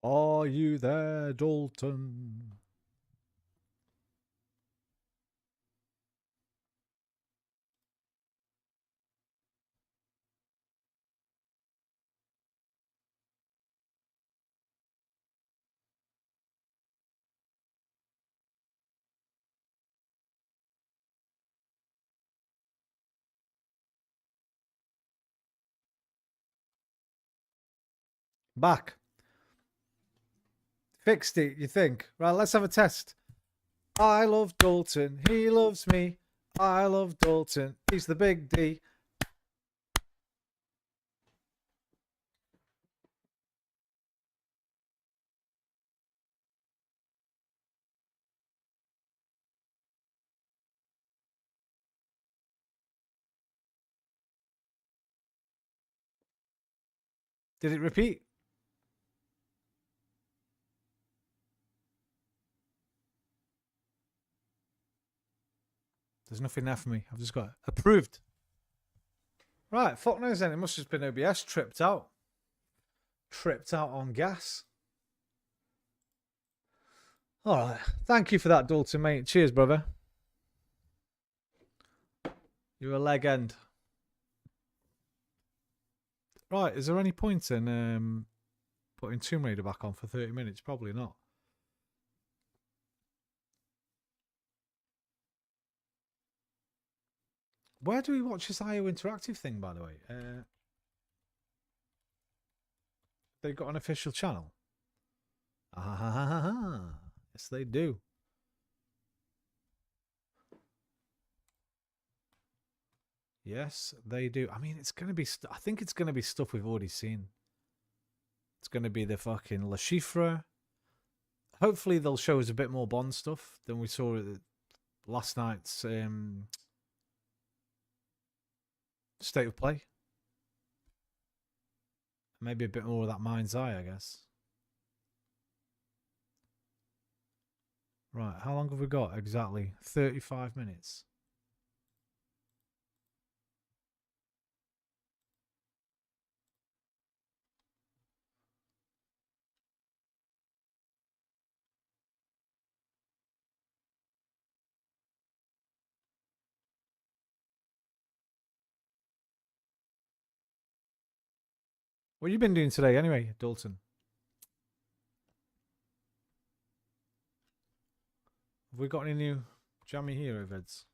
Are you there, Dalton? Back. Fixed it, you think? Right, let's have a test. I love Dalton. He loves me. I love Dalton. He's the big D. Did it repeat? There's nothing there for me. I've just got it. Approved. Right, fuck knows then. It must have just been OBS tripped out. Tripped out on gas. All right. Thank you for that, Dalton, mate. Cheers, brother. You're a leg end. Right, is there any point in putting Tomb Raider back on for 30 minutes? Probably not. Where do we watch this IO Interactive thing, by the way? They've got an official channel. Ah, yes, they do. Yes, they do. I mean, it's going to be... I think it's going to be stuff we've already seen. It's going to be the fucking Le Chiffre. Hopefully, they'll show us a bit more Bond stuff than we saw at last night's State of Play. Maybe a bit more of that Mind's Eye, I guess. Right, how long have we got? Exactly 35 minutes. What have you been doing today anyway, Dalton? Have we got any new jammy hero vids?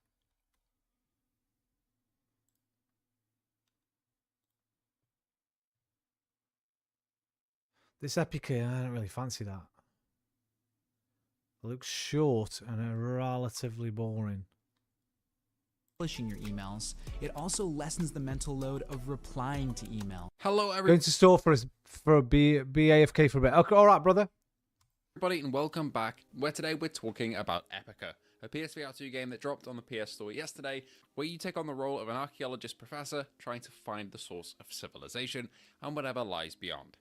This Epic here, I don't really fancy that. It looks short and relatively boring. Publishing your emails, it also lessens the mental load of replying to email. Hello, Going to store for a be AFK for a bit. Okay, all right, brother. everybody, and welcome back. Where today we're talking about Epica, a PSVR 2 game that dropped on the PS Store yesterday, where you take on the role of an archaeologist professor trying to find the source of civilization and whatever lies beyond.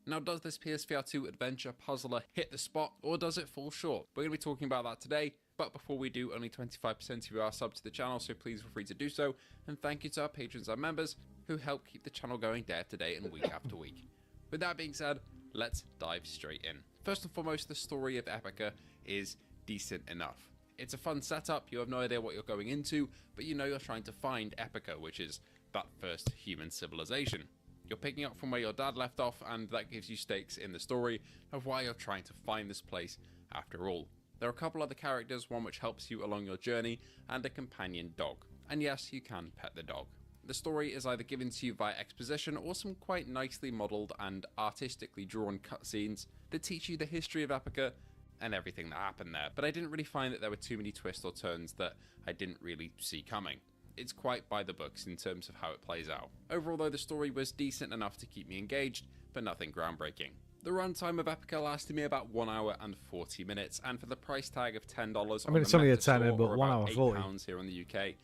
Now, does this PSVR 2 adventure puzzler hit the spot, or does it fall short? We're going to be talking about that today, but before we do, only 25% of you are subbed to the channel, so please feel free to do so, and thank you to our patrons and members who help keep the channel going day after day and week after week. With that being said, let's dive straight in. First and foremost, the story of Epica is decent enough. It's a fun setup, you have no idea what you're going into, but you know you're trying to find Epica, which is that first human civilization. You're picking up from where your dad left off, and that gives you stakes in the story of why you're trying to find this place after all. There are a couple other characters, one which helps you along your journey, and a companion dog. And yes, you can pet the dog. The story is either given to you via exposition or some quite nicely modelled and artistically drawn cutscenes that teach you the history of Epica and everything that happened there. But I didn't really find that there were too many twists or turns that I didn't really see coming. It's quite by the books in terms of how it plays out. Overall though, the story was decent enough to keep me engaged, but nothing groundbreaking. The runtime of Epica lasted me about 1 hour and 40 minutes, and for the price tag of $10 I mean, it's only a tenner, but 1 hour 40. £8 here in the UK,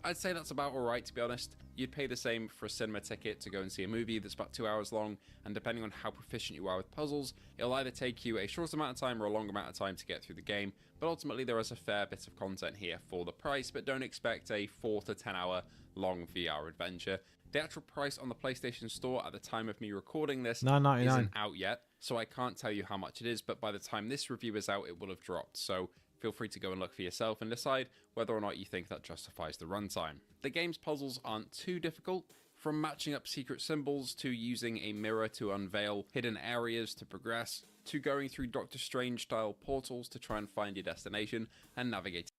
I'd say that's about alright, to be honest. You'd pay the same for a cinema ticket to go and see a movie that's about 2 hours long, and depending on how proficient you are with puzzles, it'll either take you a short amount of time or a long amount of time to get through the game, but ultimately there is a fair bit of content here for the price, but don't expect a 4 to 10 hour long VR adventure. The actual price on the PlayStation Store at the time of me recording this $9.99. isn't out yet, so I can't tell you how much it is, but by the time this review is out, it will have dropped, so feel free to go and look for yourself and decide whether or not you think that justifies the runtime. The game's puzzles aren't too difficult, from matching up secret symbols to using a mirror to unveil hidden areas to progress, to going through Doctor Strange style portals to try and find your destination and navigate.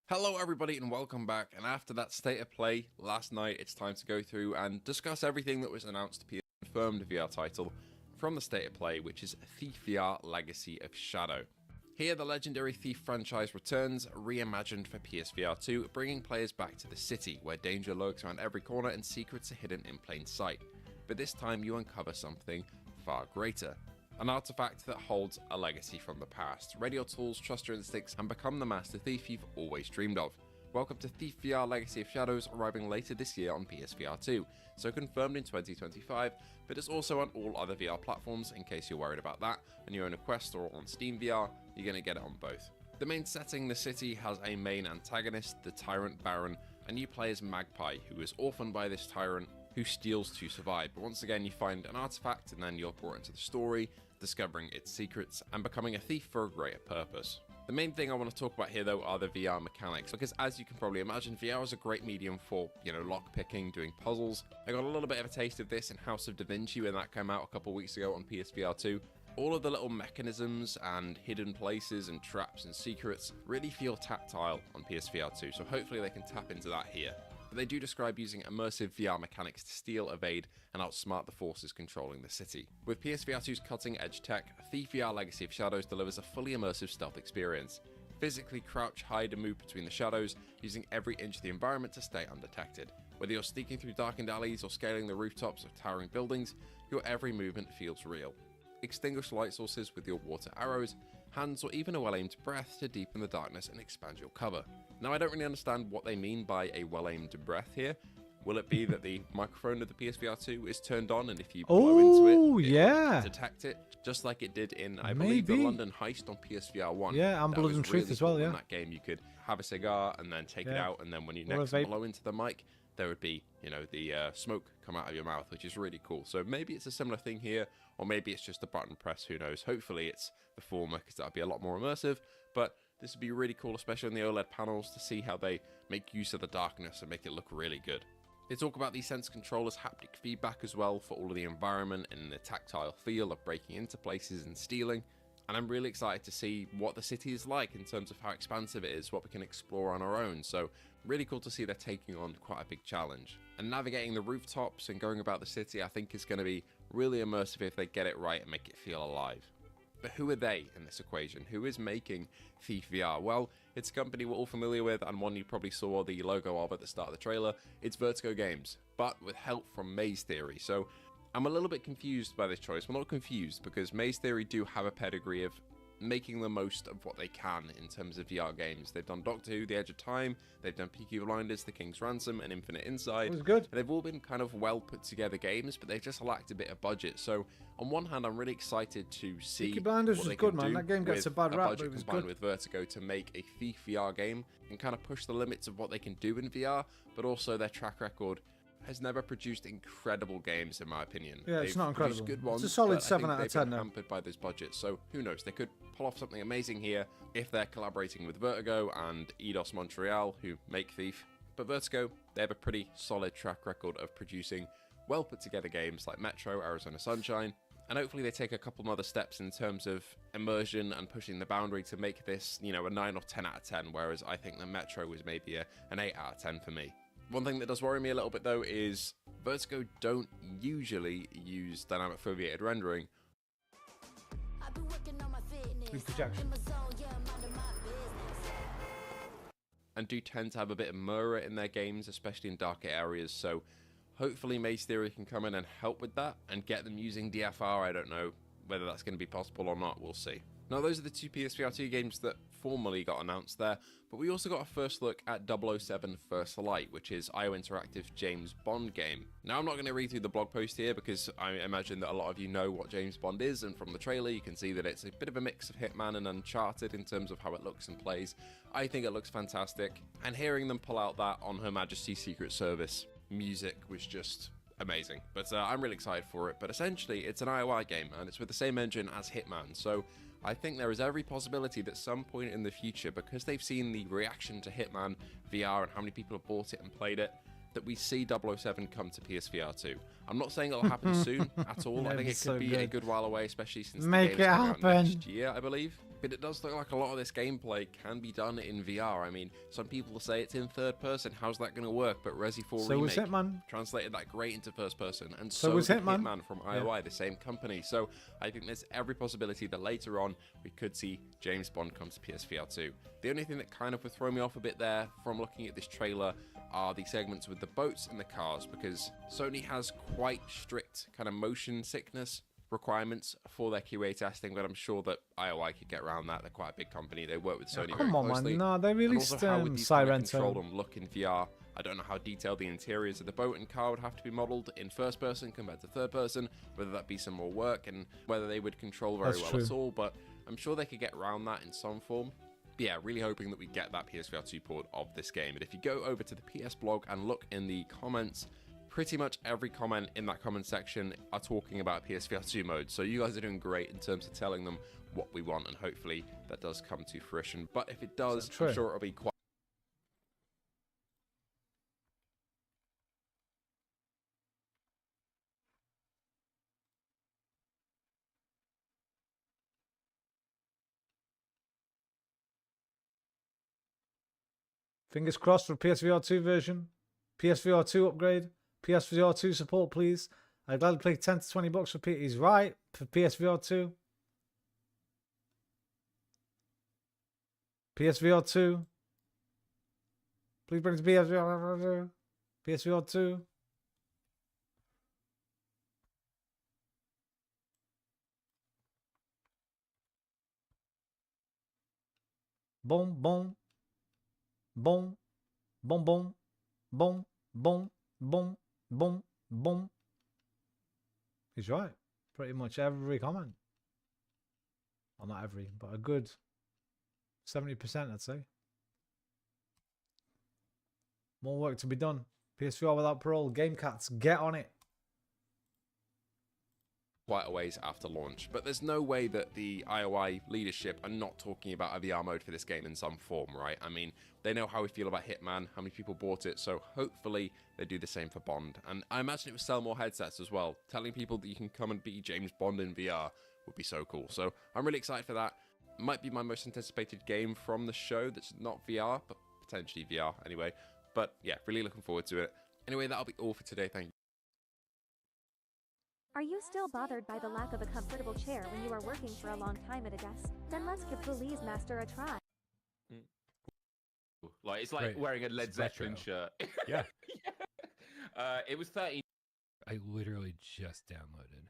Hello everybody and welcome back, and after that state of play last night, it's time to go through and discuss everything that was announced to be a confirmed VR title from the state of play, which is Thief VR Legacy of Shadow. Here, the legendary Thief franchise returns, reimagined for PSVR 2, bringing players back to the city, where danger lurks around every corner and secrets are hidden in plain sight. But this time you uncover something far greater. An artifact that holds a legacy from the past. Ready your tools, trust your instincts, and become the master thief you've always dreamed of. Welcome to Thief VR Legacy of Shadows, arriving later this year on PSVR 2, so confirmed in 2025, but it's also on all other VR platforms in case you're worried about that, and you own a Quest or on Steam VR, you're going to get it on both. The main setting, the city, has a main antagonist, the Tyrant Baron, and you play as Magpie, who is orphaned by this tyrant who steals to survive. But once again, you find an artifact and then you're brought into the story, discovering its secrets and becoming a thief for a greater purpose. The main thing I want to talk about here though are the VR mechanics, because as you can probably imagine, VR is a great medium for, lock-picking, doing puzzles. I got a little bit of a taste of this in House of Da Vinci when that came out a couple weeks ago on PSVR 2. All of the little mechanisms and hidden places and traps and secrets really feel tactile on PSVR 2, so hopefully they can tap into that here. But they do describe using immersive VR mechanics to steal, evade, and outsmart the forces controlling the city. With PSVR 2's cutting-edge tech, Thief VR Legacy of Shadows delivers a fully immersive stealth experience. Physically crouch, hide, and move between the shadows, using every inch of the environment to stay undetected. Whether you're sneaking through darkened alleys or scaling the rooftops of towering buildings, your every movement feels real. Extinguish light sources with your water arrows, hands, or even a well-aimed breath to deepen the darkness and expand your cover. Now, I don't really understand what they mean by a well-aimed breath here. Will it be that the microphone of the PSVR 2 is turned on, and if you blow into it, will detect it, just like it did in, I believe, the London Heist on PSVR 1. Yeah, and Blood and Truth really as well, cool. yeah. In that game, you could have a cigar and then take it out, and then when you next blow into the mic, there would be, the smoke come out of your mouth, which is really cool. So maybe it's a similar thing here, or maybe it's just a button press, who knows. Hopefully it's the former, because that would be a lot more immersive, but this would be really cool, especially on the OLED panels, to see how they make use of the darkness and make it look really good. They talk about the sense controller's haptic feedback as well for all of the environment and the tactile feel of breaking into places and stealing. And I'm really excited to see what the city is like in terms of how expansive it is, what we can explore on our own. So really cool to see they're taking on quite a big challenge. And navigating the rooftops and going about the city, I think is going to be really immersive if they get it right and make it feel alive. But who are they in this equation? Who is making Thief VR? Well, it's a company we're all familiar with, and one you probably saw the logo of at the start of the trailer. It's Vertigo Games, but with help from Maze Theory. So I'm a little bit confused by this choice. Well, not confused, because Maze Theory do have a pedigree of making the most of what they can in terms of VR games. They've done Doctor Who, The Edge of Time, they've done Peaky Blinders, The King's Ransom, and Infinite Inside. It was good. They've all been kind of well put together games, but they've just lacked a bit of budget. So on one hand, I'm really excited to see Peaky Blinders was good, man. That game gets a bad rap, but budget it was combined good. with Vertigo to make a Thief VR game and kind of push the limits of what they can do in VR, but also their track record has never produced incredible games, in my opinion. Yeah, it's not incredible. Good ones, it's a solid but 7 I out think of 10 they've been now. hampered by this budget, so who knows? They could pull off something amazing here if they're collaborating with Vertigo and Eidos Montreal, who make Thief. But Vertigo, they have a pretty solid track record of producing well put together games like Metro, Arizona Sunshine, and hopefully they take a couple other steps in terms of immersion and pushing the boundary to make this, a 9 or 10 out of 10, whereas I think the Metro was maybe an 8 out of 10 for me. One thing that does worry me a little bit though is Vertigo don't usually use dynamic foveated rendering. And do tend to have a bit of mirror in their games, especially in darker areas, so hopefully Maze Theory can come in and help with that and get them using DFR. I don't know whether that's going to be possible or not, we'll see. Now those are the two PSVR 2 games that formally got announced there, but we also got a first look at 007 First Light, which is IO Interactive's James Bond game. Now I'm not going to read through the blog post here because I imagine that a lot of you know what James Bond is, and from the trailer you can see that it's a bit of a mix of Hitman and Uncharted in terms of how it looks and plays. I think it looks fantastic, and hearing them pull out that On Her Majesty's Secret Service music was just amazing. But I'm really excited for it. But essentially, it's an IOI game, and it's with the same engine as Hitman. So I think there is every possibility that some point in the future, because they've seen the reaction to Hitman VR and how many people have bought it and played it, that we see 007 come to PSVR 2. I'm not saying it'll happen soon at all. I think it could be a good while away, especially since the game is coming out next year, I believe. But it does look like a lot of this gameplay can be done in VR. I mean, some people say it's in third person. How's that going to work? But Resi 4 Remake translated that great into first person. And so was Hitman from IOI, the same company. So I think there's every possibility that later on we could see James Bond come to PSVR 2. The only thing that kind of would throw me off a bit there from looking at this trailer are the segments with the boats and the cars, because Sony has quite strict kind of motion sickness requirements for their QA testing, but I'm sure that IOI could get around that. They're quite a big company. They work with Sony very closely. Man. No, they released control them look in VR. I don't know how detailed the interiors of the boat and car would have to be modeled in first person compared to third person, whether that be some more work and whether they would control very well at all, but I'm sure they could get around that in some form. But yeah, really hoping that we get that PSVR 2 port of this game. And if you go over to the PS blog and look in the comments, pretty much every comment in that comment section are talking about PSVR 2 mode. So you guys are doing great in terms of telling them what we want, and hopefully that does come to fruition. But if it does, I'm sure it'll be quite... Fingers crossed for PSVR 2 version. PSVR 2 upgrade. PSVR 2 support, please. I'd gladly pay 10 to 20 bucks for He's right, for PSVR 2. PSVR 2. Please bring it to PSVR 2. PSVR 2. Boom, boom. Boom, boom, boom, boom, boom, boom, boom, boom. He's right. Pretty much every comment. Well, not every, but a good 70%, I'd say. More work to be done. PSVR without parole. Game Cats, get on it. Quite a ways after launch, but there's no way that the IOI leadership are not talking about a VR mode for this game in some form, right? I mean, they know how we feel about Hitman, how many people bought it, so hopefully they do the same for Bond. And I imagine it would sell more headsets as well. Telling people that you can come and be James Bond in VR would be so cool. So I'm really excited for that. Might be my most anticipated game from the show that's not VR, but potentially VR anyway. But yeah, really looking forward to it. Anyway, that'll be all for today. Thank you. Are you still bothered by the lack of a comfortable chair when you are working for a long time at a desk? Then let's give Belize Master a try. Like it's like wearing a Led Zeppelin shirt. Yeah. Yeah. It was 13. I literally just downloaded.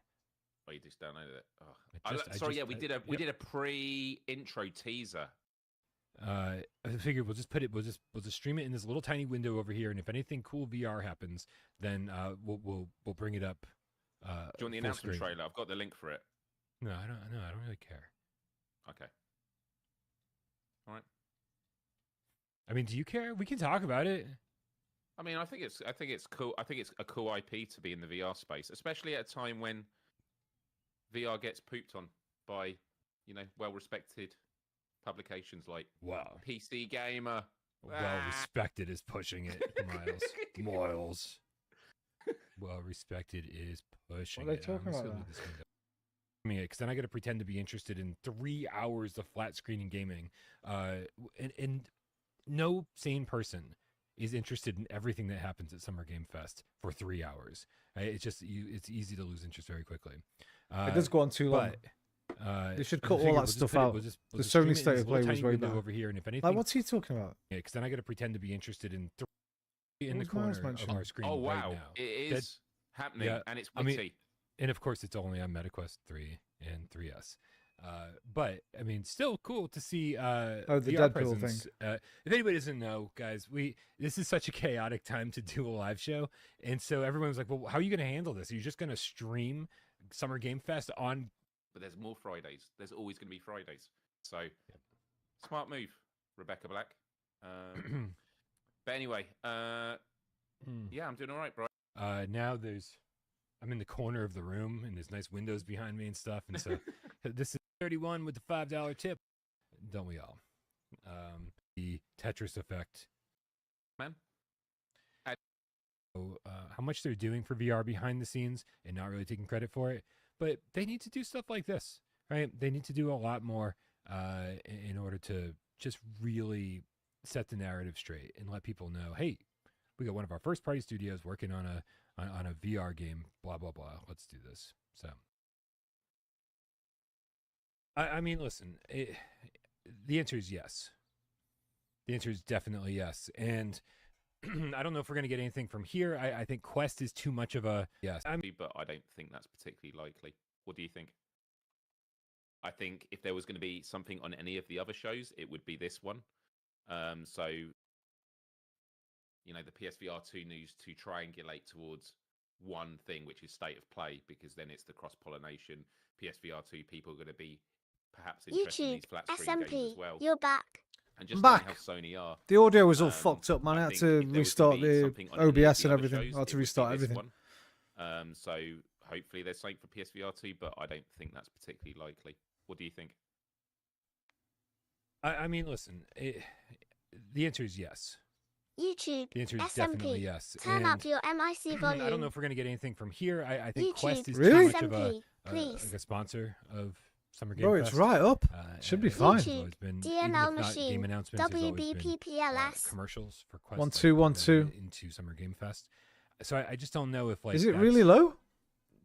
Oh, you just downloaded it. Oh. We did a pre-intro teaser. I figured we'll just stream it in this little tiny window over here, and if anything cool VR happens, then we'll bring it up. Do you want the announcement trailer? I've got the link for it. No, I don't really care. Okay. All right. I mean, do you care? We can talk about it. I mean, I think it's cool. I think it's a cool IP to be in the VR space, especially at a time when VR gets pooped on by, well-respected publications like PC Gamer. Well-respected is pushing it, Miles. Miles. Well-respected is pushing it. What are they talking about? Because then I got to pretend to be interested in 3 hours of flat screening gaming. And no sane person is interested in everything that happens at Summer Game Fest for 3 hours. It's easy to lose interest very quickly. It does go on too long. They should cut all that stuff out. The Sony State of Play was way better. Over here, and if anything, like, what's he talking about? Yeah, because then I got to pretend to be interesed in the corner of our screen. Oh wow, right now. It is happening, and it's witty. I mean, and of course, it's only on MetaQuest 3 and 3S. But I mean, still cool to see the VR Deadpool presence. thing. If anybody doesn't know, guys, this is such a chaotic time to do a live show, and so everyone's like, "Well, how are you going to handle this? Are you just going to stream Summer Game Fest on?" But there's more Fridays. There's always going to be Fridays. So, smart move, Rebecca Black. But anyway, yeah, I'm doing all right, bro. Now I'm in the corner of the room, and there's nice windows behind me and stuff. And so this is 31 with the $5 tip. Don't we all? The Tetris effect. Man. How much they're doing for VR behind the scenes and not really taking credit for it. But they need to do stuff like this, right? They need to do a lot more in order to just really set the narrative straight and let people know, hey, we got one of our first party studios working on a VR game, blah, blah, blah. Let's do this. So, I mean, listen, the answer is yes. The answer is definitely yes. And I don't know if we're going to get anything from here. I think Quest is too much of a yes. But I don't think that's particularly likely. What do you think? I think if there was going to be something on any of the other shows, it would be this one. So, you know, the PSVR 2 news to triangulate towards one thing, which is state of play, because then it's the cross-pollination. PSVR 2 people are going to be perhaps interested in these flat screen games as well. You're back. And just back. knowing how Sony are. The audio was all fucked up, man. I had think to if there was restart to be the something on any of OBS the and other everything. shows, I had to it would be restart this everything. one. So hopefully there's something for PSVR 2, but I don't think that's particularly likely. What do you think? I mean, listen, the answer is yes. YouTube, The answer is SMP, definitely yes. turn And up your MIC volume. I don't know if we're going to get anything from here. I think YouTube, Quest is Really? too much of SMP, a please. like a sponsor of Summer Game Bro, Fest. it's right up. Should be and fine. there's always been, even if DNL not machine, game announcements, there's always been, WBPPLS. commercials for Quest. 1 2 1 2. Into Summer Game Fest. So I just don't know if like Is it that's- really low?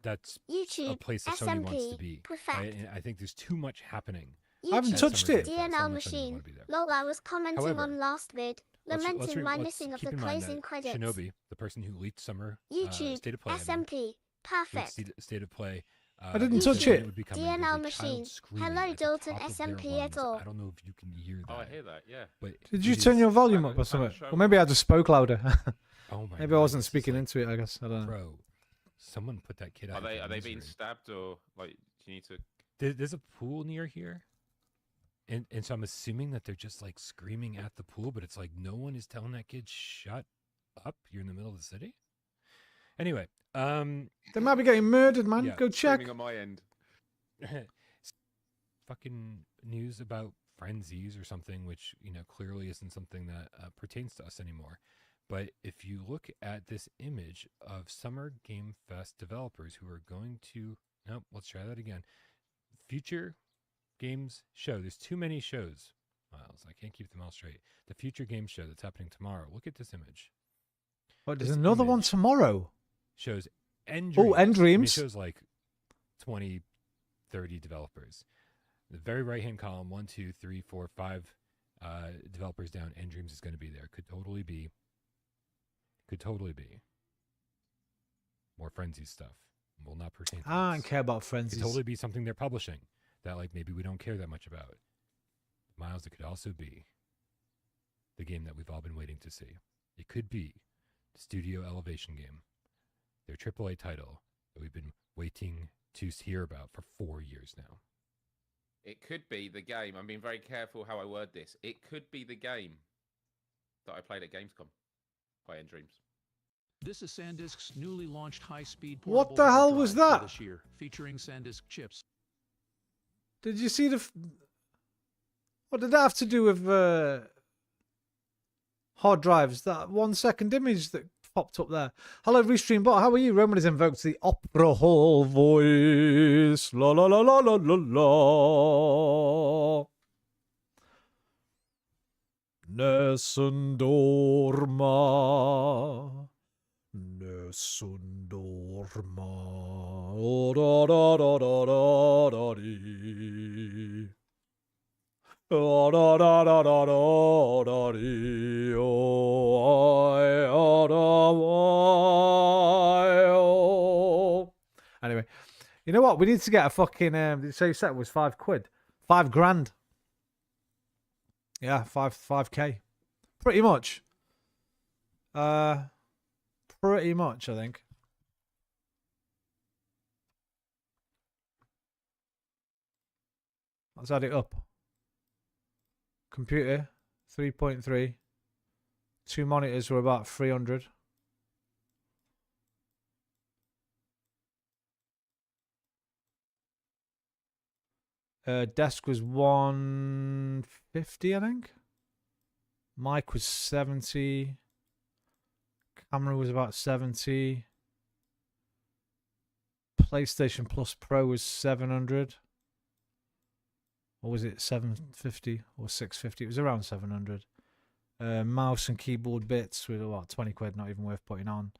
That's a YouTube, place that Sony wants to SMP, be. perfect. Right? And I think there's too much happening. I haven't YouTube, touched it. Summer Game Fest. I DNL don't know if Sony machine. wanna be there. Lol, I was commenting However, on last vid, lamenting my missing of keep the in mind closing that credits. Shinobi, the person who leaked Summer YouTube, State of Play, SMP, perfect. State of Play. I didn't touch said it. would be coming. DNL There's a child machine. screaming Hello, at the Dalton top of their SMP lungs. at all. I don't know if you can hear that. Oh, I hear that. Yeah. But Did you it turn is- your volume Kind up or of something? show Or maybe I just spoke louder. Oh my Maybe I God, wasn't this is speaking like, into it, I guess. I don't know. Bro, someone put that kid out. Are they being stabbed or like? Do you need to? There's a pool near here, and so I'm assuming that they're just like screaming at the pool, but it's like no one is telling that kid shut up. You're in the middle of the city. Anyway, They might be getting murdered, man. Yeah. Go check. Screaming on my end. fucking news about frenzies or something, which clearly isn't something that pertains to us anymore. But if you look at this image of Summer Game Fest developers who are going to, nope, let's try that again. Future Games Show. There's too many shows, Miles. I can't keep them all straight. The Future Games Show that's happening tomorrow. Look at this image. What, there's This another one image tomorrow. Shows End Oh, End I mean, it Dreams. shows like 20, 30 developers. The very right-hand column, 1, 2, 3, 4, 5 developers down. End Dreams is going to be there. Could totally be more Frenzy stuff. Will not pertain to I us. don't care about Could frenzies. totally be something they're publishing that like maybe we don't care that much about. Miles, it could also be the game that we've all been waiting to see. It could be the Studio Elevation game, their AAA title that we've been waiting to hear about for 4 years now. It could be the game. I'm being very careful how I word this. It could be the game that I played at Gamescom by End Dreams. This is SanDisk's newly launched high-speed What portable the hard hell was drive for that? this year, featuring SanDisk chips. Did you see what did that have to do with hard drives? That 1 second image that popped up there. Hello, Restream bot. How are you? Roman has invoked the opera hall voice. La la la la la la la. Nessun dorma. Nessun dorma. Oh, da da da da da da dee. Oh, da da da da da da dee. Oh, I, oh, da, why, oh. Anyway, you know what? We need to get a fucking. Did you say your set was £5? £5,000. Yeah, 5K. Pretty much. Pretty much, I think. Let's add it up. Computer, 3.3. 2 monitors were about 300. Desk was 150, I think. Mic was 70. Camera was about 70. PlayStation Plus Pro was 700. Or was it 750 or 650? It was around 700. Mouse and keyboard bits with what, 20 quid, not even worth putting on.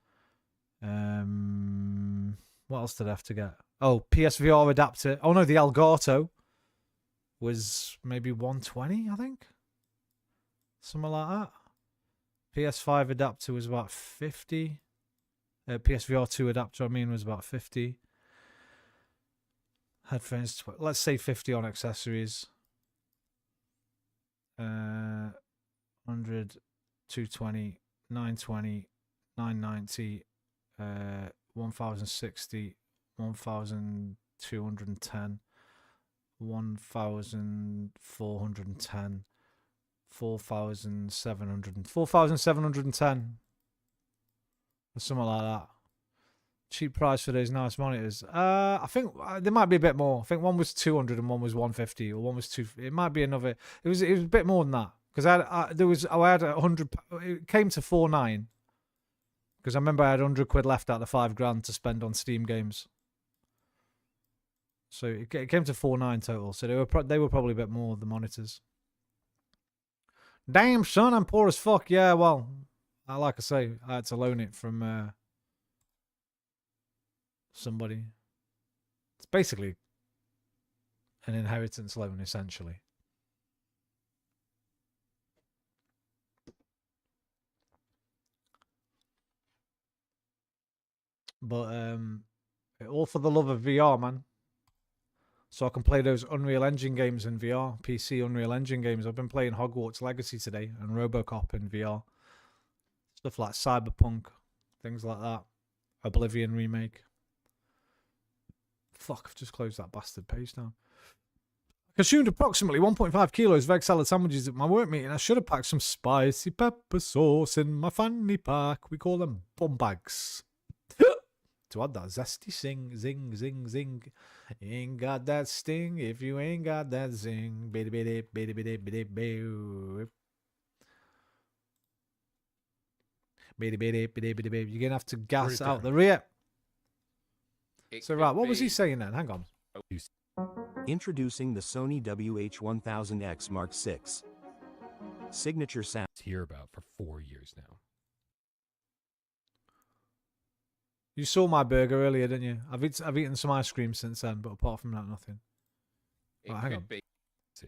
What else did I have to get? Oh, PSVR adapter. Oh no, the Elgato was maybe 120, I think. Something like that. PS5 adapter was about 50. PSVR 2 adapter, I mean, was about 50. Headphones, let's say 50 on accessories. 100, 220, 920, 990, 1060, 1210, 1410, 4710, or something like that. Cheap price for those nice monitors. I think there might be a bit more. I think one was 200 and one was 150, or one was 2. It might be another. It was a bit more than that, because I had 100. It came to 4.9, because I remember I had 100 quid left out of the £5,000 to spend on Steam games. So it came to 4.9 total. So they were probably a bit more, the monitors. Damn, son, I'm poor as fuck. Yeah, well, like I say, I had to loan it from somebody. It's basically an inheritance loan, essentially. But all for the love of VR, man. So I can play those Unreal Engine games in VR, PC Unreal Engine games. I've been playing Hogwarts Legacy today and RoboCop in VR. Stuff like Cyberpunk, things like that. Oblivion remake. Fuck, I've just closed that bastard page down. Consumed approximately 1.5 kilos of egg salad sandwiches at my work meeting. I should have packed some spicy pepper sauce in my fanny pack. We call them bum bags. To add that zesty sing, zing, zing, zing. Ain't got that sting if you ain't got that zing. Bitty, bitty, bitty, bitty, bitty, bitty. Bitty, bitty, bitty, bitty, bitty. You're going to have to gas out the rear. So, right, what was he saying then? Hang on. Introducing the Sony WH-1000X Mark VI. Signature sound. Here about for 4 years now. You saw my burger earlier, didn't you? I've eaten some ice cream since then, but apart from that, nothing. Right, hang on. See,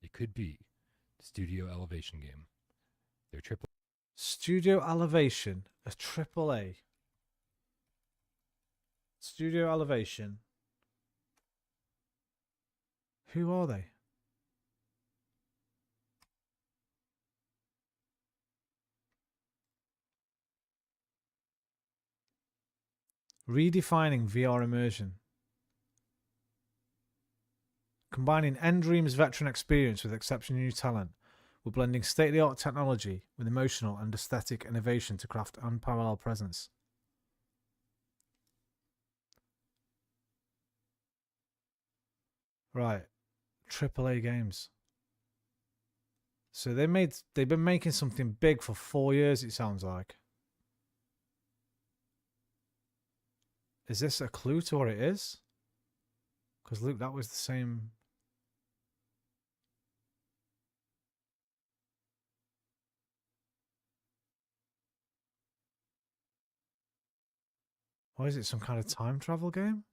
it could be Studio Elevation game. They're triple. Studio Elevation, a AAA. Studio Elevation. Who are they? Redefining VR immersion. Combining Endream's veteran experience with exceptional new talent. We're blending state-of-the-art technology with emotional and aesthetic innovation to craft unparalleled presence. Right. AAA games. So they've been making something big for 4 years, it sounds like. Is this a clue to what it is? Because look, that was the same. Or is it some kind of time travel game?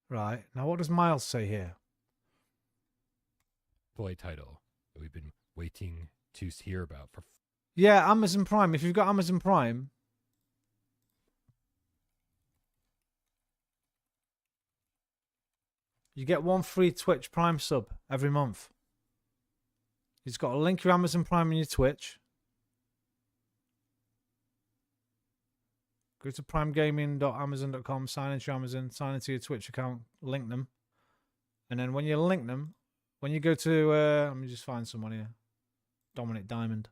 Right. Now what does Miles say here? Play title that we've been waiting to hear about for. Yeah, Amazon Prime. If you've got Amazon Prime, you get one free Twitch Prime sub every month. It's got to link your Amazon Prime and your Twitch. Go to primegaming.amazon.com, sign into your Amazon, sign into your Twitch account, link them. And then when you link them, when you go to, let me just find someone here. Dominic Diamond.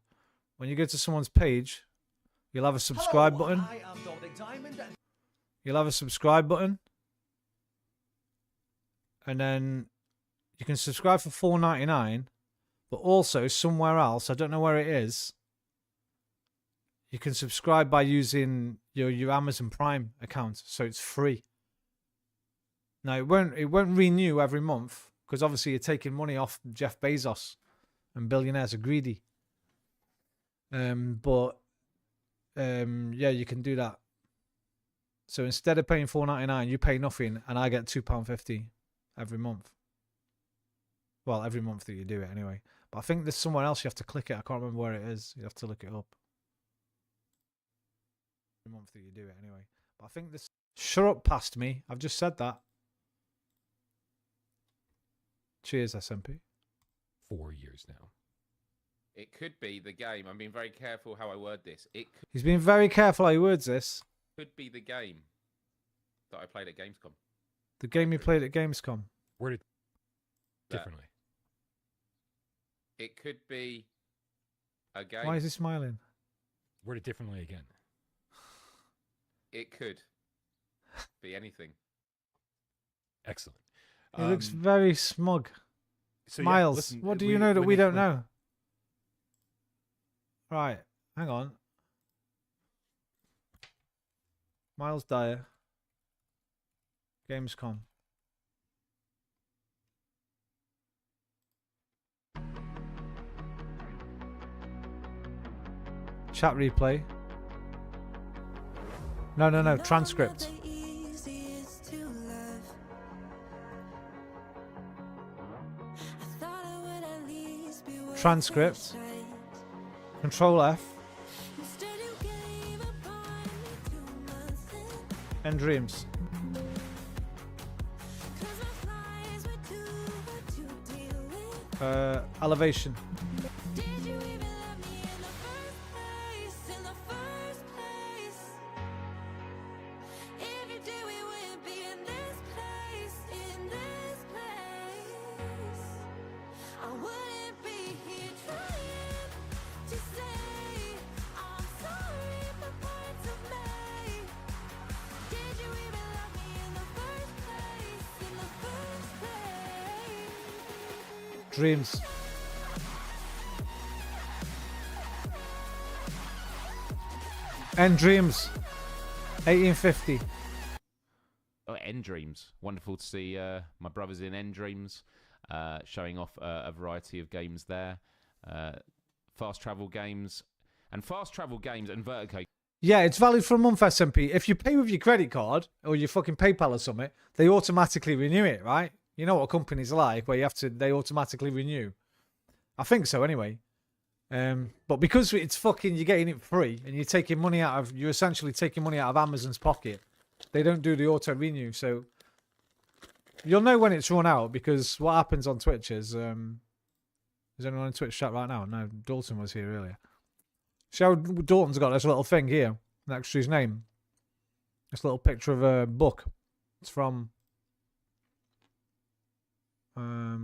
when you go to someone's page, you'll have a subscribe button. You'll have a subscribe button. And then you can subscribe for $4.99, but also somewhere else, I don't know where it is, you can subscribe by using your Amazon Prime account, so it's free. Now it won't renew every month because obviously you're taking money off Jeff Bezos, and billionaires are greedy. Yeah, you can do that. So instead of paying $4.99, you pay nothing, and I get £2.50 every month. Well, every month that you do it anyway. But I think there's somewhere else you have to click it. I can't remember where it is. You have to look it up. Every month that you do it anyway. But I think this. Shut up past me. I've just said that. Cheers, SMP. 4 years now. It could be the game. I'm being very careful how I word this. He's being very careful how he words this. Could be the game that I played at Gamescom. The game you played at Gamescom. Worded differently. It could be a game. Why is he smiling? Worded differently again. It could be anything. Excellent. He looks very smug. So Miles, yeah, listen, what do you know that we don't know? Right, hang on. Miles Dyer. Gamescom. Chat replay. No, transcript. Transcript. Control F. End dreams. Elevation. Dreams. End dreams. 1850. Oh, End Dreams. Wonderful to see my brothers in End Dreams showing off a variety of games there. Fast travel games and Vertigo. Yeah, it's valid for a month, SMP. If you pay with your credit card or your fucking PayPal or something, they automatically renew it, right? You know what companies are like, where they automatically renew. I think so, anyway. But because it's fucking, you're getting it free, and you're essentially taking money out of Amazon's pocket. They don't do the auto renew, so you'll know when it's run out, because what happens on Twitch is anyone in Twitch chat right now? No, Dalton was here earlier. See how Dalton's got this little thing here next to his name? This little picture of a book. It's from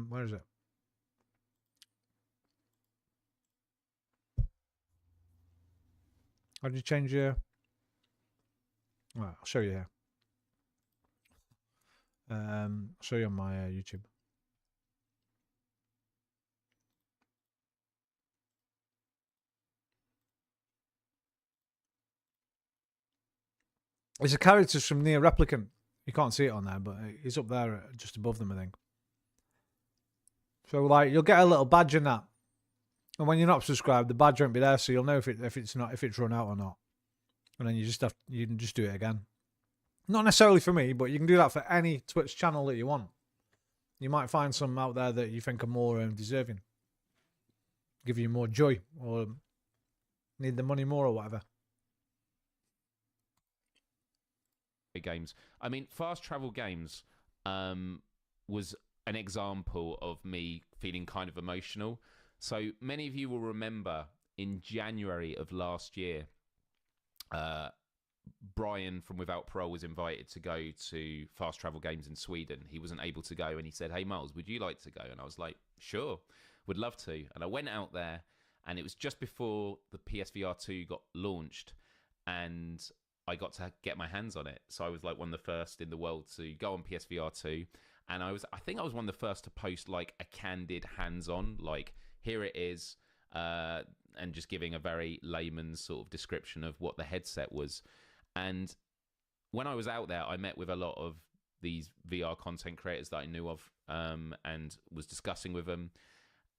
where is it? How did you change your... Right, I'll show you here. I'll show you on my YouTube. It's a character from Near Replicant. You can't see it on there, but he's up there just above them, I think. So, like, you'll get a little badge in that. And when you're not subscribed, the badge won't be there, so you'll know if it's run out or not. And then you can just do it again. Not necessarily for me, but you can do that for any Twitch channel that you want. You might find some out there that you think are more deserving. Give you more joy, or need the money more, or whatever. Games. I mean, Fast Travel Games was an example of me feeling kind of emotional. So many of you will remember in January of last year, Brian from Without Parole was invited to go to Fast Travel Games in Sweden. He wasn't able to go, and he said, "Hey Miles, would you like to go?" And I was like, "Sure, would love to." And I went out there, and it was just before the PSVR 2 got launched, and I got to get my hands on it. So I was like one of the first in the world to go on PSVR 2, and I think I was one of the first to post like a candid hands-on, like here it is, and just giving a very layman's sort of description of what the headset was. And when I was out there, I met with a lot of these VR content creators that I knew of, and was discussing with them.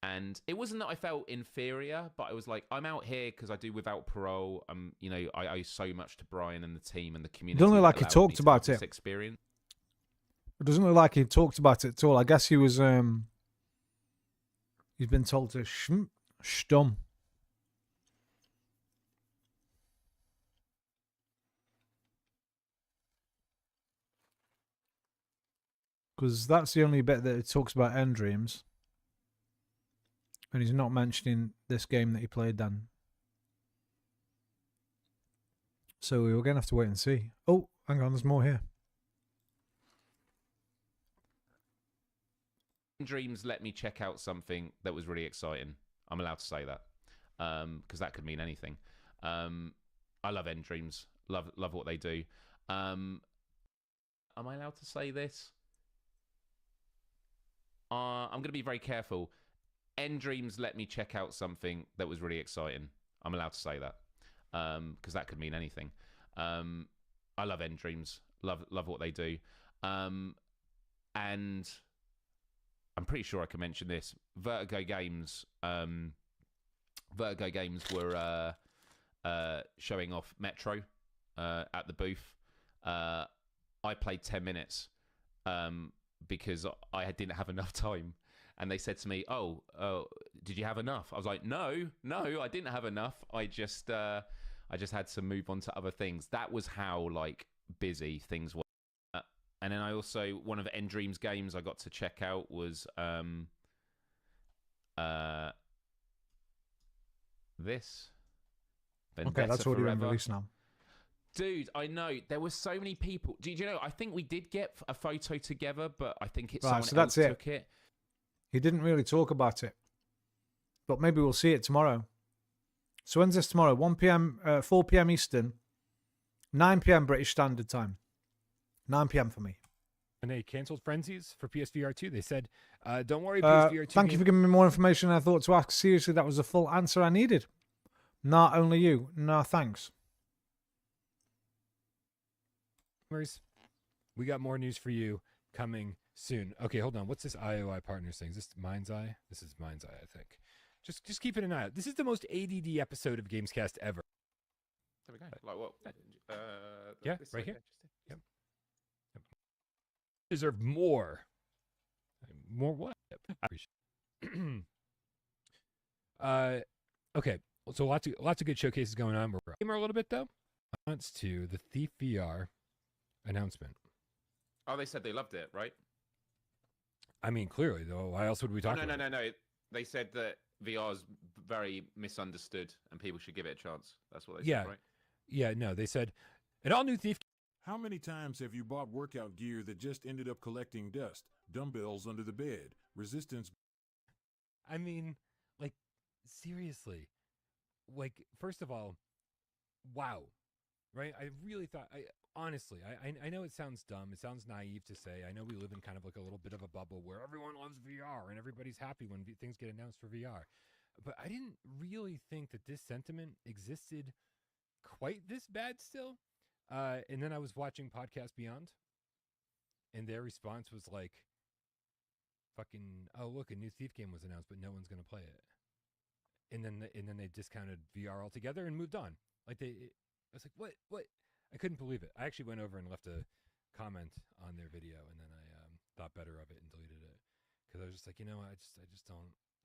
And it wasn't that I felt inferior, but I was like, I'm out here because I do Without Parole. I owe so much to Brian and the team and the community. It doesn't look like he talked about it. Experience. It doesn't look like he talked about it at all. I guess he was. He's been told to stum. Because that's the only bit that it talks about end dreams. And he's not mentioning this game that he played then. So we're going to have to wait and see. Oh, hang on, there's more here. Dreams let me check out something that was really exciting. I'm allowed to say that. Because that could mean anything. I love End Dreams. Love what they do. Am I allowed to say this? I'm going to be very careful. End Dreams let me check out something that was really exciting. I'm allowed to say that. Because that could mean anything. I love End Dreams. Love what they do. And I'm pretty sure I can mention this. Vertigo Games were showing off Metro at the booth. I played 10 minutes because I didn't have enough time. And they said to me, oh, did you have enough? I was like, no, I didn't have enough. I just had to move on to other things. That was how like busy things were. And then I also, one of the End Dreams games I got to check out was this. Vendetta okay, that's already been Forever. released now. Dude, I know. There were so many people. Did you know, I think we did get a photo together, but I think Right, someone so that's else it. took it. He didn't really talk about it. But maybe we'll see it tomorrow. So when's this tomorrow? 1 p.m., 4 p.m. Eastern, 9 p.m. British Standard Time. 9 p.m. for me. And they canceled Frenzies for PSVR 2. They said, don't worry, PSVR 2. Thank you for giving me more information than I thought to ask. Seriously, that was the full answer I needed. Not only you. No, thanks. We got more news for you coming soon. Okay, hold on. What's this IOI Partners thing? Is this Mind's Eye? This is Mind's Eye, I think. Just keeping an eye out. This is the most ADD episode of Gamescast ever. There we go. Like what? Yeah, this right way? here. Yep. Deserve more. More what? I appreciate it. Okay. So lots of good showcases going on. We're gamer a little bit though. Response to the Thief VR announcement. Oh, they said they loved it, right? I mean, clearly though. Why else would we talk? No. They said that VR is very misunderstood and people should give it a chance. That's what they said, right? Yeah. No, they said an all-new Thief. How many times have you bought workout gear that just ended up collecting dust? Dumbbells under the bed, resistance. I mean, like, seriously. Like, first of all, wow. Right? I really thought, honestly, I know it sounds dumb. It sounds naive to say. I know we live in kind of like a little bit of a bubble where everyone loves VR and everybody's happy when things get announced for VR. But I didn't really think that this sentiment existed quite this bad still. And then I was watching Podcast Beyond, and their response was like, fucking, oh, look, a new Thief game was announced, but no one's going to play it. And then they discounted VR altogether and moved on. Like I was like, what? I couldn't believe it. I actually went over and left a comment on their video, and then I thought better of it and deleted it because I was just like, I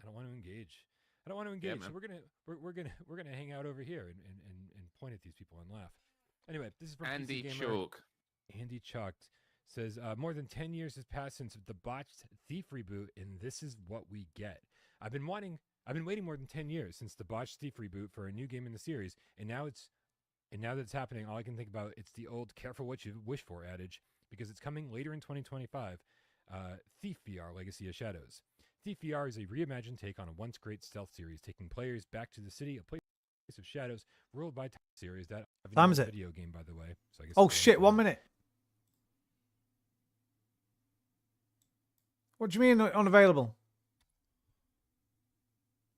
don't want to engage. I don't want to engage. Yeah, so we're gonna hang out over here and point at these people and laugh. Anyway, this is from Andy PC Gamer. Chalk. Andy Chalked says, more than 10 years has passed since the botched Thief reboot, and this is what we get. I've been waiting more than 10 years since the botched Thief reboot for a new game in the series, and now that it's happening, all I can think about, it's the old careful what you wish for adage, because it's coming later in 2025, Thief VR Legacy of Shadows. Thief VR is a reimagined take on a once great stealth series, taking players back to the city, a place of shadows, ruled by series that Time's it. video game, by the way. So I guess Oh shit! 1 minute. What do you mean unavailable?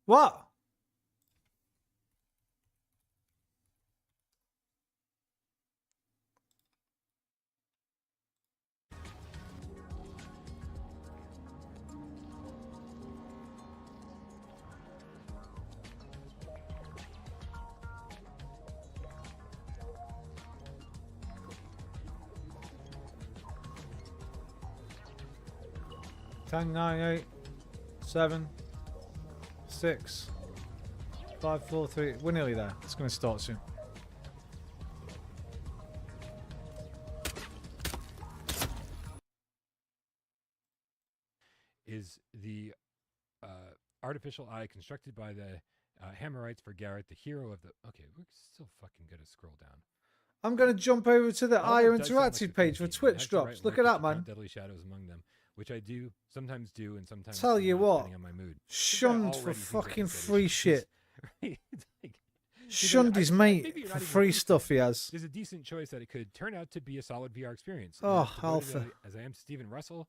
What? Ten, 9, 8, 7, 6, 5, 4, 3. We're nearly there. It's going to start soon. Is the artificial eye constructed by the Hammerites for Garrett, the hero of the... Okay, we're still fucking gonna scroll down. I'm going to jump over to the All IO that does sound like Interactive a page good for game. It Twitch has the drops. right Look at look, that, man. count deadly shadows among them, which I sometimes do, and sometimes Tell you not, what, depending on my mood. shunned for Already seems like fucking a silly free choice. shit. Right? It's like, Shunned his maybe mate you're for not even free a thief stuff fan. he has. There's a decent choice that it could turn out to be a solid VR experience. Oh, And as devoted alpha. As I am to Steven Russell,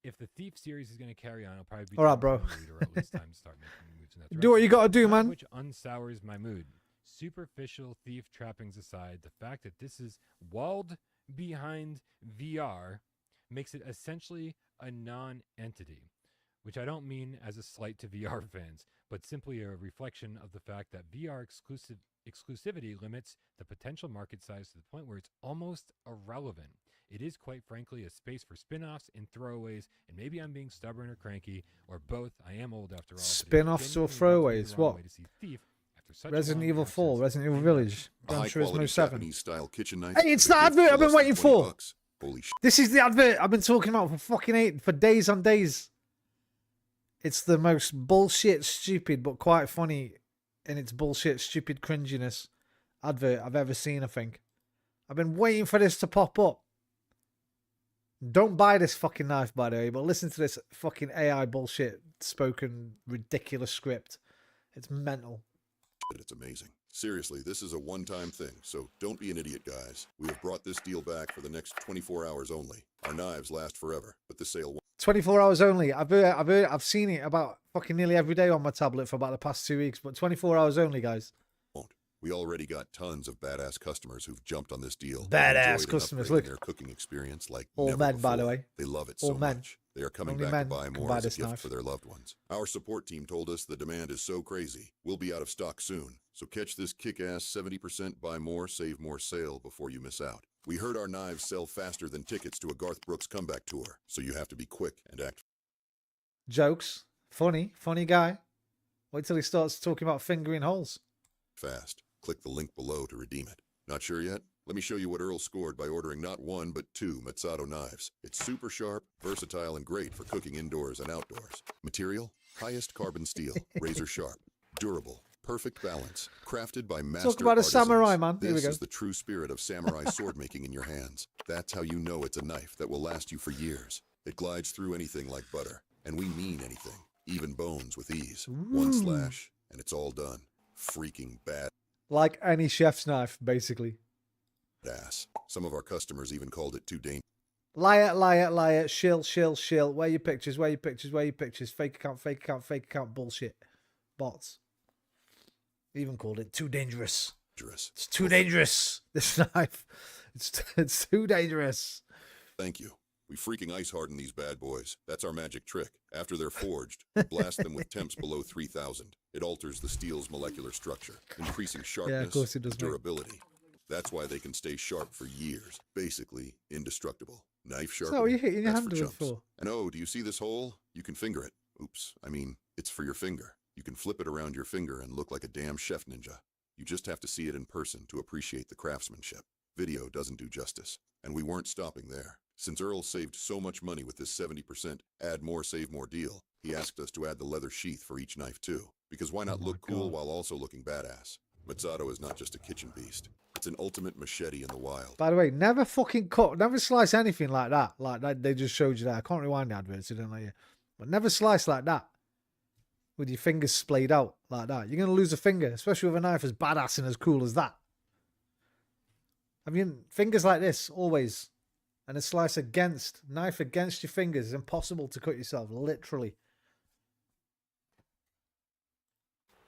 if the Thief series is going to carry on, it'll probably be All right, time bro. to read, or at least time to start making moves in that Do what direction. you got to do, None of man. which unsours my mood. Superficial thief trappings aside, the fact that this is walled behind VR makes it essentially a non-entity, which I don't mean as a slight to VR fans, but simply a reflection of the fact that VR exclusivity limits the potential market size to the point where it's almost irrelevant. It is, quite frankly, a space for spin-offs and throwaways, and maybe I'm being stubborn or cranky, or both. I am old after all. but it Spin-offs or genuinely rubs me the throwaways? wrong What? way to see Thief after such a Resident long Evil 4, absence. Resident Evil And Village, A Gran high-quality Turismo 7. Japanese-style kitchen knife. Hey, it's with a that gift advert for I've been less than waiting 20 for. bucks. Holy shit. This is the advert I've been talking about for fucking for days on days. It's the most bullshit, stupid, but quite funny in its bullshit, stupid cringiness advert I've ever seen, I think. I've been waiting for this to pop up. Don't buy this fucking knife, by the way, but listen to this fucking AI bullshit, spoken, ridiculous script. It's mental. It's amazing. Seriously, this is a one-time thing, so don't be an idiot, guys. We have brought this deal back for the next 24 hours only. Our knives last forever, but the sale 24 hours only. I've seen it about fucking nearly every day on my tablet for about the past 2 weeks, but 24 hours only, guys. won't. We already got tons of badass customers who've jumped on this deal. and Badass enjoyed customers, upgrading look. their cooking experience like All never men, by the before. way. They love it All so men. much. They are coming Only back men to buy can more buy as a this gift knife. for their loved ones. Our support team told us the demand is so crazy. We'll be out of stock soon. So catch this kick-ass 70% buy more, save more sale before you miss out. We heard our knives sell faster than tickets to a Garth Brooks comeback tour, so you have to be quick and act Jokes. Funny guy. Wait till he starts talking about fingering holes. fast. Click the link below to redeem it. Not sure yet? Let me show you what Earl scored by ordering not one, but 2 Mazzato knives. It's super sharp, versatile, and great for cooking indoors and outdoors. Material? Highest carbon steel, razor sharp, durable, perfect balance, crafted by master Talk about a artisans. samurai, man. Here we This go. is the true spirit of samurai sword making in your hands. That's how you know it's a knife that will last you for years. It glides through anything like butter, and we mean anything, even bones with ease. One slash, and it's all done. Freaking bad. Like any chef's knife, basically. Ass. Some of our customers even called it too dangerous. Liar. Shill. Where your pictures? Fake account. Bullshit. Bots. Even called it too dangerous. It's too dangerous. This knife. It's too dangerous. Thank you. We freaking ice harden these bad boys. That's our magic trick. After they're forged, we blast them with temps below 3,000. It alters the steel's molecular structure, increasing sharpness, course it does, mate. durability. That's why they can stay sharp for years. Basically, indestructible. Knife sharp. So what are you hitting your That's hand for with it chumps. for? And oh, do you see this hole? You can finger it. Oops, I mean, it's for your finger. You can flip it around your finger and look like a damn chef ninja. You just have to see it in person to appreciate the craftsmanship. Video doesn't do justice. And we weren't stopping there. Since Earl saved so much money with this 70% add more save more deal, he asked us to add the leather sheath for each knife too. Because why not look cool while also looking badass? Mazzato is not just a kitchen beast. It's an ultimate machete in the wild. By the way, never fucking cut, never slice anything like that. Like that, they just showed you that. I can't rewind the adverts, so don't let you. But never slice like that. With your fingers splayed out like that. You're going to lose a finger, especially with a knife as badass and as cool as that. I mean, fingers like this, always. And a knife against your fingers is impossible to cut yourself, literally.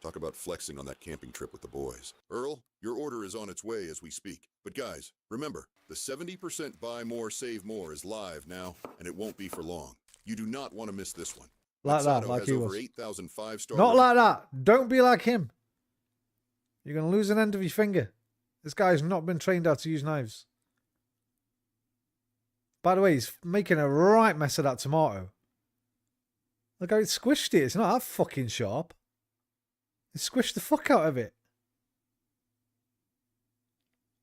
Talk about flexing on that camping trip with the boys. Earl, your order is on its way as we speak. But guys, remember, the 70% buy more, save more is live now, and it won't be for long. You do not want to miss this one. Like that, Mexado like has he over was. 8,000 5-star. Not like that. Don't be like him. You're going to lose an end of your finger. This guy's not been trained how to use knives. By the way, he's making a right mess of that tomato. Look how it squished it. It's not that fucking sharp. It squished the fuck out of it.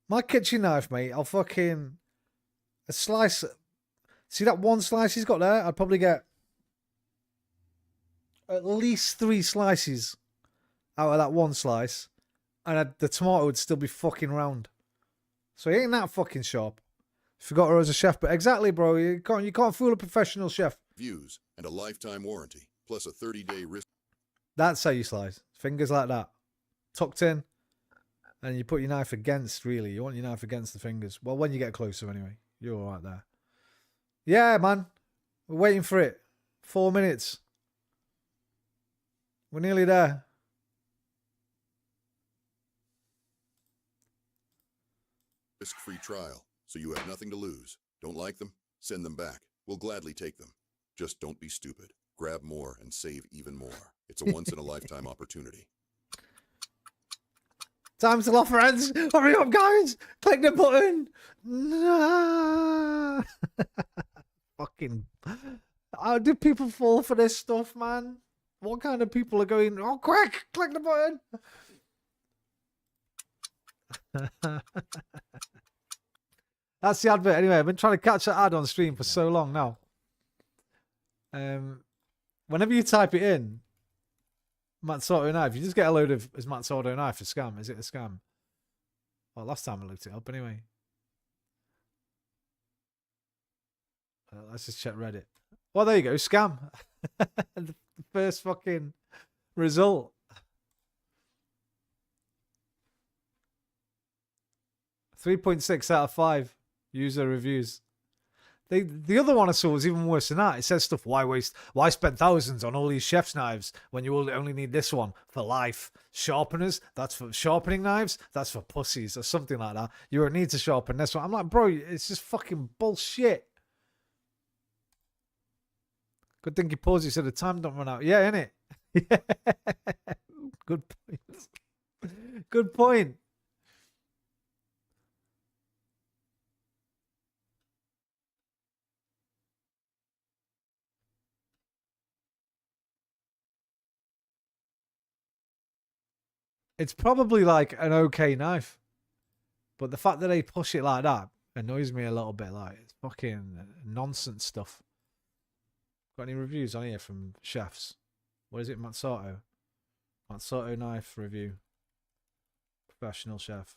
My kitchen knife, mate, I'll fucking... A slice... See that one slice he's got there? I'd probably get at least 3 slices out of that one slice. And the tomato would still be fucking round. So he ain't that fucking sharp. Forgot her as a chef, but exactly, bro. You can't fool a professional chef. Views and a lifetime warranty, plus a 30-day risk. That's how you slice. Fingers like that. Tucked in. And you put your knife against, really. You want your knife against the fingers. Well, when you get closer, anyway. You're all right there. Yeah, man. We're waiting for it. 4 minutes. We're nearly there. Risk-free trial, so you have nothing to lose. Don't like them? Send them back. We'll gladly take them. Just don't be stupid. Grab more and save even more. It's a once-in-a-lifetime opportunity. Time to love, friends. Hurry up, guys. Click the button. No. Fucking. How do people fall for this stuff, man? What kind of people are going, oh, quick, click the button. That's the advert. Anyway, I've been trying to catch that ad on stream for so long now. Whenever you type it in, Matsumoto knife, you just get a load of, is Matsumoto knife a scam? Is it a scam? Well, last time I looked it up anyway. Let's just check Reddit. Well, there you go, scam. The first fucking result. .6 out of 5 user reviews. The other one I saw was even worse than that. It says stuff, why spend thousands on all these chef's knives when you will only need this one for life? Sharpeners, that's for sharpening knives, that's for pussies, or something like that. You don't need to sharpen this one. I'm like, bro, it's just fucking bullshit. Good thing you paused, you said the time don't run out. Yeah, innit? Yeah. Good point. Good point. It's probably like an okay knife. But the fact that they push it like that annoys me a little bit. Like, it's fucking nonsense stuff. Got any reviews on here from chefs? What is it, Matsumoto? Matsumoto knife review. Professional chef.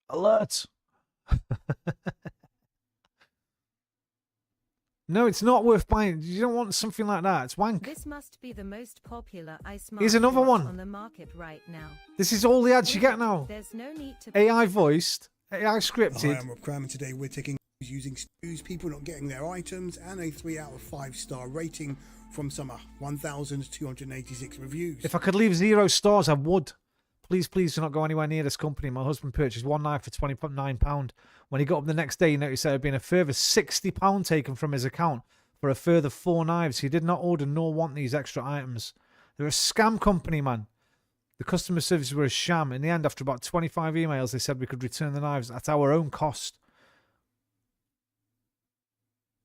Alert! No, it's not worth buying. You don't want something like that. It's wank. This must be the most popular ice Here's another one on the market right now. This is all the ads you get now. There's no need to AI voiced, AI scripted. Hi, I'm Rob Cram, and today we're taking using SKUs, people not getting their items, and a 3 out of 5 star rating from some 1,286 reviews. If I could leave 0 stars, I would. Please, please do not go anywhere near this company. My husband purchased one knife for £29. When he got up the next day, he noticed there had been a further £60 taken from his account for a further 4 knives. He did not order nor want these extra items. They're a scam company, man. The customer services were a sham. In the end, after about 25 emails, they said we could return the knives at our own cost.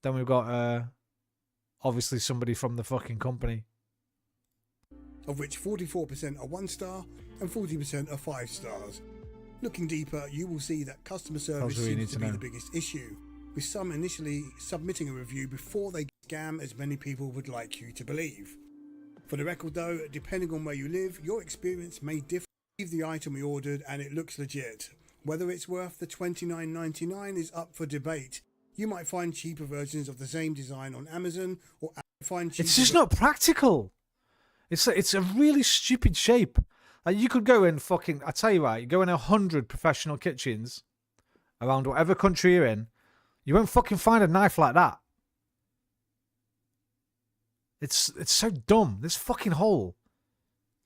Then we've got, obviously, somebody from the fucking company. Of which 44% are 1 star and 40% are 5 stars. Looking deeper, you will see that customer service seems to be the biggest issue. with some initially submitting a review before they scam as many people would like you to believe. For the record though, depending on where you live, your experience may differ. Leave the item we ordered and it looks legit. Whether it's worth the $29.99 is up for debate. You might find cheaper versions of the same design on Amazon, or find cheaper. It's just not practical. It's a really stupid shape. Like you could go in fucking. I tell you right, you go in 100 professional kitchens around whatever country you're in, you won't fucking find a knife like that. It's so dumb. This fucking hole.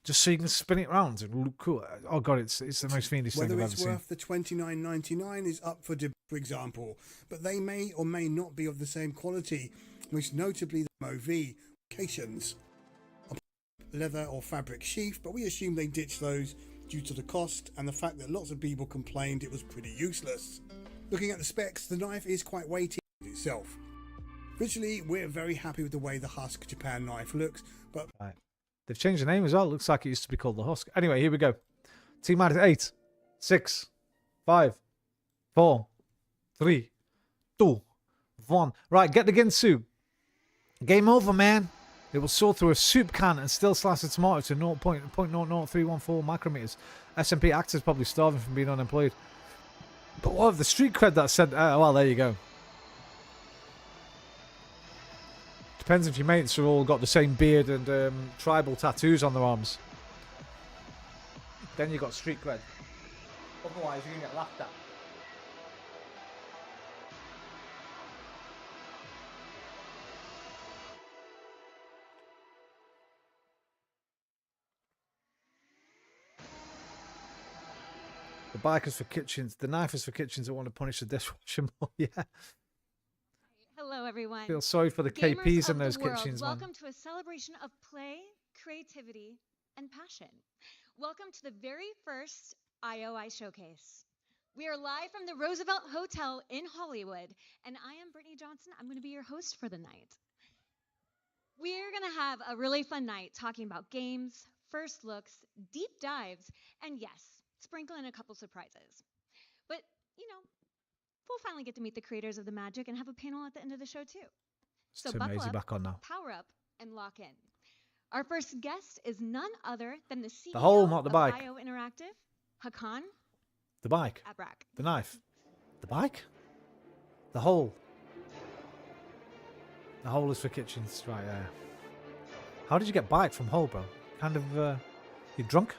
Just so you can spin it around and look cool. Oh god, it's the most fiendish thing I've ever seen. Whether it's worth the $29.99 is up for debate, for example, but they may or may not be of the same quality, most notably the MOV occasions. Leather or fabric sheath, but we assume they ditched those due to the cost and the fact that lots of people complained it was pretty useless. Looking at the specs, the knife is quite weighty in itself. Visually, we're very happy with the way the Husk Japan knife looks, but right. They've changed the name as well. Looks like it used to be called the Husk. Anyway, here we go. T-minus 8, 6, 5, 4, 3, 2, 1. Right, get the Ginsu. Game over, man. It will saw through a soup can and still slice a tomato to 0.00314 micrometers. SMP actors probably starving from being unemployed. But what of the street cred that said? Well, there you go. Depends if your mates have all got the same beard and tribal tattoos on their arms. Then you got street cred. Otherwise, you're gonna get laughed at. The bike is for kitchens. The knife is for kitchens that want to punish the dishwasher more. Yeah. Hello, everyone. Feel sorry for the Gamers KPs in of those the world, kitchens, man. welcome to a celebration of play, creativity, and passion. Welcome to the very first IOI Showcase. We are live from the Roosevelt Hotel in Hollywood, and I am Brittany Johnson. I'm going to be your host for the night. We're going to have a really fun night talking about games, first looks, deep dives, and yes, sprinkle in a couple surprises. But, you know, we'll finally get to meet the creators of the magic and have a panel at the end of the show, too. So buckle up, back on now. power up, and lock in. Our first guest is none other than the CEO hole, not the of bike. IO Interactive, Hakan The bike. Abrak. The knife. The bike? The hole. The hole is for kitchens. Right, yeah. How did you get bike from hole, bro? Kind of, you drunk?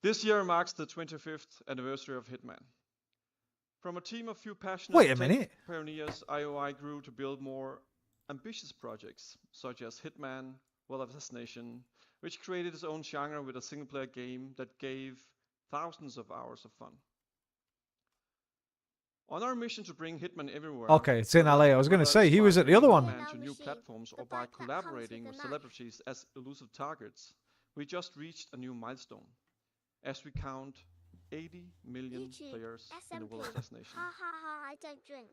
This year marks the 25th anniversary of Hitman. From a team of few passionate Wait a tech minute. pioneers, IOI grew to build more ambitious projects, such as Hitman, Well Assassination, which created its own genre with a single-player game that gave thousands of hours of fun. On our mission to bring Hitman everywhere. Okay, it's in LA. I was going to say, he was at the other one. To new platforms or by collaborating with celebrities as elusive targets, we just reached a new milestone, as we count 80 million YouTube, players in the SMP. World Assassination. Ha ha ha, I don't drink.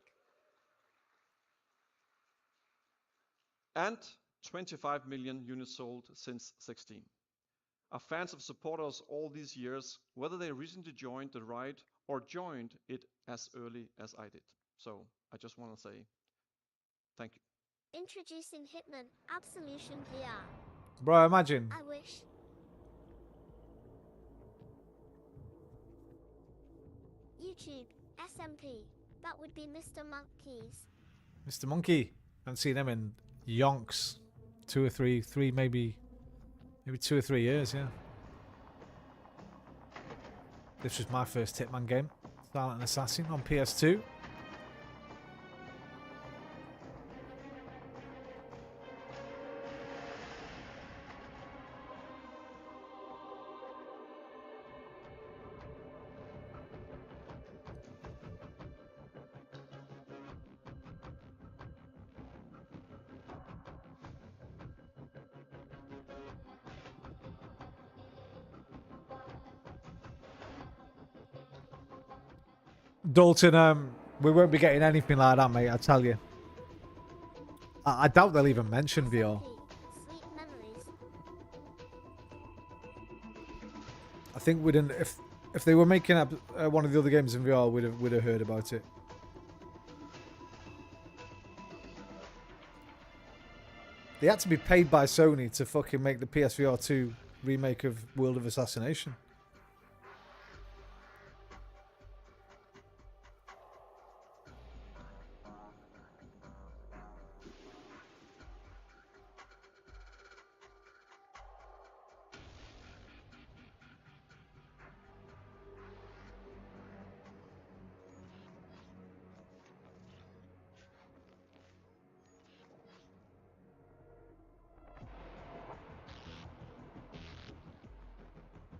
And 25 million units sold since 16. Our fans have supported us all these years, whether they recently joined the ride or joined it as early as I did. So I just want to say thank you. Introducing Hitman Absolution VR. Bro, imagine. I wish. YouTube, SMP. That would be Mr. Monkeys. Mr. Monkey. I haven't seen him in yonks. 2 or 3, maybe 2 or 3 years, yeah. This was my first Hitman game. Silent Assassin on PS2. Dalton, we won't be getting anything like that, mate, I tell you. I doubt they'll even mention VR. Sweet memories. I think we didn't. If they were making up one of the other games in VR, we'd have heard about it. They had to be paid by Sony to fucking make the PSVR 2 remake of World of Assassination.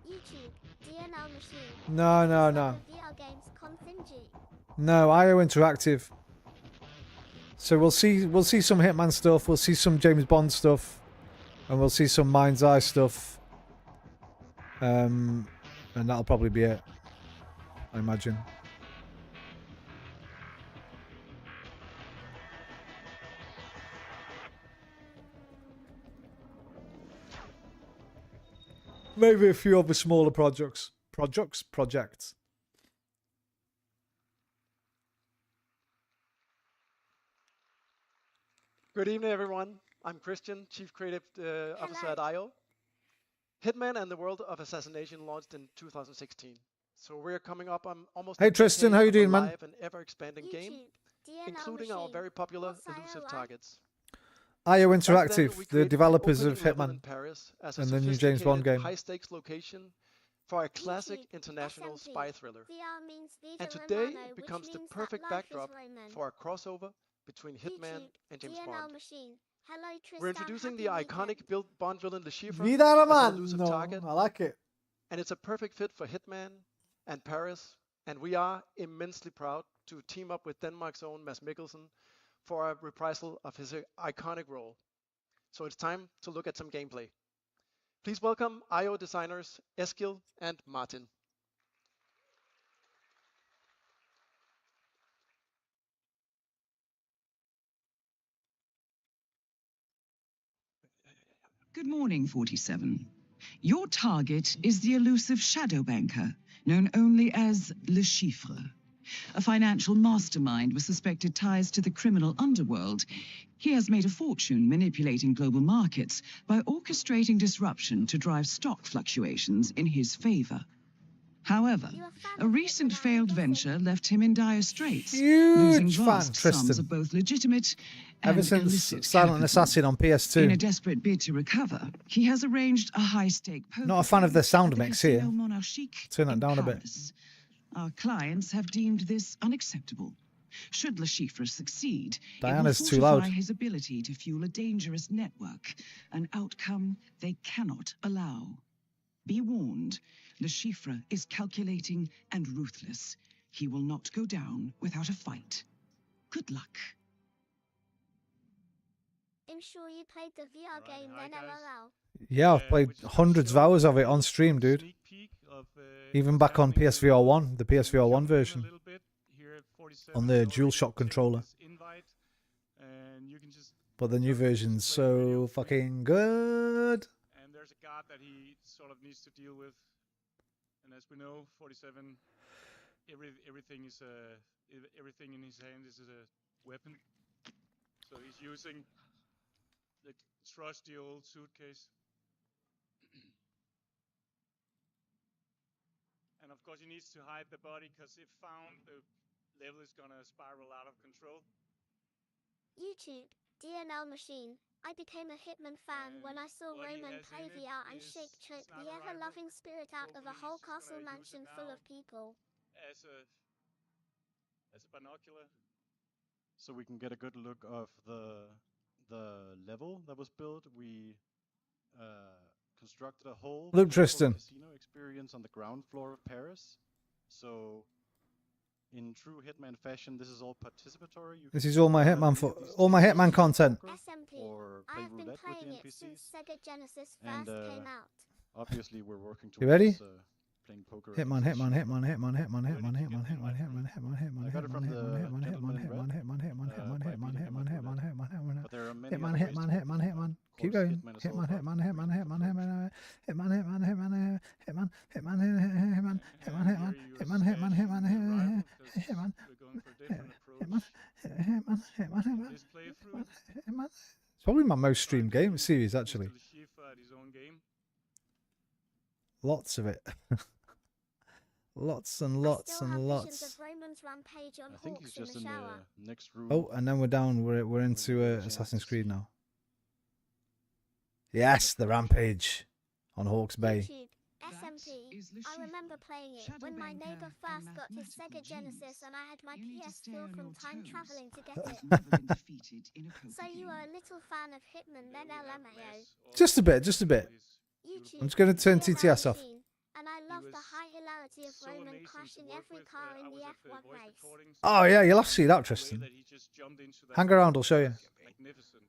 YouTube, DNL machine. No. VR games continue. No, IO Interactive. So we'll see some Hitman stuff, we'll see some James Bond stuff, and we'll see some Mind's Eye stuff. And that'll probably be it, I imagine. Maybe a few other smaller projects. Projects. Good evening, everyone. I'm Christian, Chief Creative Officer at IO. Hitman and the World of Assassination launched in 2016. So we're coming up on almost Hey Tristan, how you doing, man? live and ever-expanding game, including our very popular elusive targets. IO Back then, Interactive, we the created developers opening of level Hitman in Paris as a and the new James Bond sophisticated, game. high-stakes location for a classic international spy thriller. VR means Vita And today Romano, it which becomes the means that perfect life backdrop is Roman. for a crossover between Hitman YouTube, and James DNL Bond. machine. Hello, Tristan. We're introducing the happy iconic weekend. build Bond villain Le Chiffre Vida as an Romano. elusive No, target, I like it. and it's a perfect fit for Hitman and Paris. And we are immensely proud to team up with Denmark's own Mads Mikkelsen for a reprisal of his iconic role. So it's time to look at some gameplay. Please welcome IO designers Eskil and Martin. Good morning, 47. Your target is the elusive shadow banker, known only as Le Chiffre. A financial mastermind with suspected ties to the criminal underworld, he has made a fortune manipulating global markets by orchestrating disruption to drive stock fluctuations in his favor. However, a recent failed venture left him in dire straits, losing Huge fan, vast sums Tristan. of both legitimate Ever and since illicit Silent capital. Assassin on In a PS2. desperate bid to recover, he has arranged a high-stake poker Not a fan of the game sound at the mix here. Casino Monarchique Turn that in down a bit. Paris. Our clients have deemed this unacceptable. Should Le Chiffre succeed, Diana's it will too loud. fortify his ability to fuel a dangerous network, an outcome they cannot allow. Be warned, Le Chiffre is calculating and ruthless. He will not go down without a fight. Good luck. I'm sure you played the VR game then, LOL. Yeah, I've played hundreds of hours of it on stream, dude. Even back on PSVR 1, the PSVR 1 version. On the DualShock controller. But the new version's so fucking good. And there's a guard that he sort of needs to deal with. And as we know, 47, everything in his hand is a weapon. So he's using the trusty old suitcase. And of course he needs to hide the body, because if found, the level is gonna spiral out of control. YouTube, DNL machine. I became a Hitman fan when I saw Roman play VR and Shake Trip, the ever-loving spirit out of a whole castle mansion full of people. As a binocular. So we can get a good look of the level that was built. We constructed a whole Look, playable Tristan. casino experience on the ground floor of Paris. So in true Hitman fashion, this is all participatory. You This can is all my either Hitman play with these all my tables Hitman content. SMP. or I play have been roulette with playing the it NPCs. since Sega Genesis And first came out. obviously we're working You ready? towards playing poker. Hitman, against Hitman, the Hitman, Hitman, Hitman, Hitman, Hitman, Hitman, Hitman, Hitman, Hitman, I got it from Hitman, the Hitman, Hitman, gentleman in Hitman, red, Hitman, Hitman, Hitman, by Hitman, beating him Hitman, up Hitman, with Hitman, Hitman, But there are many Hitman, other ways Hitman, to Hitman, win. Hitman. Of Keep course, going. Hitman is all Hitman, about Hitman, Hitman, Hitman, Hitman, Hitman, Hitman, Hitman, Hitman, Hitman, Hitman, Hitman, Hitman, Hitman, Hitman, Hitman, Hitman, Hitman, Hitman, Hitman, We're going for a different approach. Hitman, Hitman, Hitman, Hitman, This playthrough, Hitman. It's probably probably my most streamed game series, actually. Mr. Schiffer at his own game. Lots of it. Lots and lots Still have and visions lots. of Roman's rampage on I think Hawks he's just in in the shower. the next room. Oh, and then we're down. We're into Assassin's Creed now. Yes, the Rampage on Hawke's Bay. YouTube, SMP. I remember playing it when my neighbor first got his Sega Genesis and I had my PS4 from time traveling to get it. So you are a little fan of Hitman then LMAO. Just a bit, just a bit. YouTube, I'm just going to turn DNL TTS off. machine, and I love the high hilarity of Roman crashing every car in the F1 race. Oh yeah, you'll have to see that, Tristan. Hang around, I'll show you. Magnificent.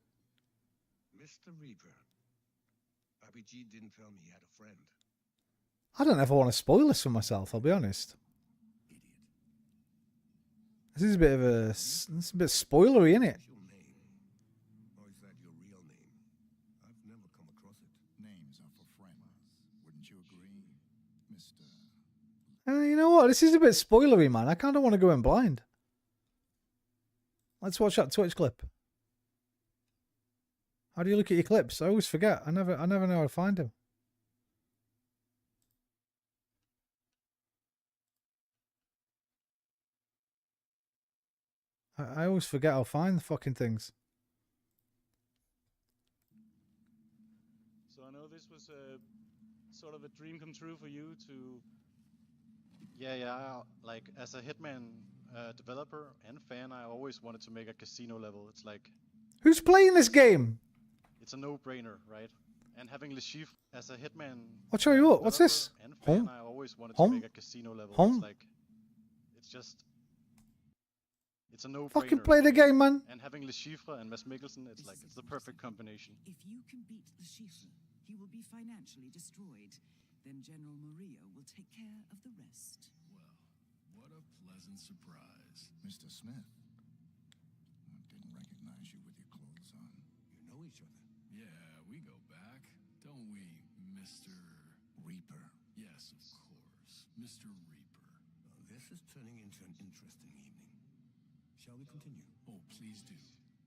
Mr. Reaper, RPG didn't tell me he had a friend. I don't ever want to spoil this for myself, I'll be honest. This is a bit of a, it's a bit spoilery, isn't it? Or is that your real name? I've never come across it. Names are for friends. Wouldn't you agree, Mr. You know what? This is a bit spoilery, man. I kind of want to go in blind. Let's watch that Twitch clip. How do you look at your clips? I always forget. I never know how to find him. I always forget how to find the fucking things. So I know this was a sort of a dream come true for you to. Yeah. Like as a Hitman developer and fan, I always wanted to make a casino level. It's like Who's playing this game? it's a no-brainer, right? And having Le Chiffre as a Hitman. I'll show you what. What's this? And fan, Home? I always wanted Home? to make a casino level. Home? It's like it's just. It's a no-brainer. Fucking play the game, man. And having Le Chiffre and Mads Mikkelsen, it's like it's the perfect combination. If you can beat Le Chiffre, he will be financially destroyed. Then General Murillo will take care of the rest. Well, what a pleasant surprise. Mr. Smith. I didn't recognize you with your clothes on. You know each other? Yeah, we go back, don't we, Mr. Reaper? Yes, of course, Mr. Reaper. This is turning into an interesting evening. Shall we continue? Oh, please do.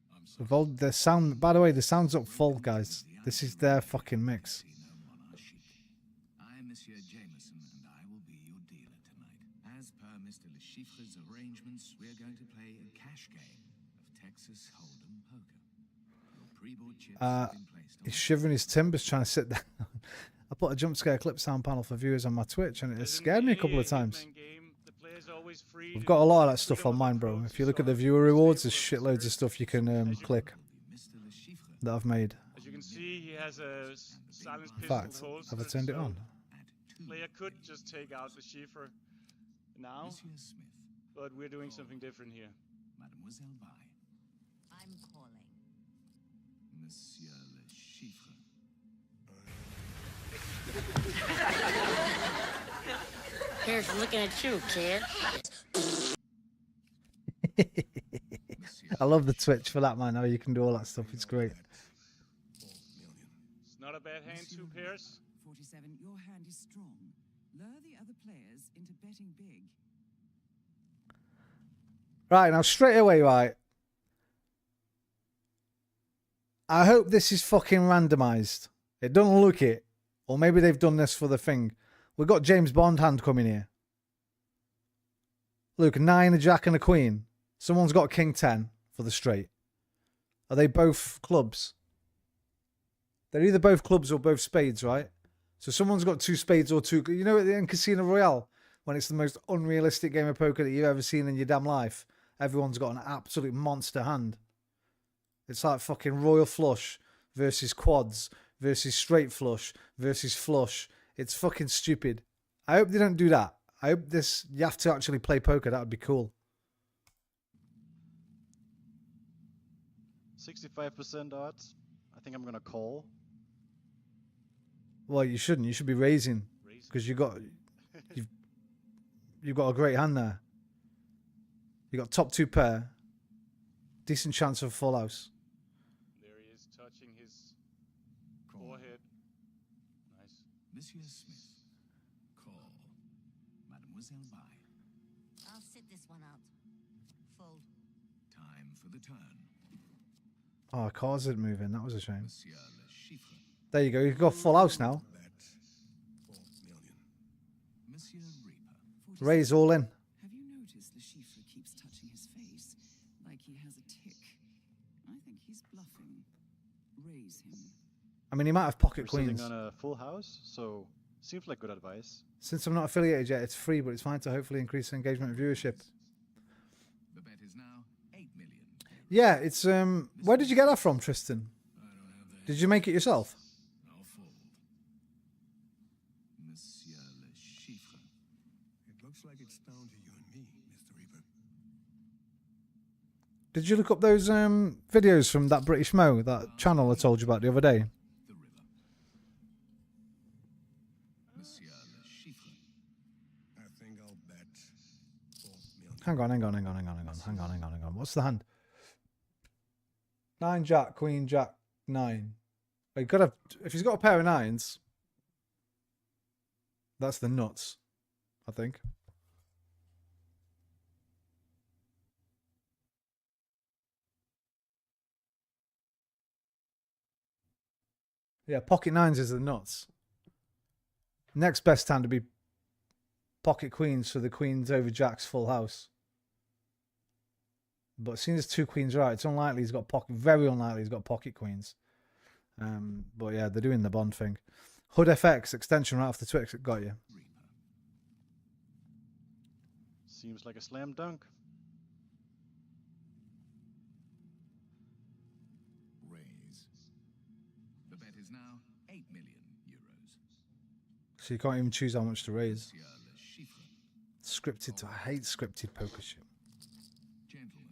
I'm sorry. The sound, by the way, the sound's up full, guys. This is their fucking mix. I'm Monsieur Jameson, and I will be your dealer tonight. As per Mr. Le Chiffre's arrangements, we are going to play a cash game of Texas Hold'em poker. Your pre-board chips have been placed on. He's shivering his timbers trying to sit down. I put a jump scare clip sound panel for viewers on my Twitch, and it has scared me a couple of times. We've got a lot of that stuff on mine, bro. If you look at the viewer rewards, there's shitloads of stuff you can click that I've made. As you can see, he has a silence In pistol fact, holster, have I turned it so on? Player could just take out the Schiffer now, but we're doing something different here. Mademoiselle Bai. I'm calling. Monsieur Le Chiffre. Here's looking at you, kid. I love the Twitch for that, man. How you can do all that stuff. It's great. It's not a bad hand, 2 pairs. 47, your hand is strong. Lure the other players into betting big. Right, now straight away, right. I hope this is fucking randomized. It doesn't look it. Or maybe they've done this for the thing. We've got James Bond hand coming here. Look, 9, a jack and a queen. Someone's got king 10 for the straight. Are they both clubs? They're either both clubs or both spades, right? So someone's got 2 spades or 2... You know, in Casino Royale, when it's the most unrealistic game of poker that you've ever seen in your damn life, everyone's got an absolute monster hand. It's like fucking royal flush versus quads versus straight flush versus flush. It's fucking stupid. I hope they don't do that. I hope this... You have to actually play poker. That would be cool. 65% odds. I think I'm gonna call. Well, you shouldn't. You should be raising because you've got a great hand there. You got top 2 pair, decent chance of full house. There he is, touching his forehead. Nice. Monsieur Smith. Call. Mademoiselle Bai. I'll sit this one out. Fold. Time for the turn. Oh, cars isn't moving. That was a shame. There you go. You've got full house now. Ray's all in. Have you noticed Le Chiffre keeps touching his face like he has a tick? I think he's bluffing. Raise him. I mean, he might have pocket We're queens. sitting on a full house, so seems like good advice. Since I'm not affiliated yet, it's free, but it's fine to hopefully increase engagement and viewership. The bet is now 8 million. Yeah, it's where did you get that from, Tristan? Did you make it yourself? I'll fold. Monsieur Le Chiffre. It looks like it's down to you and me, Mr. Reaper. Did you look up those videos from that British Mo, that channel I told you about the other day? Monsieur Le Chiffre. I think I'll bet 4 million. Hang on. What's the hand? 9 Jack, Queen Jack, 9. You gotta, if he's got a pair of 9s, that's the nuts, I think. Yeah, pocket 9s is the nuts. Next best hand to be pocket queens, so the queens over Jack's full house. But seeing as 2 queens are out, it's unlikely he's got pocket. Very unlikely he's got pocket queens. But yeah, they're doing the Bond thing. Hood FX extension right off the Twix. It got you. Seems like a slam dunk. Raise. The bet is now 8 million euros. So you can't even choose how much to raise. Monsieur Le Chiffre. Scripted. I hate scripted poker shit. Gentlemen,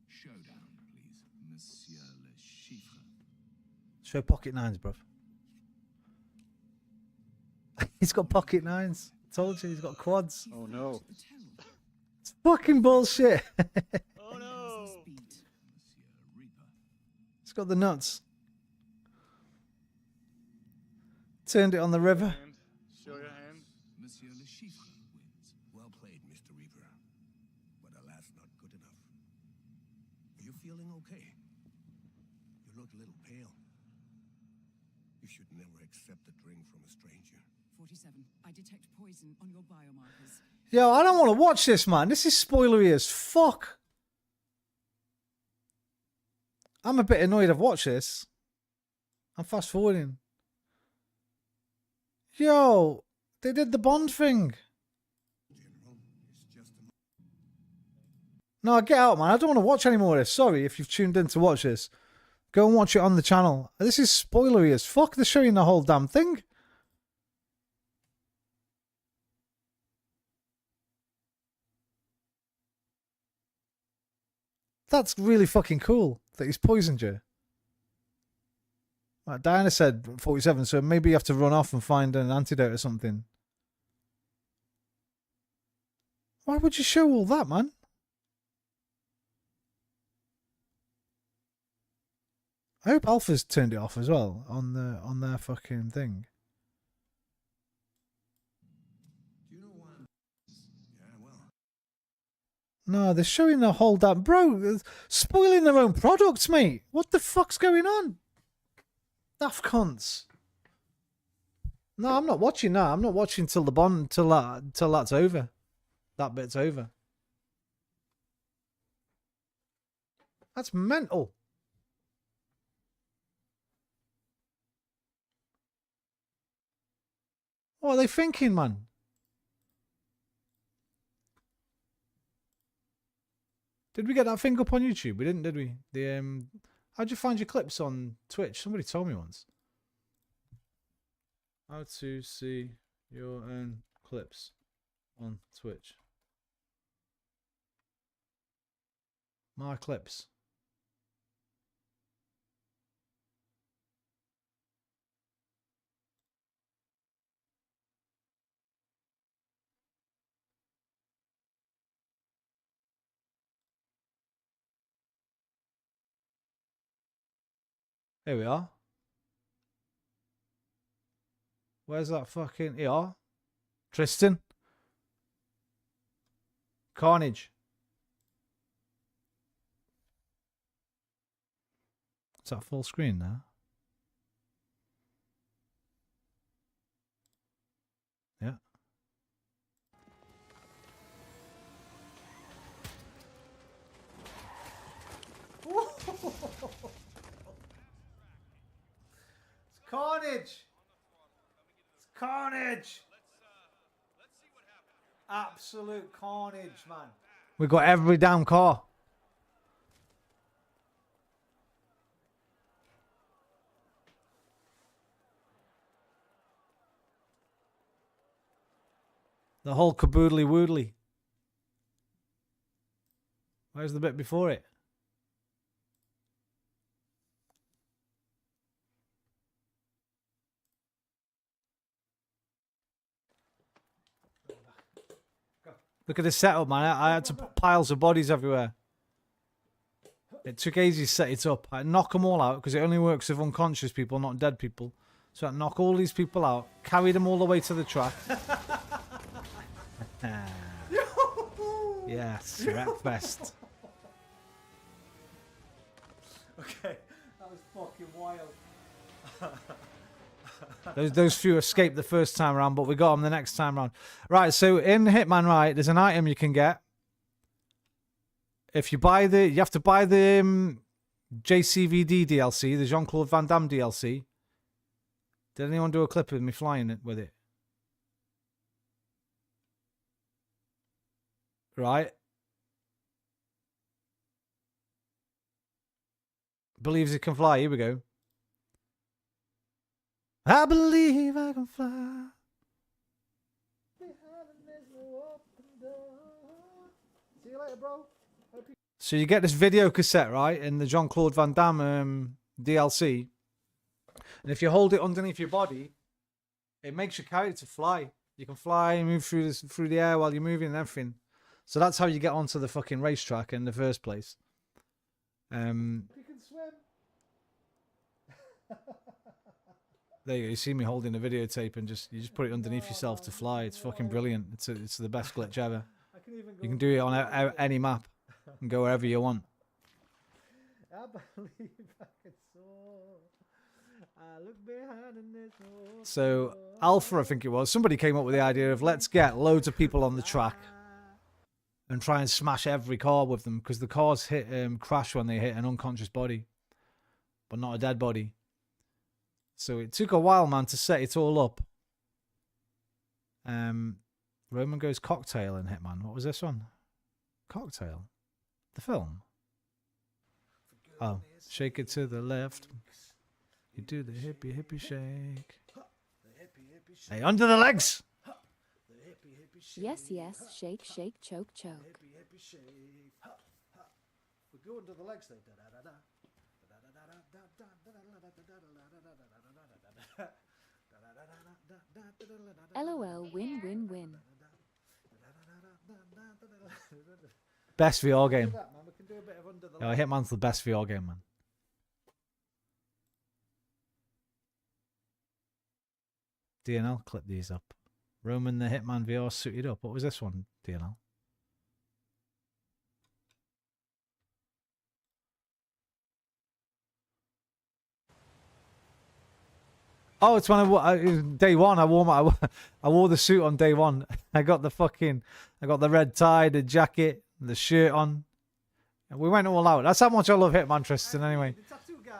showdown, please. Monsieur Le Chiffre. Show pocket 9s, bruv. He's got pocket 9s. Told you, he's got quads. Oh no. It's fucking bullshit. Oh no! He's got the nuts. Turned it on the river. Show your hand. Monsieur Le Chiffre wins. Well played, Mr. Reaper. But alas, not good enough. Are you feeling okay? You look a little pale. You should never accept a drink from a stranger. 47. I detect poison on your biomarkers. Yo, I don't want to watch this, man. This is spoilery as fuck. I'm a bit annoyed I've watched this. I'm fast forwarding. Yo, they did the Bond thing. No, get out, man. I don't want to watch any more of this. Sorry if you've tuned in to watch this. Go and watch it on the channel. This is spoilery as fuck. They're showing the whole damn thing. That's really fucking cool that he's poisoned you. Like Diana said 47, so maybe you have to run off and find an antidote or something. Why would you show all that, man? I hope Alpha's turned it off as well on their fucking thing. No, they're showing the whole damn... Bro, spoiling their own products, mate. What the fuck's going on? Daft cunts. No, I'm not watching that. I'm not watching till the Bond, till that's over. That bit's over. That's mental. What are they thinking, man? Did we get that thing up on YouTube? We didn't, did we? The how'd you find your clips on Twitch? Somebody told me once. How to see your own clips on Twitch. My clips. Here we are. Where's that fucking... Here. Tristan. Carnage. that full screen now? Yeah. It's carnage! It's carnage! Absolute carnage, man. We got every damn car. The whole caboodly woodly. Where's the bit before it? Look at the setup, man. I had to put piles of bodies everywhere. It took ages to set it up. I knock them all out because it only works with unconscious people, not dead people. So I knock all these people out, carry them all the way to the track. Yes, Wreckfest. Okay, that was fucking wild. Those few escaped the first time around, but we got them the next time around. Right, so in Hitman, right, there's an item you can get. If you buy you have to buy the JCVD DLC, the Jean-Claude Van Damme DLC. Did anyone do a clip of me flying it with it? Right. Believes it can fly. Here we go. I believe I can fly. See you later, bro. So you get this video cassette, right, in the Jean-Claude Van Damme DLC. And if you hold it underneath your body, it makes your character fly. You can fly and move through the air while you're moving and everything. So that's how you get onto the fucking racetrack in the first place. You can swim. There you go. You see me holding a videotape and you just put it underneath yourself to fly. It's fucking brilliant. It's the best glitch ever. You can do it on any map and go wherever you want. I believe I can soar. I look behind in this world. So Alpha, I think it was, somebody came up with the idea of let's get loads of people on the track and try and smash every car with them because the cars crash when they hit an unconscious body, but not a dead body. So it took a while, man, to set it all up. Roman goes cocktail in Hitman. What was this one? Cocktail? The film? Oh, shake it to the left. You do the hippie hippie shake. Hey, under the legs! Yes, yes, shake, shake, choke, choke. We go under the legs though. LOL, win, win, win. Best VR game. Oh, Hitman's the best VR game, man. DNL, clip these up. Roman the Hitman VR suited up. What was this one, DNL? Oh, it's when day one. I wore the suit on day one. I got the red tie, the jacket, the shirt on. And we went all out. That's how much I love Hitman Tristan anyway. The tattoo guy.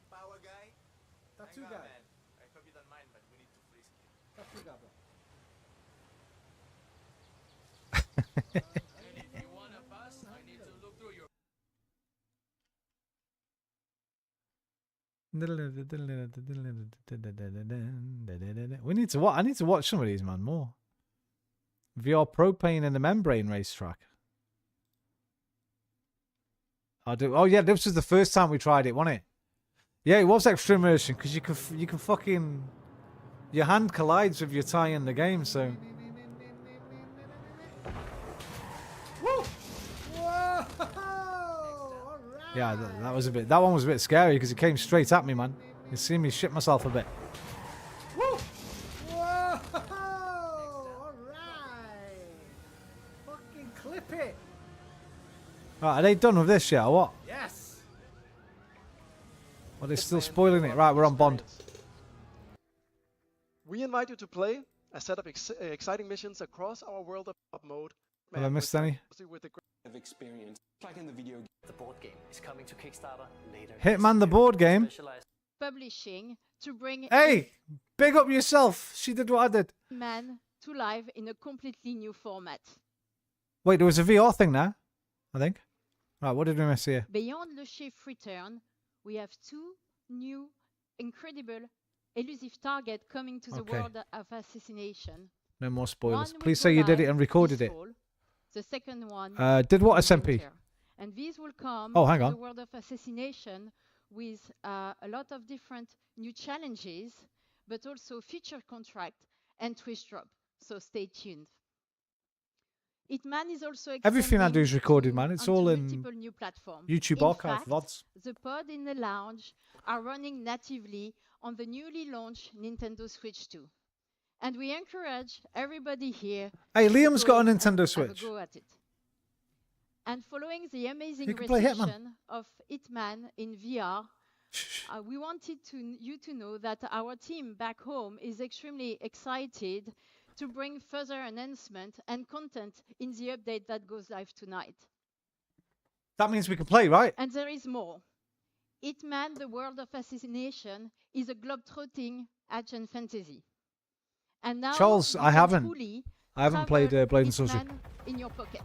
Power guy. Tattoo guy. I hope you don't mind, but we need to frisk you. Tattoo guy, bro. If you want to pass, I need to look through your. We need to watch. I need to watch some of these, man. More. VR propane in the membrane racetrack. I do. Oh yeah, this was the first time we tried it, wasn't it? Yeah, it was extra immersion because you can fucking your hand collides with your tie in the game. So. Woo! Whoa! Yeah, that was a bit. That one was a bit scary because it came straight at me, man. You see me shit myself a bit. Woo! Whoa! All right. Fucking clip it. Right, are they done with this yet or what? Yes. Well, they're still spoiling it. Right, we're on Bond. We invite you to play a set of exciting missions across our world of mode. Have I missed any? With the experience, like in the video game. The board game is coming to Kickstarter later. Hitman the board game. Publishing to bring Hey, big up yourself. She did what I did. Hitman to life in a completely new format. Wait, there was a VR thing now, I think. Right, what did we miss here? Beyond Le Chiffre Return, we have two new, incredible, elusive targets coming to the world of assassination. No more spoilers. One Please will say you go did it live and recorded this it. fall. The second one Did what, in SMP? winter. And these will come Oh, hang to on. the world of assassination with a lot of different new challenges, but also feature contract and twist drop. So stay tuned. Hitman is also Everything I do is recorded, to- man. It's onto all in multiple new platforms. YouTube In archive, fact, VODs. The pod in the lounge are running natively on the newly launched Nintendo Switch 2. And we encourage everybody here Hey, to Liam's got a go and Nintendo have Switch. a go at it. And following the amazing You can play Hitman. reception of Hitman in VR, we wanted you to know that our team back home is extremely excited to bring further enhancement and content in the update that goes live tonight. That means we can play, right? And there is more. Hitman, the World of Assassination, is a globe-trotting action fantasy. And now Charles, you I can haven't. truly I haven't travel played Blade and Sorcery. Hitman in your pocket.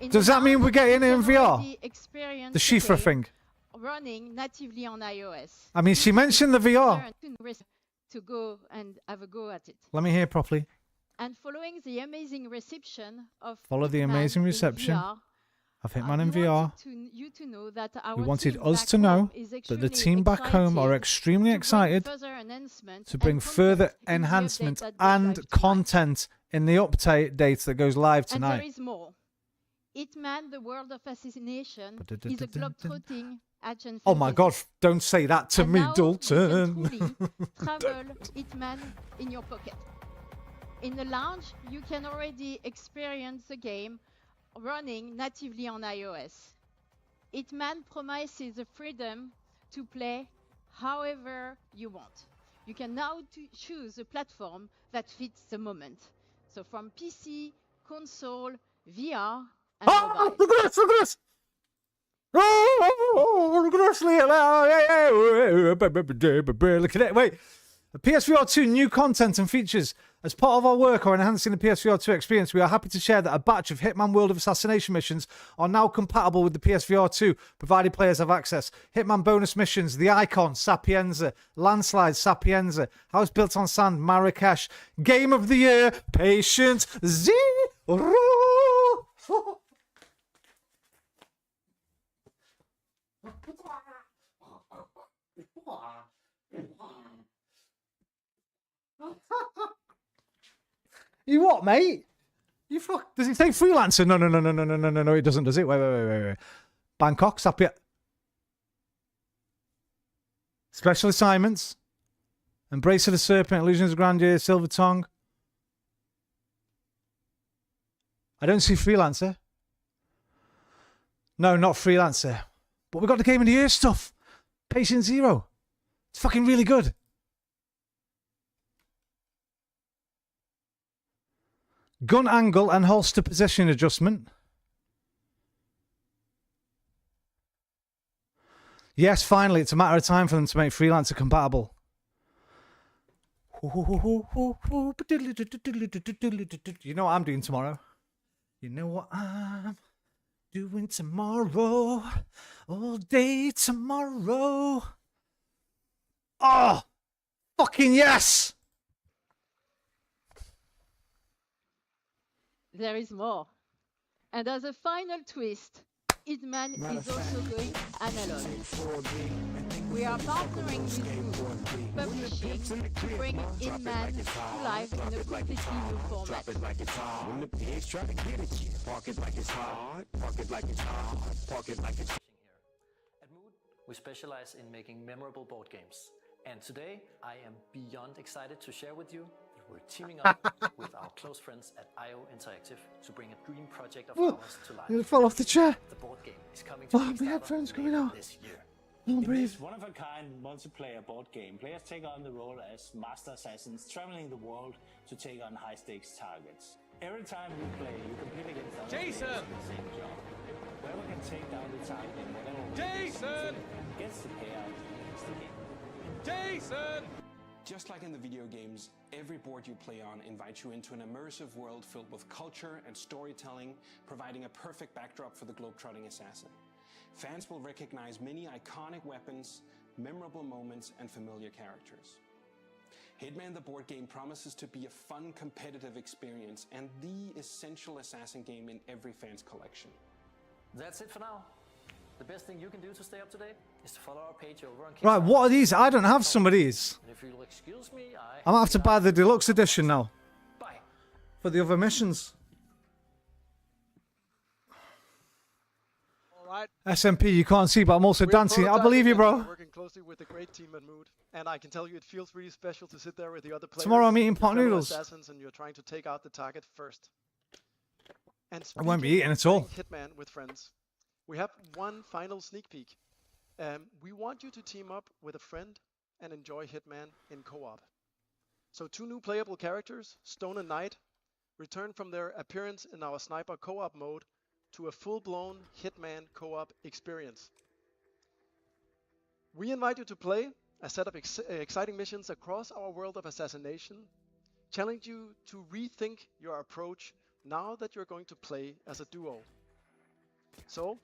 In Does the that mean lounge, we're getting you it in can VR? already experience The Shifra game thing. running natively on iOS. I mean, she mentioned the VR. To go and have a go at it. Let me hear properly. And following the amazing reception of Follow the Hitman amazing in reception VR, of Hitman in VR. you to know that our We wanted team us back to know home is that the extremely team back home are excited extremely to bring excited further enhancement to bring and further content in the update enhancement that goes live and tonight. content in the update date that goes live And there tonight. is more. Hitman, the World of Assassination, is a globe-trotting action Oh my God, don't say that to And me, now you Dalton. can truly travel Hitman in your pocket. In the lounge, you can already experience the game running natively on iOS. Hitman promises the freedom to play however you want. You can now choose a platform that fits the moment. So from PC, console, VR, and mobile. Look at this, look at this. Oh, look at this. Look at it. Wait. The PSVR 2 new content and features. As part of our work on enhancing the PSVR 2 experience, we are happy to share that a batch of Hitman World of Assassination missions are now compatible with the PSVR 2, provided players have access. Hitman bonus missions, The Icon, Sapienza, Landslide, Sapienza, House Built on Sand, Marrakesh, Game of the Year, Patient Zero. You what, mate? You fuck? Does it say freelancer? No. It doesn't, does it? Wait. Bangkok, Sapia. Special assignments. Embrace of the Serpent, Illusions of Grandeur, Silver Tongue. I don't see freelancer. No, not freelancer. But we got the Game of the Year stuff. Patient Zero. It's fucking really good. Gun angle and holster position adjustment. Yes, finally, it's a matter of time for them to make freelancer compatible. You know what I'm doing tomorrow? You know what I'm doing tomorrow? All day tomorrow. Oh, fucking yes! There is more. And as a final twist, Hitman is also going analog. We are partnering with Vids Publishing to bring Hitman to life in a completely new format. When the pigs try to get at you, park it like it's hard, park it like it's hard, park it like it's At Mood, we specialize in making memorable board games. And today, I am beyond excited to share with you that we're teaming up with our close friends at IO Interactive to bring a dream project of ours to life. You fell off the chair. The board game is coming to Oh, my headphones coming out. this year. Don't In breathe. this one-of-a-kind multiplayer board game, players take on the role as master assassins, traveling the world to take on high-stakes targets. Every time you play, you compete against other players Jason! in the same job. Whoever can take down the target in whatever way Jason! gets the payout wins the game. Jason! Just like in the video games, every board you play on invites you into an immersive world filled with culture and storytelling, providing a perfect backdrop for the globetrotting assassin. Fans will recognize many iconic weapons, memorable moments, and familiar characters. Hitman the board game promises to be a fun, competitive experience and the essential assassin game in every fan's collection. That's it for now. The best thing you can do to stay up to date is to follow our page over on Right, what are these? I don't have some of these. And if you'll excuse me, I might have to buy the deluxe edition now. For the other missions. All right. SMP, you can't see, but I'm also dancing. I believe you, bro. Working closely with the great team at Mood, and I can tell you it feels really special to sit there with the other players. Tomorrow I'm eating your pot fellow noodles. assassins, and you're trying to take out the target first. And I won't be speaking eating of at all. playing Hitman with friends, we have one final sneak peek. We want you to team up with a friend and enjoy Hitman in co-op. So 2 new playable characters, Stone and Knight, return from their appearance in our sniper co-op mode to a full-blown Hitman co-op experience. We invite you to play a set of exciting missions across our world of assassination, challenge you to rethink your approach now that you're going to play as a duo. So,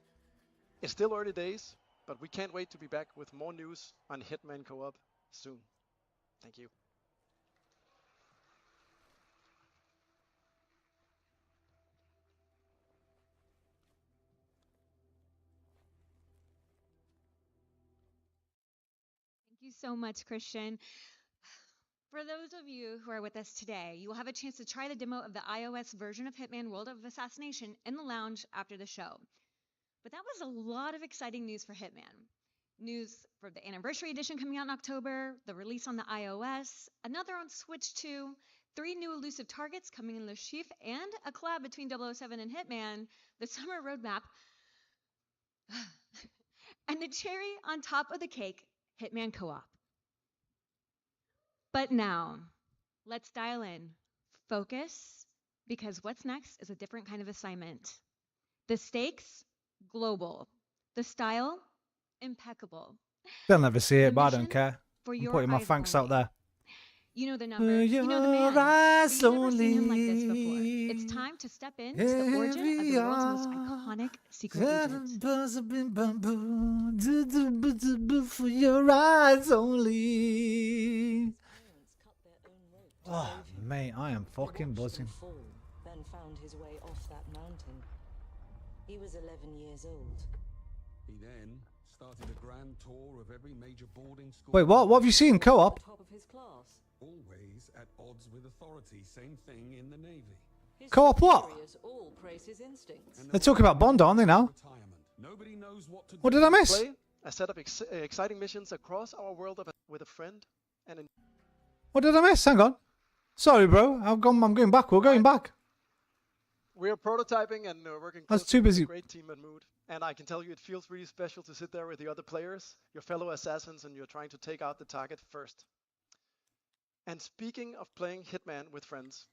it's still early days, but we can't wait to be back with more news on Hitman Co-op soon. Thank you. Thank you so much, Christian. For those of you who are with us today, you will have a chance to try the demo of the iOS version of Hitman World of Assassination in the lounge after the show. But that was a lot of exciting news for Hitman. News for the Anniversary Edition coming out in October, the release on the iOS, another on Switch 2, 3 new elusive targets coming in Le Chiffre, and a collab between 007 and Hitman, the summer roadmap, and the cherry on top of the cake, Hitman Co-op. But now, let's dial in, focus, because what's next is a different kind of assignment. The stakes, global. The style, impeccable. They'll never see it, The but I don't mission care. for I'm your putting my eyes thanks out there. You know the number, you know the man. eyes But you've never seen him like this only. before. It's time to step into the origin of the world's most iconic secret agent. For your eyes only. Oh, mate, I am fucking buzzing. Then found his way off that mountain. He was 11 years old. He then started a grand tour of every major boarding school. Wait, what? What have you seen? Co-op? Top of his class. Always at odds with authority. Same thing in the Navy. His Co-op what? superiors all praise his instincts. They're talking about Bond, aren't they now? Nobody knows what to What did I miss? Play a set of exciting missions across our world with a friend and What did I miss? Hang on. Sorry, bro. I'm going back. We're going back. we're prototyping and working I was closely too with busy. a great team at Mood. And I can tell you it feels really special to sit there with the other players, your fellow assassins, and you're trying to take out the target first. And speaking of playing Hitman with friends,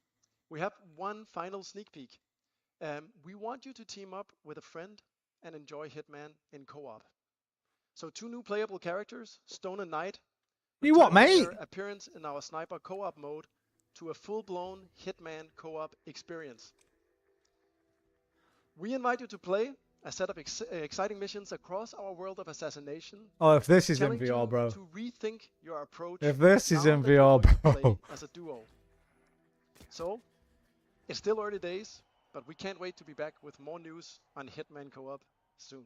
we have one final sneak peek. We want you to team up with a friend and enjoy Hitman in co-op. So 2 new playable characters, Stone and Knight, You what, return from mate? their appearance in our sniper co-op mode to a full-blown Hitman co-op experience. We invite you to play a set of exciting missions across our world of assassination. Oh, if this is in challenge VR, you bro. to rethink your approach If this is now in that you're VR, going to play bro. as a duo. So, it's still early days, but we can't wait to be back with more news on Hitman Co-op soon.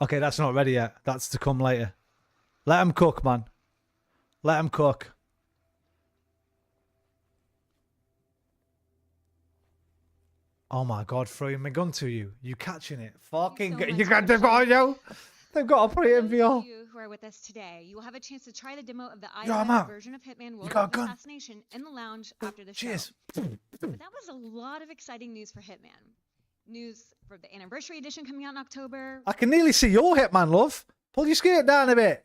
Okay, that's not ready yet. That's to come later. Let him cook, man. Let him cook. Oh my god, throwing my gun to you. You catching it. Fucking so you much, got to go, yo. They've got to put it in For those VR. of you who are with us today, you will have a chance to try the demo of the Yo, I'm iOS out. version of Hitman World got a of gun? Assassination in the lounge after the Cheers. show. But that was a lot of exciting news for Hitman. News for the Anniversary Edition coming out in October. I can nearly see your Hitman, love. Pull your skirt down a bit.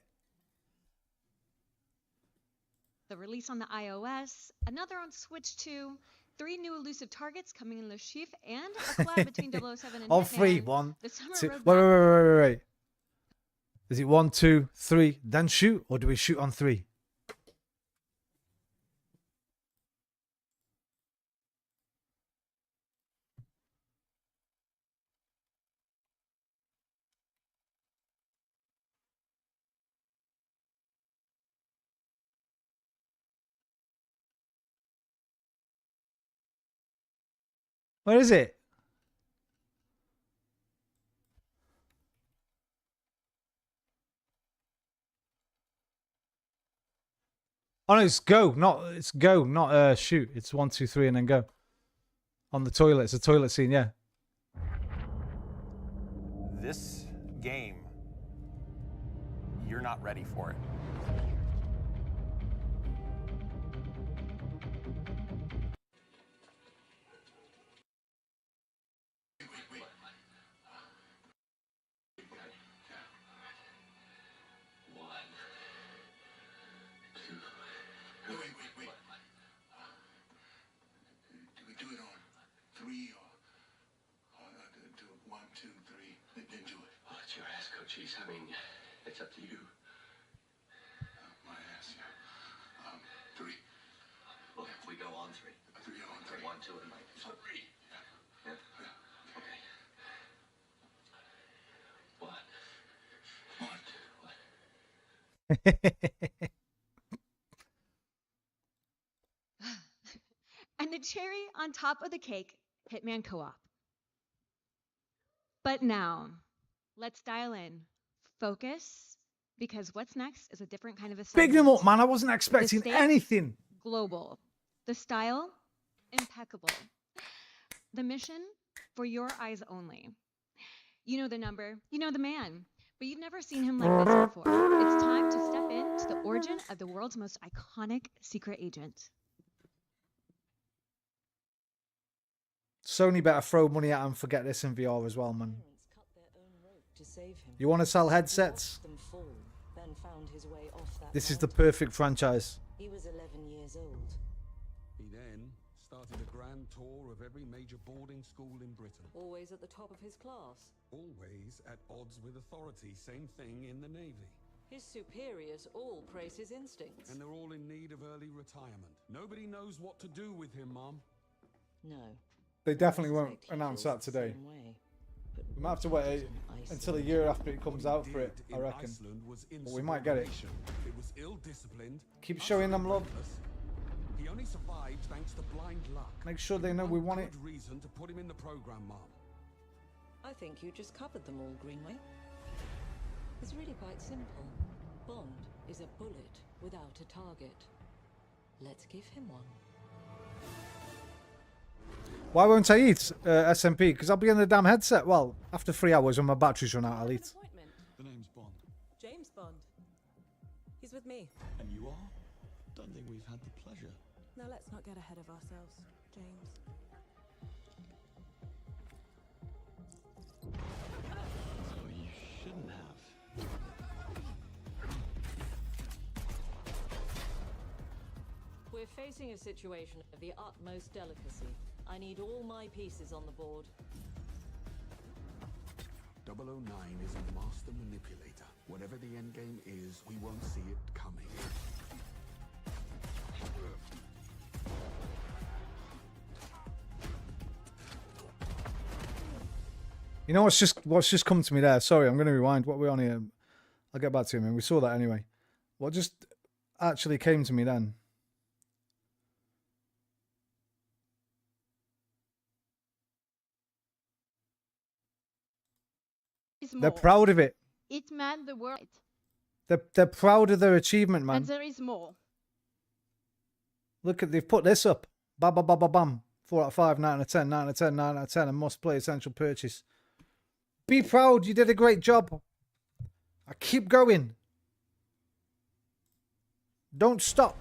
The release on the iOS, another on Switch 2, 3 new elusive targets coming in Le Chiffre, and a collab between 007 and On Hitman. 3, 1, The summer 2. roadmap. Wait. Is it 1, 2, 3, then shoot, or do we shoot on 3? Where is it? Oh no, it's go, not shoot. It's 1, 2, 3, and then go. On the toilet, it's a toilet scene, yeah. This game, you're not ready for it. Do we do it on 3 or do it 1, 2, 3, then do it? Well, it's your ass, Cochise. I mean, it's up to you. My ass, yeah. 3. Look, if we go on 3. 3 on 3. 1, 2, and Mike. 3. Yeah. Okay. 1. And the cherry on top of the cake, Hitman Co-op. But now, let's dial in. Focus, because what's next is a different kind of assignment. Big them up, man. I wasn't expecting The stakes, anything. Global. The style, impeccable. The mission, for your eyes only. You know the number, you know the man, but you've never seen him like this before. It's time to step into the origin of the world's most iconic secret agent. Sony better throw money at him for get this in VR as well, man. To save him. You want to sell headsets? Watched them fall, then found his way off that This is the mountain. perfect franchise. He was 11 years old. He then started a grand tour of every major boarding school in Britain. Always at the top of his class. Always at odds with authority. Same thing in the Navy. His superiors all praise his instincts. And they're all in need of early retirement. Nobody knows what to do with him, Mom. No. They definitely won't announce that today. We might have to wait until a year after it comes out for it, I reckon. But we might get it. It was ill-disciplined. Keep showing them love. He only survived thanks to blind luck. Make sure they know we want it. Good reason to put him in the program, Mom. I think you just covered them all, Greenway. It's really quite simple. Bond is a bullet without a target. Let's give him one. Why won't I eat SMP? Because I'll be in the damn headset. Well, after 3 hours when my batteries run out, I'll eat. The name's Bond. James Bond. He's with me. And you are? Don't think we've had the pleasure. Now let's not get ahead of ourselves, James. So you shouldn't have. We're facing a situation of the utmost delicacy. I need all my pieces on the board. 009 is a master manipulator. Whatever the endgame is, we won't see it coming. You know what's just come to me there? Sorry, I'm going to rewind. What we're on here, I'll get back to you, man. We saw that anyway. What just actually came to me then? They're proud of it. It meant the world. They're proud of their achievement, man. And there is more. Look at, they've put this up. Bam, bam, bam, bam, bam. 4 out of 5, 9 out of 10, 9 out of 10, 9 out of 10. A must play essential purchase. Be proud. You did a great job. I keep going. Don't stop.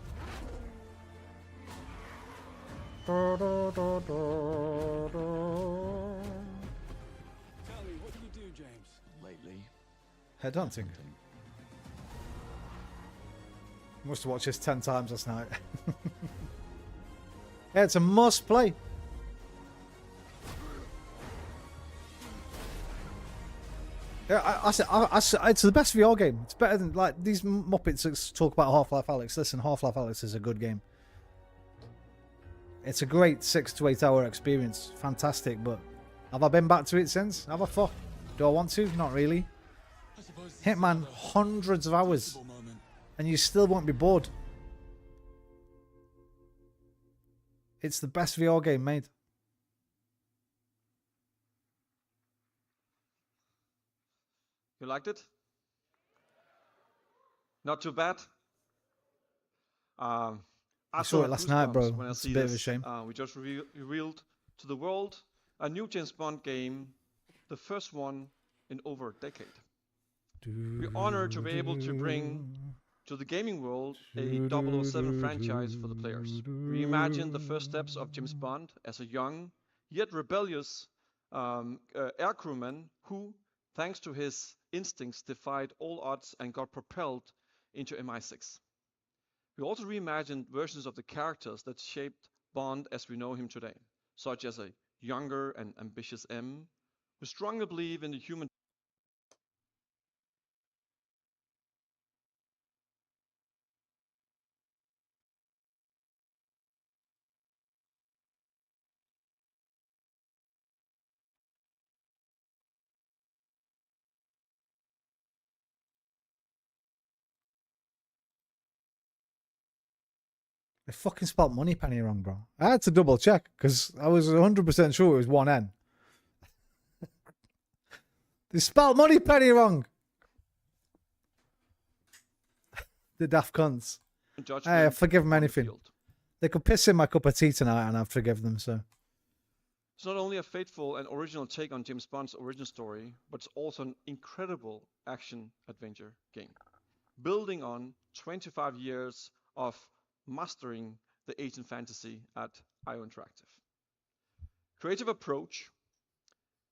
Tell me, what do you do, James? Lately, Headhunting. Must have watched this 10 times last night. Yeah, it's a must play. Yeah, it's the best VR game. It's better than like these Muppets that talk about Half-Life Alyx. Listen, Half-Life Alyx is a good game. It's a great 6 to 8 hour experience. Fantastic, but have I been back to it since? Have I thought? Do I want to? Not really. Hitman, hundreds of hours. And you still won't be bored. It's the best VR game made. You liked it? Not too bad. I I still saw it have last night, goosebumps bro. when I It's a see bit of a this. shame. We just revealed to the world a new James Bond game, the first one in over a decade. We're honored to be able to bring to the gaming world a 007 franchise for the players. Reimagine the first steps of James Bond as a young, yet rebellious air crewman who, thanks to his instincts, defied all odds and got propelled into MI6. We also reimagined versions of the characters that shaped Bond as we know him today, such as a younger and ambitious M, who strongly believe in the human. They fucking spelled Moneypenny wrong, bro. I had to double check because I was 100% sure it was one N. They spelled Moneypenny wrong. The daft cunts. Hey, I forgive them anything. They could piss in my cup of tea tonight and I'd forgive them, so. It's not only a faithful and original take on James Bond's origin story, but it's also an incredible action-adventure game, building on 25 years of mastering the agent fantasy at IO Interactive. Creative approach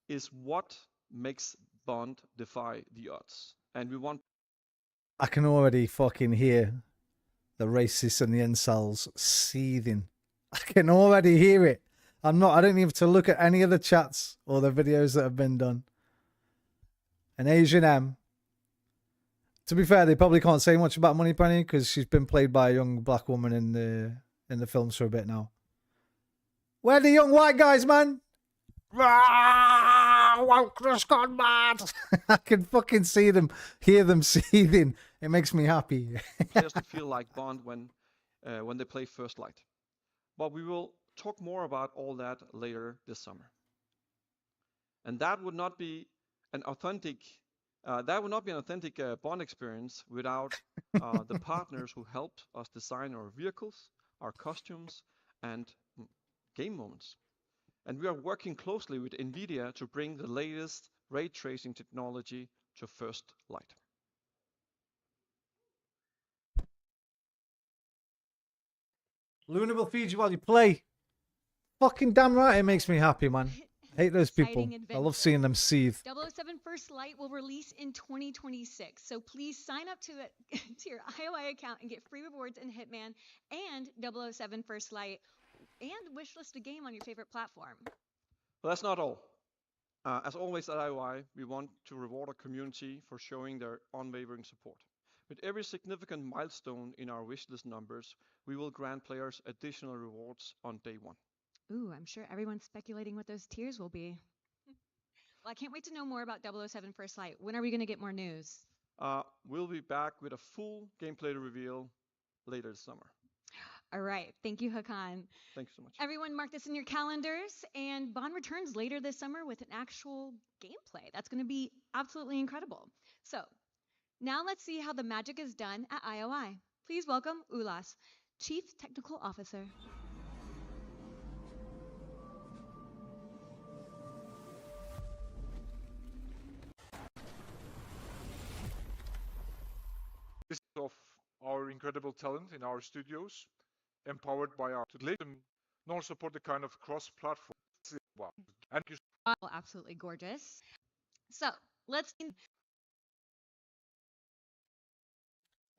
is what makes Bond defy the odds, and we want. I can already fucking hear the racists and the incels seething. I can already hear it. I don't even have to look at any of the chats or the videos that have been done. An Asian M. To be fair, they probably can't say much about Moneypenny because she's been played by a young black woman in the films for a bit now. Where are the young white guys, man? Woke just gone mad. I can fucking see them, hear them seething. It makes me happy. Players to feel like Bond when they play First Light. But we will talk more about all that later this summer. And that would not be an authentic Bond experience without the partners who helped us design our vehicles, our costumes, and game moments. And we are working closely with NVIDIA to bring the latest ray tracing technology to First Light. Luna will feed you while you play. Fucking damn right, it makes me happy, man. Hate those people. I love seeing them seethe. 007 First Light will release in 2026, so please sign up to your IOI account and get free rewards in Hitman and 007 First Light, and wishlist a game on your favorite platform. Well, that's not all. As always at IOI, we want to reward our community for showing their unwavering support. With every significant milestone in our wishlist numbers, we will grant players additional rewards on day one. Ooh, I'm sure everyone's speculating what those tiers will be. Well, I can't wait to know more about 007 First Light. When are we going to get more news? We'll be back with a full gameplay reveal later this summer. All right. Thank you, Hakan. Thank you so much. Everyone mark this in your calendars. And Bond returns later this summer with an actual gameplay. That's going to be absolutely incredible. So now let's see how the magic is done at IOI. Please welcome Ulas, Chief Technical Officer. Of our incredible talent in our studios, empowered by our to let them nor support the kind of cross-platform. And Absolutely gorgeous. So let's.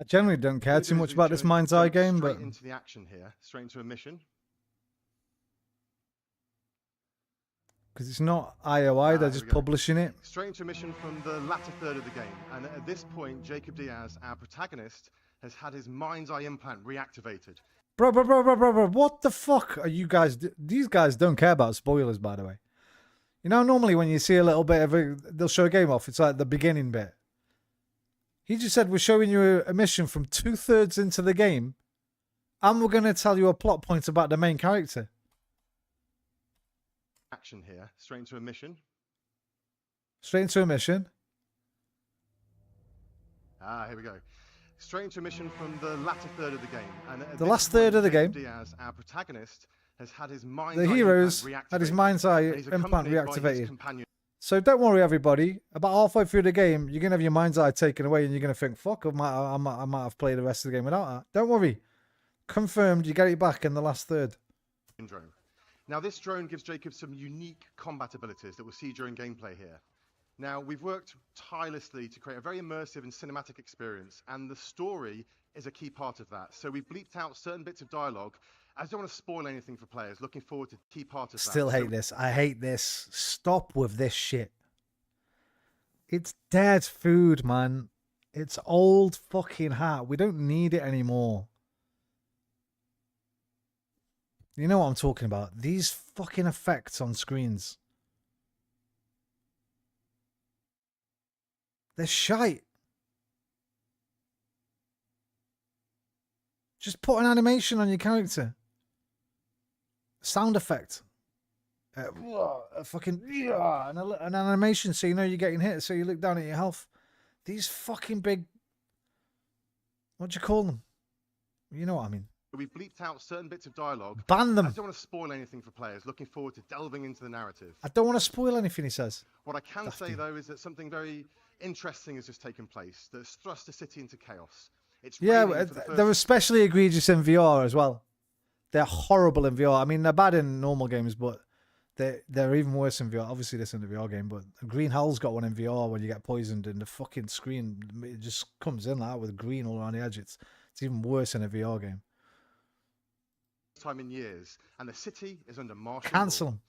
I generally don't care too much about this Mind's Eye game, but straight into the action here, straight into a mission. because it's not IOI, they're Here just we go. publishing it. Straight into a mission from the latter third of the game, and at this point, Jacob Diaz, our protagonist, has had his Mind's Eye implant reactivated. Bro, what the fuck are you guys? These guys don't care about spoilers, by the way. You know, normally when you see a little bit of they'll show a game off. It's like the beginning bit. He just said we're showing you a mission from 2/3 into the game, and we're going to tell you a plot point about the main character. Action here, straight into a mission. Straight into a mission. Here we go. Straight into a mission from the latter third of the game, and at The this last point, third of the Jacob game. Diaz, our protagonist, has had his Mind's The Eye heroes implant had his reactivated, Mind's Eye and he's implant accompanied by his reactivated. companion. So don't worry, everybody. About halfway through the game, you're going to have your Mind's Eye taken away, and you're going to think, fuck, I might have played the rest of the game without that. Don't worry. Confirmed, you get it back in the last third. Drone. Now, this drone gives Jacob some unique combat abilities that we'll see during gameplay here. Now, we've worked tirelessly to create a very immersive and cinematic experience, and the story is a key part of that. So we've bleeped out certain bits of dialogue. I don't want to spoil anything for players. Looking forward to the key part of that. Still hate this. I hate this. Stop with this shit. It's dead food, man. It's old fucking hat. We don't need it anymore. You know what I'm talking about. These fucking effects on screens. They're shite. Just put an animation on your character. Sound effect. A fucking an animation so you know you're getting hit, so you look down at your health. These fucking big, what do you call them? You know what I mean. We've bleeped out certain bits of dialogue. Ban them. I don't want to spoil anything for players. Looking forward to delving into the narrative. I don't want to spoil anything he says. What I can say, though, is that something very interesting has just taken place that's thrust the city into chaos. It's Yeah, raining for the first they're especially egregious in VR as well. They're horrible in VR. I mean, they're bad in normal games, but they're even worse in VR. Obviously, this isn't a VR game, but Green Hell's got one in VR when you get poisoned and the fucking screen, it just comes in like that with green all around the edge. It's even worse in a VR game. time in years, and the city is under martial Cancel law. them.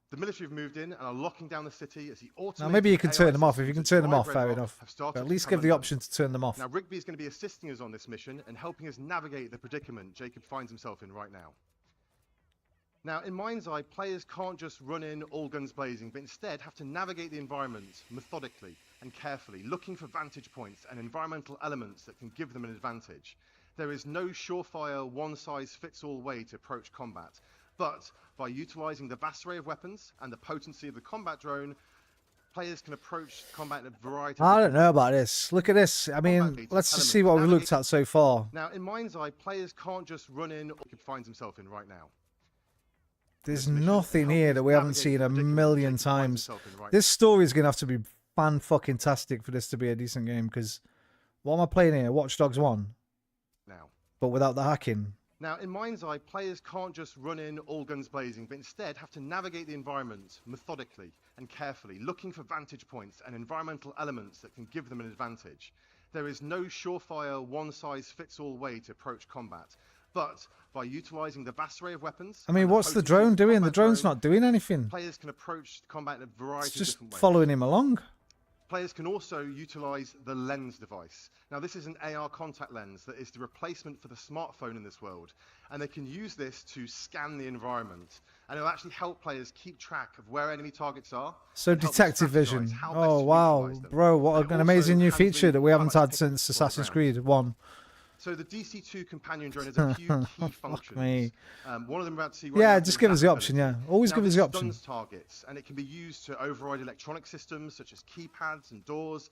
The military have moved in and are locking down the city as the Now, maybe you can turn them off. If you can turn them off, Red fair Rock enough. have started But at to least become give the unknown. option to turn them off. Now, Rigby is going to be assisting us on this mission and helping us navigate the predicament Jacob finds himself in right now. Now, in Mind's Eye, players can't just run in all guns blazing, but instead have to navigate the environment methodically and carefully, looking for vantage points and environmental elements that can give them an advantage. There is no surefire, one-size-fits-all way to approach combat, but by utilizing the vast array of weapons and the potency of the combat drone, players can approach combat in a variety of I don't know about this. Look at this. I mean, let's just see what we've looked at so far. Now, in Mind's Eye, players can't just run in or Jacob finds himself in right now. There's nothing here that we haven't seen a million times. This story is going to have to be fan-fucking-tastic for this to be a decent game, because what am I playing here? Watch Dogs 1? Now. But without the hacking. Now, in Mind's Eye, players can't just run in all guns blazing, but instead have to navigate the environment methodically and carefully, looking for vantage points and environmental elements that can give them an advantage. There is no surefire, one-size-fits-all way to approach combat, but by utilizing the vast array of weapons... I mean, what's the drone doing? The drone's not doing anything. Players can approach combat in a variety It's of just different ways. following him along. Players can also utilize the lens device. Now, this is an AR contact lens that is the replacement for the smartphone in this world, and they can use this to scan the environment, and it'll actually help players keep track of where enemy targets are. So and help them detective strategize vision. how best Oh, to wow. utilize them. Bro, what And an also amazing new handling feature that we haven't had combat since techniques on the Assassin's ground. Creed 1. So the DC2 companion drone has a few key functions. me. One of them we're about to see right Yeah, now just is give us the map option, ability. yeah. Always Now, give us this the option. stuns targets, and it can be used to override electronic systems such as keypads and doors.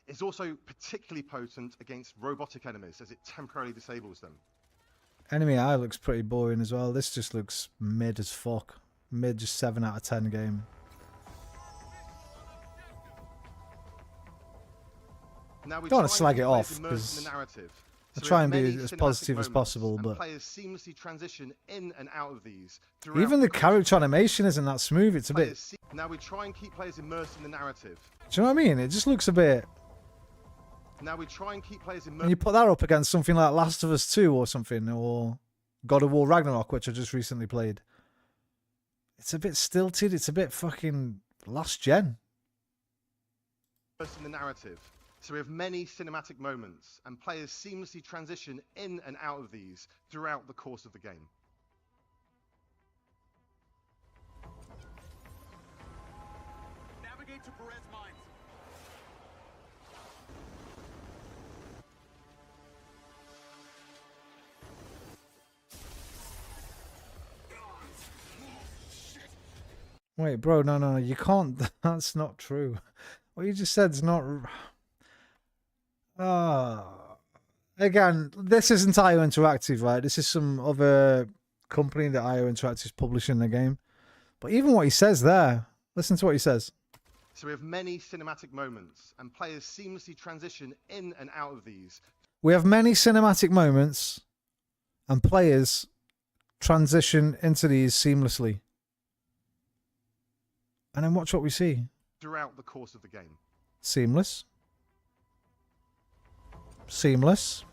It's also particularly potent against robotic enemies as it temporarily disables them. Enemy Eye looks pretty boring as well. This just looks mid as fuck. Mid, just 7 out of 10 game. Now we Don't want to try and slag keep it players off, immersed in because the narrative. I So try we and have be many as cinematic positive as moments, possible, and but players seamlessly transition in and out of these. throughout even the character animation isn't that smooth. It's a bit... players see- Now we try and keep players immersed in the narrative. Do you know what I mean? It just looks a bit... Now we try and keep players And immersed. you put that up against something like Last of Us 2 or something, or God of War Ragnarok, which I just recently played. It's a bit stilted. It's a bit fucking last gen. In the narrative. So we have many cinematic moments, and players seamlessly transition in and out of these throughout the course of the game. Navigate to Perez Mines. Wait, bro, no, you can't. That's not true. What you just said is not. Again, this isn't IO Interactive, right? This is some other company that IO Interactive is publishing the game. But even what he says there, listen to what he says. So we have many cinematic moments, and players seamlessly transition in and out of these. We have many cinematic moments, and players transition into these seamlessly. And then watch what we see. Throughout the course of the game. Seamless. Seamless.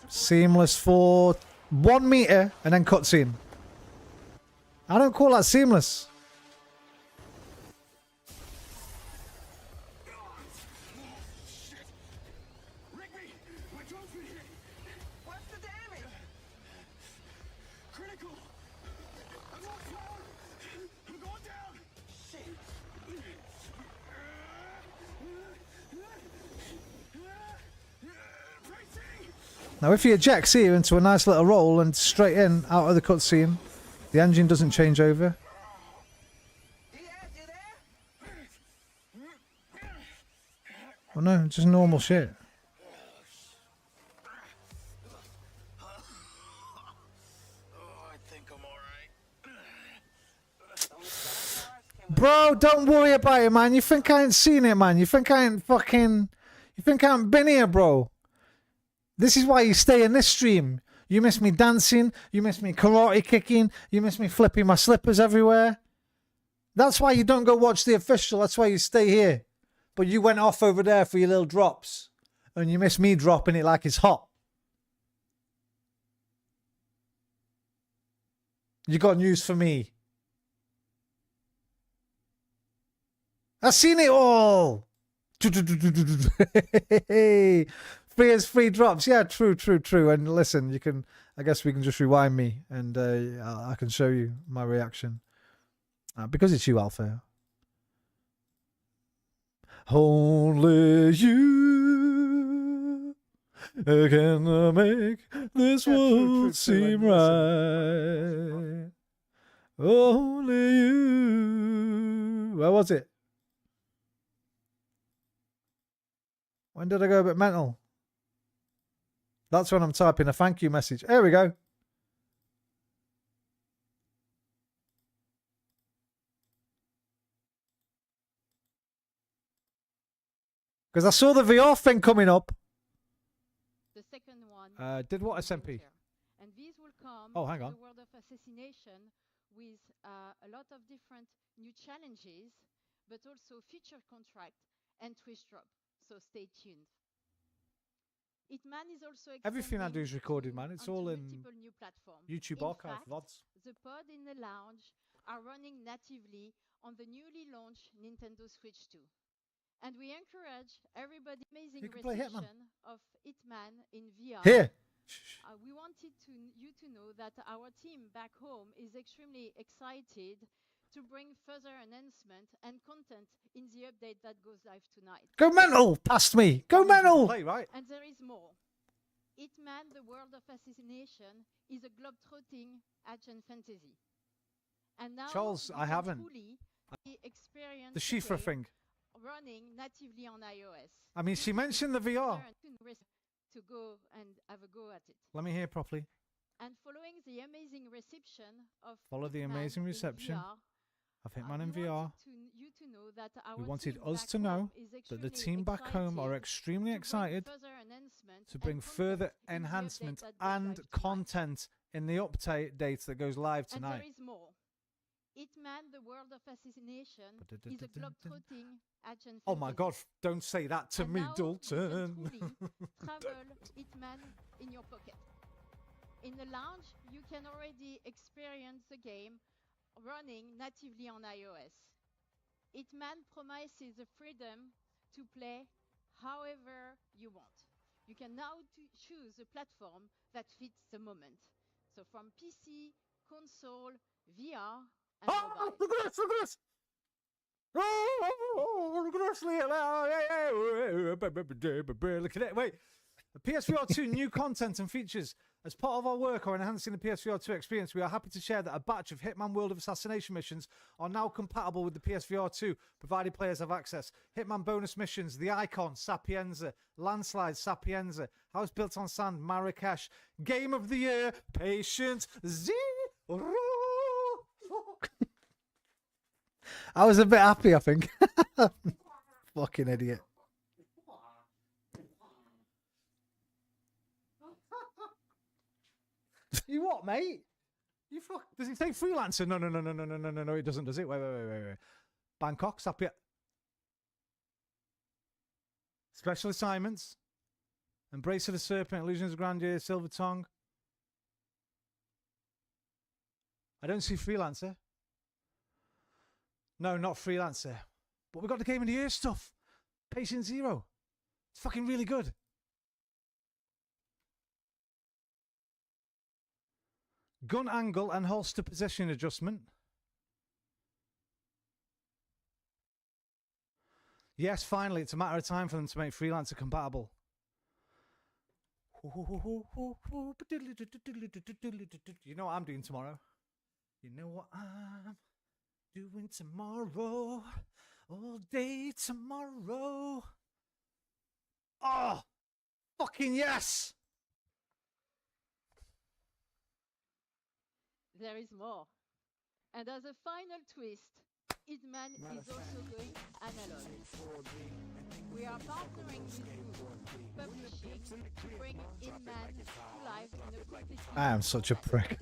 Seamless for 1 meter and then cutscene. I don't call that seamless. Now, if he ejects here into a nice little roll and straight in out of the cutscene, the engine doesn't change over. Oh no, just normal shit. Bro, don't worry about it, man. You think I ain't seen it, man. You think I ain't fucking... You think I ain't been here, bro. This is why you stay in this stream. You miss me dancing. You miss me karate kicking. You miss me flipping my slippers everywhere. That's why you don't go watch the official. That's why you stay here. But you went off over there for your little drops. And you miss me dropping it like it's hot. You got news for me. I've seen it all. Free as free drops. Yeah, true. And listen, you can, I guess we can just rewind me and I can show you my reaction. Because it's you, Alpha. Only you can make this world seem right. Only you. Where was it? When did I go a bit mental? That's when I'm typing a thank you message. There we go. Because I saw the VR thing coming up. The second one. Did what, SMP? And these will come Oh, hang on. to the world of assassination with a lot of different new challenges, but also feature contract and Twitch drop. So stay tuned. Hitman is also Everything I do is recorded, man. It's all in new platforms. YouTube archive, VODs. The pod in the lounge are running natively on the newly launched Nintendo Switch 2. And we encourage everybody amazing reception of Hitman in VR. Here. We wanted you to know that our team back home is extremely excited to bring further enhancement and content in the update that goes live tonight. Go mental past me. Go mental. Play, right? And there is more. Hitman, the World of Assassination, is a globe-trotting action fantasy. And now Charles, I haven't. The Shifra thing. Running natively on iOS. I mean, she mentioned the VR. To go and have a go at it. Let me hear properly. And following the amazing reception of Hitman in VR. We wanted us to know that the team back home are extremely excited to bring further enhancement and content in the update that goes live tonight. And there is more. Hitman: The World of Assassination is a globe-trotting action Oh my God! Don't say that to and me, now Dalton. you can truly travel Hitman in your pocket. In the lounge, you can already experience the game running natively on iOS. Hitman promises the freedom to play however you want. You can now choose a platform that fits the moment. So from PC, console, VR, and mobile. Look at this! Look at this! Oh, look at it. Wait. The PSVR 2 new content and features. As part of our work on enhancing the PSVR 2 experience, we are happy to share that a batch of Hitman World of Assassination missions are now compatible with the PSVR 2, provided players have access. Hitman bonus missions, The Icon, Sapienza, Landslide, Sapienza, House Built on Sand, Marrakesh, Game of the Year, Patient Zero. I was a bit happy, I think. Fucking idiot. You what, mate? You fuck. Does it say freelancer? No, it doesn't, does it? Wait. Bangkok, Sapia. Special assignments. Embrace of the Serpent, Illusions of Grandeur, Silver Tongue. I don't see freelancer. No, not freelancer. But we got the Game of the Year stuff. Patient Zero. It's fucking really good. Gun angle and holster position adjustment. Yes, finally, it's a matter of time for them to make freelancer compatible. You know what I'm doing tomorrow? You know what I'm doing tomorrow? All day tomorrow. Oh, fucking yes! There is more. And as a final twist, Hitman is also going analog. We are partnering with Vids Publishing to bring Hitman to life in a completely I am such a prick.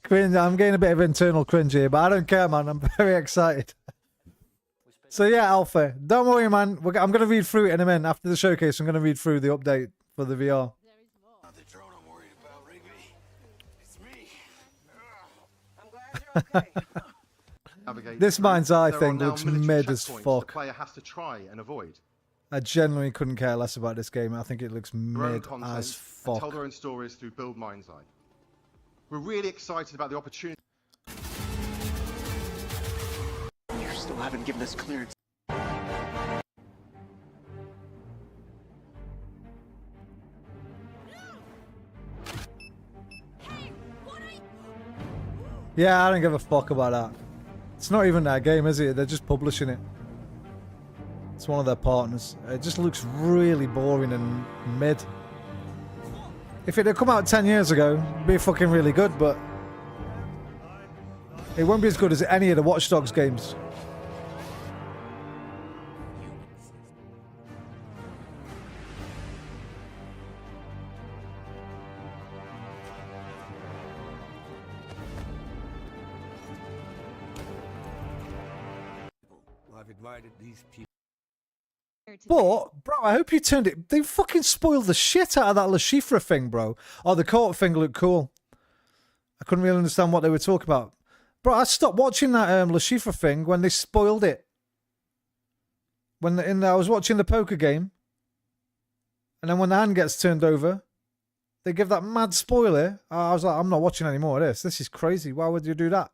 Cringe. I'm getting a bit of internal cringe here, but I don't care, man. I'm very excited. So yeah, Alpha, don't worry, man. I'm going to read through it in a minute. After the showcase, I'm going to read through the update for the VR. This Mind's Eye thing looks mid as fuck. The player has to try and avoid. I genuinely couldn't care less about this game. I think it looks mid as fuck. And tell their own stories through Build Mind's Eye. We're really excited about the opportunity. You still haven't given us clearance. Yeah, I don't give a fuck about that. It's not even their game, is it? They're just publishing it. It's one of their partners. It just looks really boring and mid. If it had come out 10 years ago, it'd be fucking really good, but it won't be as good as any of the Watch Dogs games. I've invited these people. But, bro, I hope you turned it. They fucking spoiled the shit out of that Le Chiffre thing, bro. Oh, the court thing looked cool. I couldn't really understand what they were talking about. Bro, I stopped watching that Le Chiffre thing when they spoiled it. I was watching the poker game, and then when the hand gets turned over, they give that mad spoiler. I was like, I'm not watching any more of this. This is crazy. Why would you do that?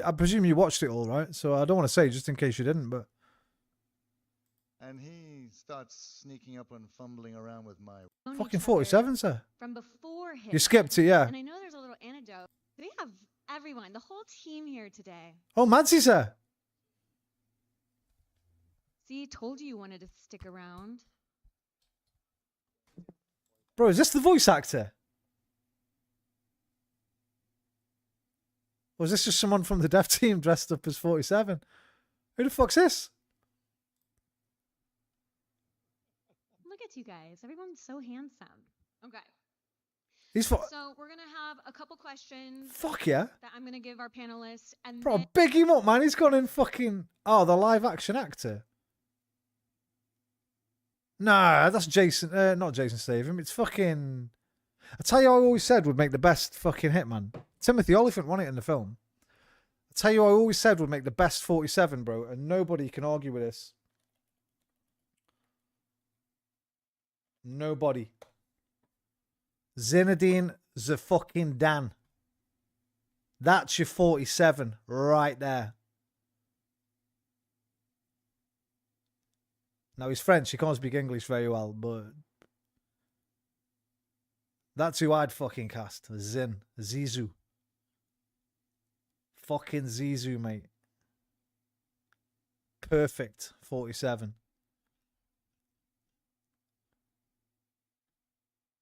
I presume you watched it all, right? So I don't want to say just in case you didn't, but... And he starts sneaking up and fumbling around with my... Fucking 47, sir. From before him. You skipped it, yeah. And I know there's a little anecdote. We have everyone, the whole team here today. Oh, Madsy's there. See, told you wanted to stick around. Bro, is this the voice actor? Or is this just someone from the dev team dressed up as 47? Who the fuck's this? Look at you guys. Everyone's so handsome. Okay. He's for So we're gonna have a couple questions. fuck yeah, That I'm gonna give our panelists, and bro. then Big him up, man. He's gone in fucking the live action actor. Nah, that's Jason. Not Jason Statham. It's fucking. I tell you, I always said would make the best fucking Hitman. Timothy Olyphant won it in the film. I tell you, I always said would make the best 47, bro, and nobody can argue with this. Nobody. Zinedine the fucking Dan. That's your 47 right there. Now he's French. He can't speak English very well, but that's who I'd fucking cast. Zizou. Fucking Zizou, mate. Perfect 47.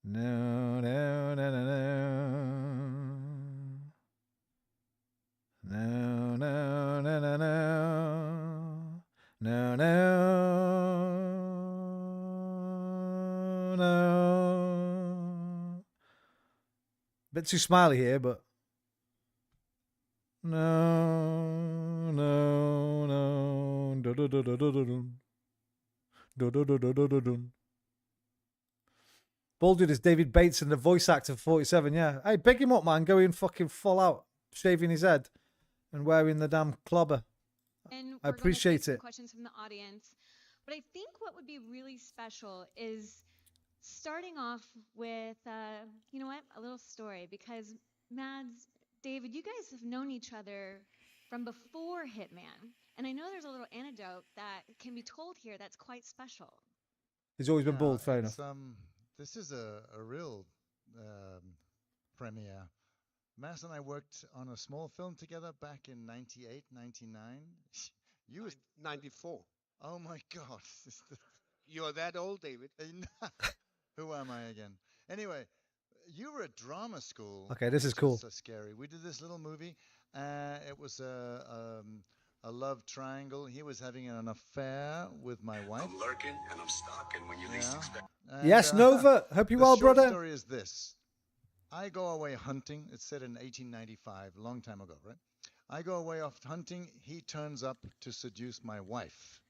No, no, no, no, no. No, no, no, no, no. No, no, no. Bit too smiley here, but no, no, no. Do do do do do do do. Do do do do do do do. Baldwin is David Bateson, the voice actor for 47. Yeah, hey, big him up, man. Going fucking full out, shaving his head and wearing the damn clobber. I appreciate it. Questions from the audience, but I think what would be really special is starting off with, you know what, a little story, because Mads, David, you guys have known each other from before Hitman, and I know there's a little anecdote that can be told here that's quite special. He's always been bald, fair enough. This is a real premiere. Mass and I worked on a small film together back in 98, 99. You was 94. Oh my God. You're that old, David. Who am I again? Anyway, you were at drama school. Okay, this is which cool. So scary. We did this little movie. It was a love triangle. He was having an affair with my wife. I'm lurking and I'm stalking when you least expect. Yes, Nova. Hope you well, brother. The story is this. I go away hunting. It's set in 1895, a long time ago, right? I go away off hunting. He turns up to seduce my wife.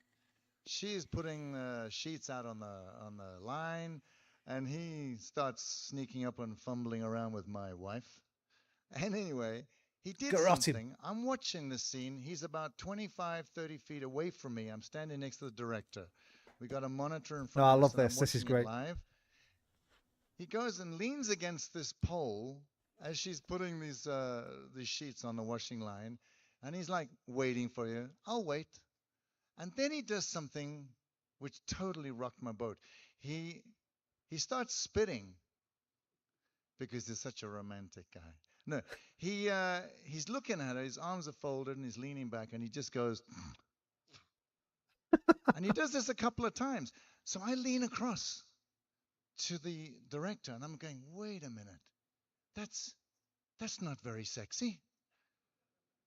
She's putting sheets out on the line, and he starts sneaking up and fumbling around with my wife. And anyway, he did something. I'm watching this scene. He's about 25, 30 feet away from me. I'm standing next to the director. We got a monitor in front of us. I love and this. I'm This is watching it great. live. He goes and leans against this pole as she's putting these sheets on the washing line, and he's like, waiting for you. I'll wait. And then he does something which totally rocked my boat. He starts spitting because he's such a romantic guy. No, he's looking at her. His arms are folded, and he's leaning back, and he just goes, and he does this a couple of times. So I lean across to the director, and I'm going, wait a minute, that's not very sexy.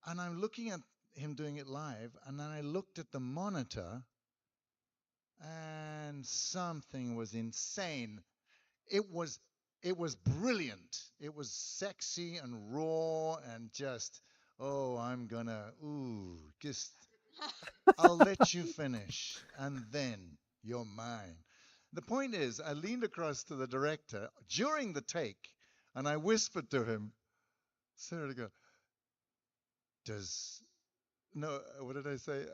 And I'm looking at him doing it live, and then I looked at the monitor, and something was insane. It was brilliant. It was sexy and raw, and just, I'll let you finish, and then you're mine. The point is, I leaned across to the director during the take, and I whispered to him, Sarah, to go, what did I say?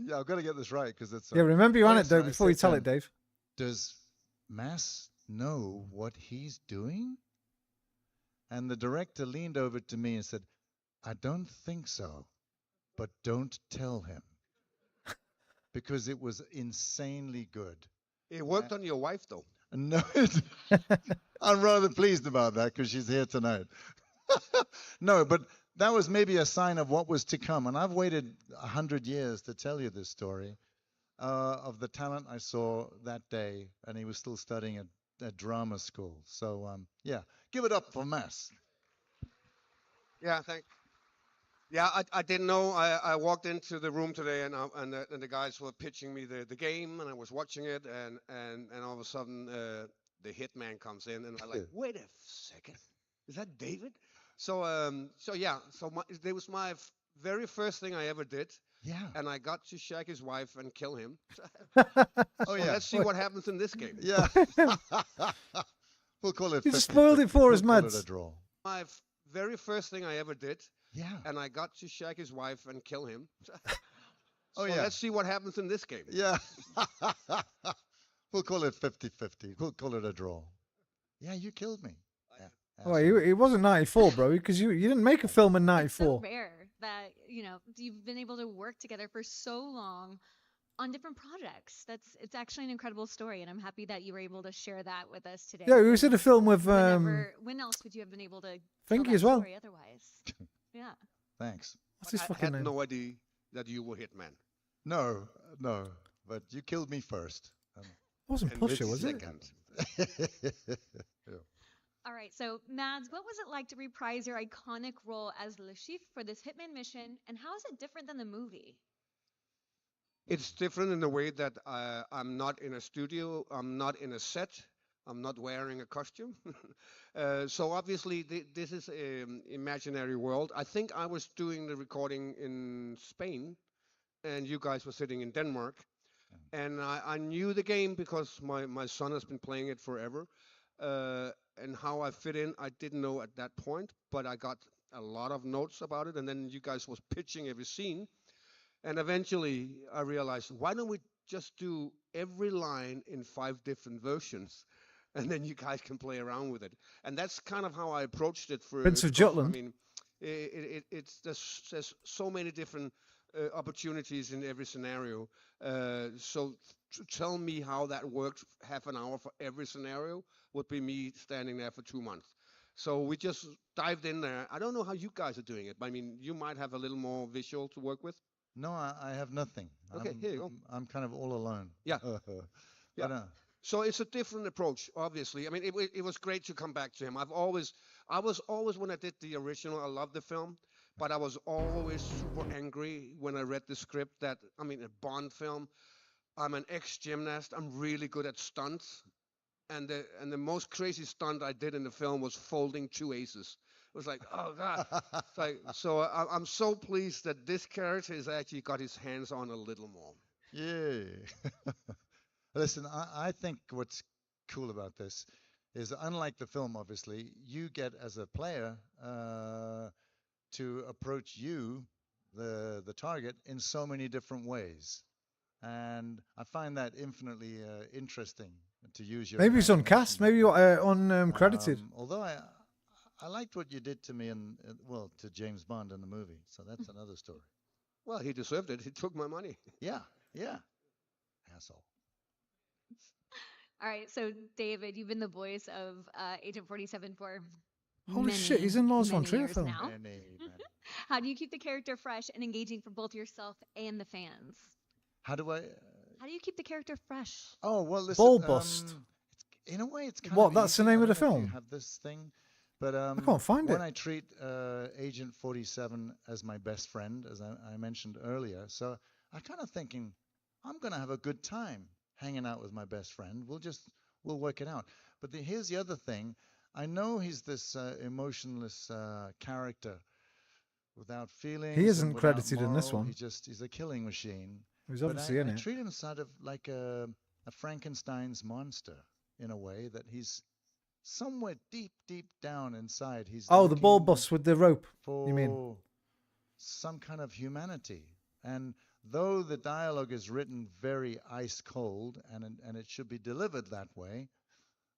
Yeah, I've got to get this right because it's. Yeah, remember your anecdote I before you said tell to it, him, Dave. Does Mass know what he's doing? And the director leaned over to me and said, I don't think so, but don't tell him. Because it was insanely good. It worked on your wife, though. No, I'm rather pleased about that because she's here tonight. No, but that was maybe a sign of what was to come. And I've waited 100 years to tell you this story of the talent I saw that day, and he was still studying at drama school. So, yeah, give it up for Mass. Yeah, thanks. Yeah, I didn't know. I walked into the room today, and the guys were pitching me the game, and I was watching it, and all of a sudden the hitman comes in, and I'm like, wait a second, is that David? So it was my very first thing I ever did. Yeah. And I got to shag his wife and kill him. Oh, So yeah. let's see what happens in this game. Yeah. We'll call it. You just spoiled it for us, We'll call Mads. it a draw. My very first thing I ever did. Yeah. And I got to shag his wife and kill him. Oh, So yeah. let's see what happens in this game. Yeah. We'll call it 50-50. We'll call it a draw. Yeah, you killed me. Yeah. Well, it wasn't 94, bro, because you didn't make a film in 94. So rare that you've been able to work together for so long on different projects. It's actually an incredible story, and I'm happy that you were able to share that with us today. Yeah, we was in a film with when else would you have been able to tell Finky that as well. story otherwise? Yeah. Thanks. What's his I fucking had name? no idea that you were Hitman. No, but you killed me first. Wasn't And Pusher, Vids was it? second. Yeah. All right, so Mads, what was it like to reprise your iconic role as Le Chiffre for this Hitman mission, and how is it different than the movie? It's different in the way that I'm not in a studio, I'm not in a set, I'm not wearing a costume. So obviously this is an imaginary world. I think I was doing the recording in Spain, and you guys were sitting in Denmark. And I knew the game because my son has been playing it forever. And how I fit in, I didn't know at that point, but I got a lot of notes about it. And then you guys was pitching every scene. And eventually I realized, why don't we just do every line in 5 different versions? And then you guys can play around with it. And that's kind of how I approached it. Prince of Jutland. I mean, there's so many different opportunities in every scenario. So to tell me how that worked half an hour for every scenario would be me standing there for 2 months. So we just dived in there. I don't know how you guys are doing it, but I mean, you might have a little more visual to work with. No, I have nothing. Okay, here you go. I'm kind of all alone. Yeah. But, Yeah. So it's a different approach, obviously. I mean, it was great to come back to him. I was always, when I did the original, I loved the film, but I was always super angry when I read the script that, I mean, a Bond film, I'm an ex-gymnast, I'm really good at stunts, and the most crazy stunt I did in the film was folding 2 aces. It was like, oh God. It's like, so I'm so pleased that this character has actually got his hands on a little more. Yeah. Listen, I think what's cool about this is, unlike the film, obviously, you get as a player to approach you, the target, in so many different ways. And I find that infinitely interesting to use your. Maybe it's on cast, maybe uncredited. Although I liked what you did to me to James Bond in the movie, so that's another story. Well, he deserved it. He took my money. Yeah, asshole. All right, so David, you've been the voice of Agent 47 for Holy many, shit, he's in Lars von many Trier years film. now. How do you keep the character fresh and engaging for both yourself and the fans? How do you keep the character fresh? Oh, well, listen. Ball bust. In a way, it's kind What? of That's the easy. name I of the don't know if film? You have this thing, but I can't find when it. I treat Agent 47 as my best friend, as I mentioned earlier, so I kind of thinking I'm gonna have a good time hanging out with my best friend. We'll work it out. But here's the other thing. I know he's this emotionless character without feelings. He isn't and without credited in this moral. one. He's a killing machine. He's But obviously in I it. treat him sort of like a Frankenstein's monster, in a way that he's somewhere deep down inside. He's Oh, the ball looking bust with the rope. for You mean? some kind of humanity. And though the dialogue is written very ice cold, and it should be delivered that way,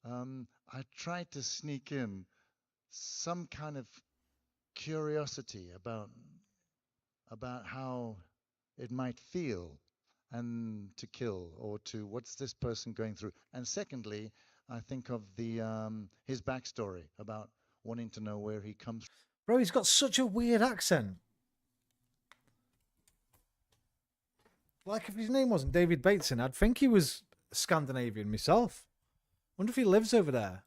I try to sneak in some kind of curiosity about how it might feel and to kill, or to what's this person going through. And secondly, I think of his backstory about wanting to know where he comes from. Bro, he's got such a weird accent. Like, if his name wasn't David Bateson, I'd think he was Scandinavian myself. Wonder if he lives over there.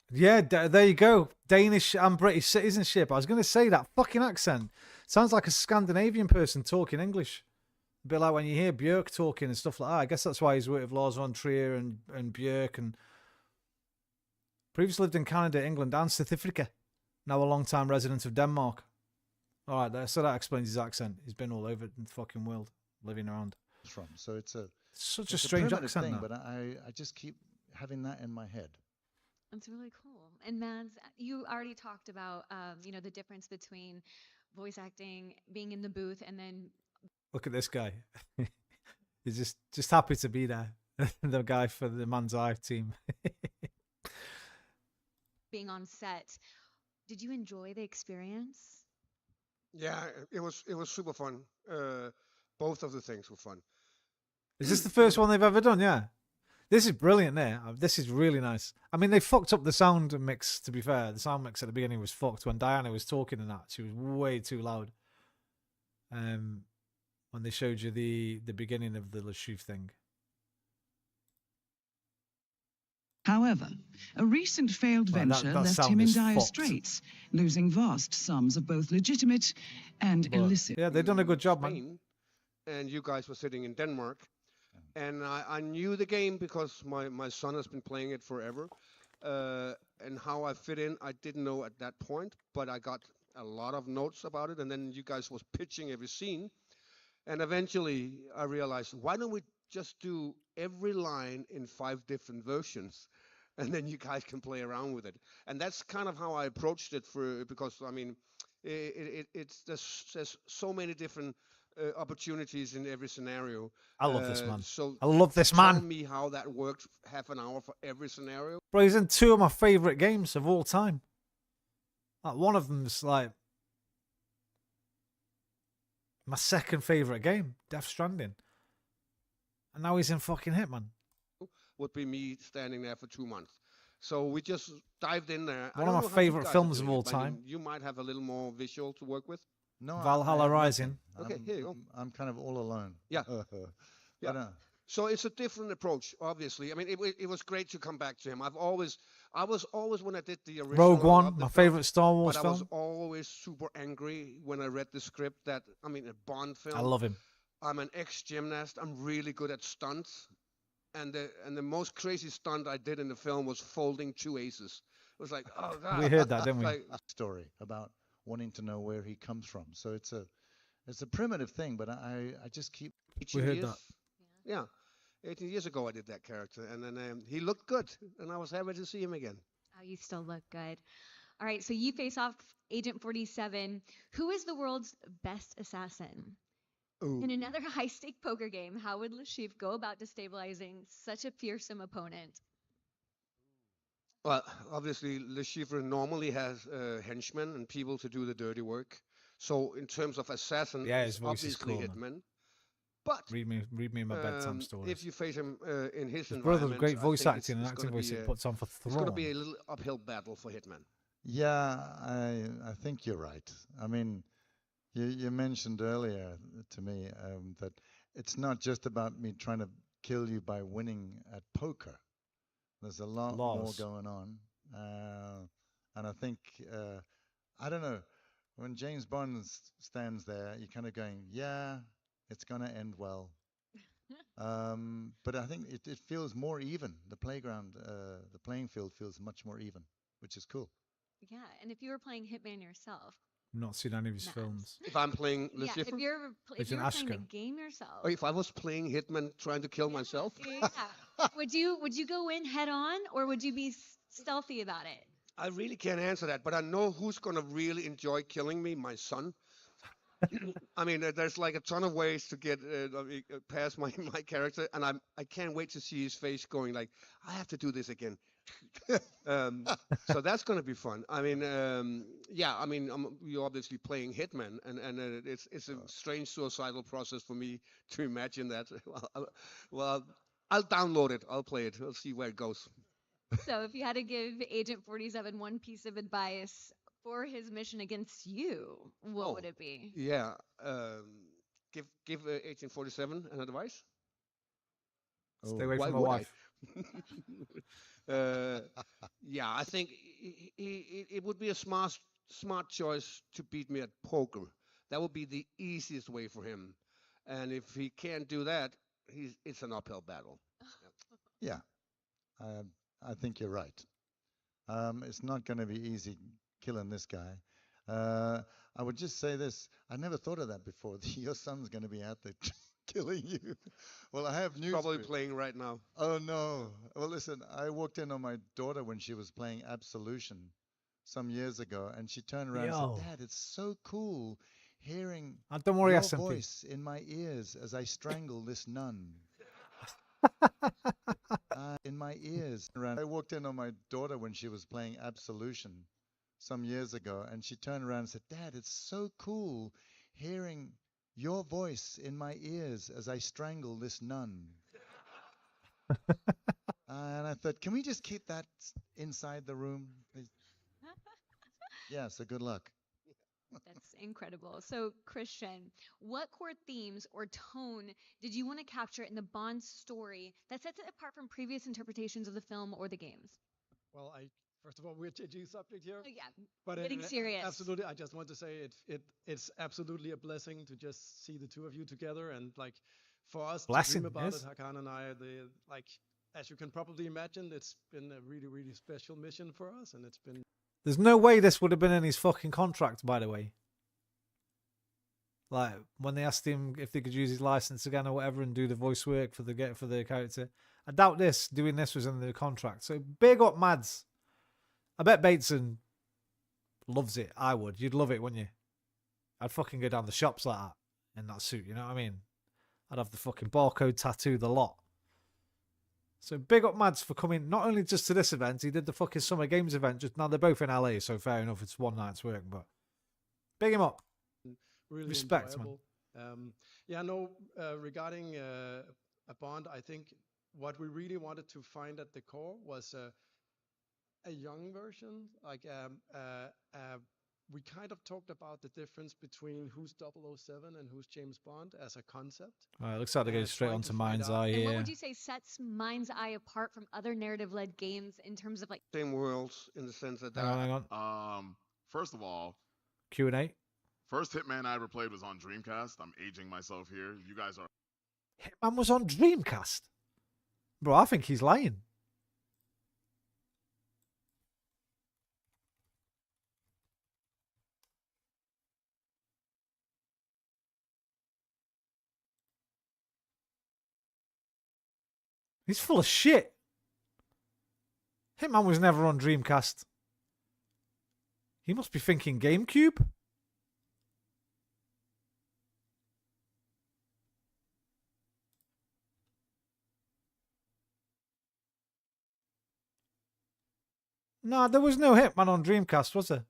Yeah, there you go. Danish and British citizenship. I was going to say that fucking accent. Sounds like a Scandinavian person talking English. A bit like when you hear Björk talking and stuff like that. I guess that's why he's worked with Lars von Trier and Björk. And previously lived in Canada, England, and South Africa. Now a long-time resident of Denmark. All right, so that explains his accent. He's been all over the fucking world, living around. From. So it's such a strange primitive accent. thing, That. but I just keep having that in my head. That's really cool. And Mads, you already talked about the difference between voice acting, being in the booth, and then Look at this guy. He's just happy to be there. The guy for the Man's Eye team. being on set. Did you enjoy the experience? Yeah, it was super fun. Both of the things were fun. Is this the first one they've ever done? Yeah. This is brilliant there. This is really nice. I mean, they fucked up the sound mix, to be fair. The sound mix at the beginning was fucked. When Diana was talking and that, she was way too loud. When they showed you the beginning of the Le Chiffre thing. However, a recent failed venture that left sound him in is dire fucked. straits, losing vast sums of both legitimate and illicit. Yeah, they've done a good job, man. And you guys were sitting in Denmark. And I knew the game because my son has been playing it forever. And how I fit in, I didn't know at that point. But I got a lot of notes about it. And then you guys was pitching every scene. And eventually I realized, why don't we just do every line in 5 different versions? And then you guys can play around with it. And that's kind of how I approached it because, I mean, there's so many different opportunities in every scenario. I love this man. So I love this tell man. me how that worked, half an hour for every scenario. Bro, he's in 2 of my favourite games of all time. Like, one of them's like my second favourite game, Death Stranding. And now he's in fucking Hitman. Would be me standing there for 2 months. So we just dived in there. One of my favourite films of all time. You might have a little more visual to work with. No, Valhalla Rising. Okay, here you go. I'm kind of all alone. Yeah. Yeah. But, so it's a different approach, obviously. I mean, it was great to come back to him. I was always when I did the original Rogue One, my favourite Star Wars but film. I was always super angry when I read the script that, I mean, a Bond film. I love him. I'm an ex-gymnast. I'm really good at stunts. And the most crazy stunt I did in the film was folding 2 aces. It was like, oh, God. We heard that, didn't we? Like, story about wanting to know where he comes from. So it's a primitive thing, but I just keep. 18 We heard years. that. Yeah. 18 years ago I did that character. And then he looked good. And I was happy to see him again. Oh, you still look good. All right, so you face off Agent 47. Who is the world's best assassin? Ooh. In another high-stake poker game, how would Le Chiffre go about destabilizing such a fearsome opponent? Well, obviously, Le Chiffre normally has henchmen and people to do the dirty work. So in terms of assassin, Yeah, his it's voice is obviously cool, man. Hitman. But Read me my bedtime stories. if you face him in his His brother's environment, great I voice think acting and it's acting gonna voice be he puts on for It's going to Thrawn. be a little uphill battle for Hitman. Yeah, I think you're right. I mean, you mentioned earlier to me that it's not just about me trying to kill you by winning at poker. There's a lot more Laws. going on, and I think I don't know. When James Bond stands there, you're kind of going, yeah, it's going to end well. But I think it feels more even. The playground, the playing field feels much more even, which is cool. Yeah, and if you were playing Hitman yourself, Not seen any of his films. If I'm playing Le yeah, Chiffre? if you're It's playing an the Ashka. game yourself, Or if I was playing Hitman trying to kill myself? yeah, would you go in head on or would you be stealthy about it? I really can't answer that, but I know who's going to really enjoy killing me, my son. I mean, there's like a ton of ways to get past my character, and I can't wait to see his face going like, I have to do this again. So that's going to be fun. I mean, yeah, I mean, you're obviously playing Hitman, and it's a strange suicidal process for me to imagine that. Well, I'll download it. I'll play it. We'll see where it goes. So if you had to give Agent 47 one piece of advice for his mission against you, what would it be? Yeah, give Agent 47 an advice. Stay away Why from my would I? wife. Yeah, I think it would be a smart choice to beat me at poker. That would be the easiest way for him. And if he can't do that, it's an uphill battle. Yeah, I think you're right. It's not going to be easy killing this guy. I would just say this. I never thought of that before. Your son's going to be out there killing you. Well, I have news. Probably playing right now. Oh, no. Well, listen, I walked in on my daughter when she was playing Absolution some years ago, and she turned around and said, Dad, it's so cool hearing don't worry, your SMP. voice in my ears as I strangle this nun. In my ears. I walked in on my daughter when she was playing Absolution some years ago, and she turned around and said, Dad, it's so cool hearing your voice in my ears as I strangle this nun. And I thought, can we just keep that inside the room, please? Yeah, so good luck. That's incredible. So, Christian, what core themes or tone did you want to capture in the Bond story that sets it apart from previous interpretations of the film or the games? Well, first of all, we're changing subject here. Oh, yeah, But getting serious. Absolutely, I just want to say it's absolutely a blessing to just see the two of you together, and like for us to dream about it, Hakan and I, as you can probably imagine, it's been a really, really special mission for us, and it's been. There's no way this would have been in his fucking contract, by the way. Like, when they asked him if they could use his license again or whatever and do the voice work for the character. I doubt doing this was in the contract. So big up Mads. I bet Bateson loves it. I would. You'd love it, wouldn't you? I'd fucking go down the shops like that in that suit, you know what I mean? I'd have the fucking barcode tattoo, the lot. So big up Mads for coming not only just to this event, he did the fucking Summer Games event. Just now they're both in LA, so fair enough, it's one night's work, but big him up. Really respect, enjoyable. Man. Regarding a Bond, I think what we really wanted to find at the core was a young version. We kind of talked about the difference between who's 007 and who's James Bond as a concept. All right, looks like they go straight on to Mind's Eye And here. what would you say sets Mind's Eye apart from other narrative-led games in terms of like same worlds in the sense that hang on. First of all, Q&A. First Hitman I ever played was on Dreamcast. I'm aging myself here. You guys are. Hitman was on Dreamcast? Bro, I think he's lying. He's full of shit. Hitman was never on Dreamcast. He must be thinking GameCube. No, there was no Hitman on Dreamcast, was there?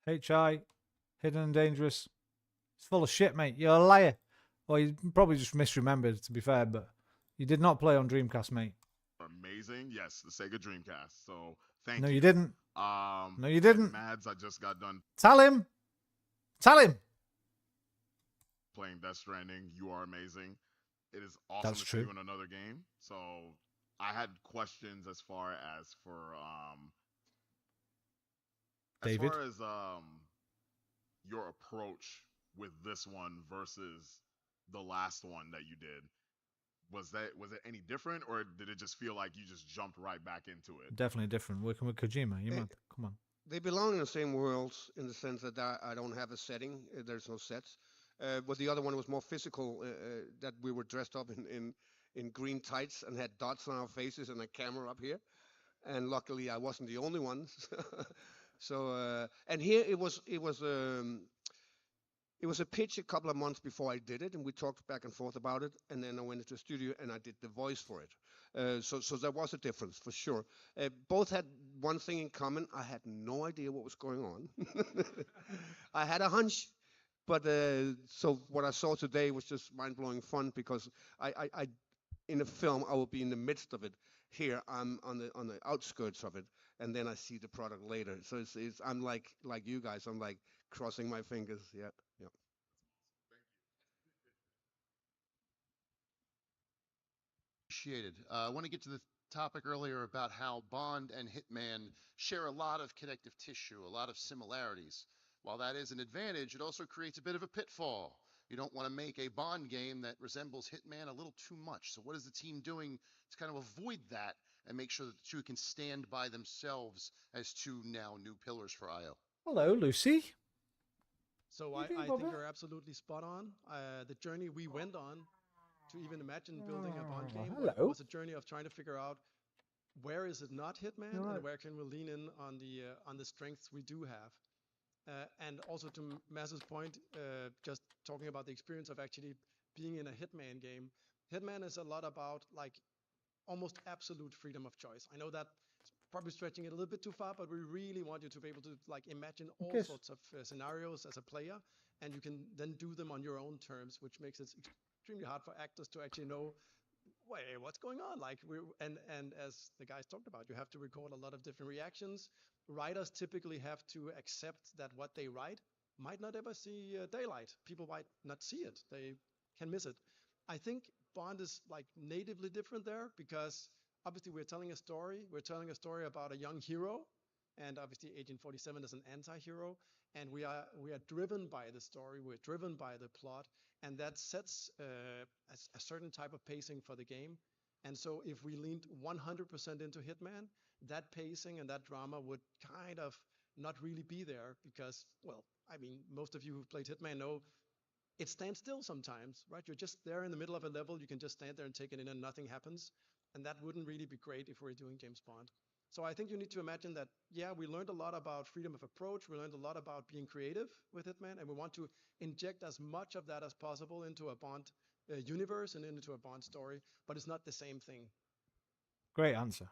HI, Hidden and Dangerous. It's full of shit, mate. You're a liar. Well, you probably just misremembered, to be fair, but you did not play on Dreamcast, mate. Amazing. Yes, the Sega Dreamcast. So thank you. No, you didn't. No, you didn't. Mads, I just got done Tell him. Tell him. playing Death Stranding. You are amazing. It is awesome That's to true. see you in another game. So I had questions as far as David? As far as your approach with this one versus the last one that you did. Was it any different, or did it just feel like you just jumped right back into it? Definitely different. Working with Kojima. You mad? Come on. They belong in the same worlds in the sense that I don't have a setting. There's no sets. But the other one was more physical, that we were dressed up in green tights and had dots on our faces and a camera up here. And luckily, I wasn't the only one. So and here it was a pitch a couple of months before I did it, and we talked back and forth about it. And then I went into the studio and I did the voice for it. So there was a difference for sure. Both had one thing in common: I had no idea what was going on. I had a hunch, But so what I saw today was just mind-blowing fun because I in a film I will be in the midst of it. Here I'm on the outskirts of it, and then I see the product later. So it's I'm like you guys. I'm like crossing my fingers. Yeah, yeah. Appreciated. I want to get to the topic earlier about how Bond and Hitman share a lot of connective tissue, a lot of similarities. While that is an advantage, it also creates a bit of a pitfall. You don't want to make a Bond game that resembles Hitman a little too much. So what is the team doing to kind of avoid that and make sure that the two can stand by themselves as two now new pillars for IO? Hello, Lucy. So What are you doing, I think Bobby? you're absolutely spot on. The journey we went on to even imagine building a Bond game hello. was a journey of trying to figure out where is it not Hitman You're right. and where can we lean in on the strengths we do have. And also to Maz's point, just talking about the experience of actually being in a Hitman game. Hitman is a lot about like almost absolute freedom of choice. I know that's probably stretching it a little bit too far, but we really want you to be able to like imagine all Yes. sorts of scenarios as a player, and you can then do them on your own terms, which makes it extremely hard for actors to actually know, wait, what's going on? Like and as the guys talked about, you have to record a lot of different reactions. Writers typically have to accept that what they write might not ever see daylight. People might not see it. They can miss it. I think Bond is like natively different there because obviously we're telling a story. We're telling a story about a young hero, and obviously Agent 47 is an anti-hero, and we are driven by the story. We're driven by the plot, and that sets a certain type of pacing for the game. And so if we leaned 100% into Hitman, that pacing and that drama would kind of not really be there because, well, I mean, most of you who've played Hitman know it stands still sometimes, right? You're just there in the middle of a level. You can just stand there and take it in and nothing happens. And that wouldn't really be great if we're doing James Bond. So I think you need to imagine that, yeah, we learned a lot about freedom of approach. We learned a lot about being creative with Hitman, and we want to inject as much of that as possible into a Bond universe and into a Bond story, but it's not the same thing. Great answer.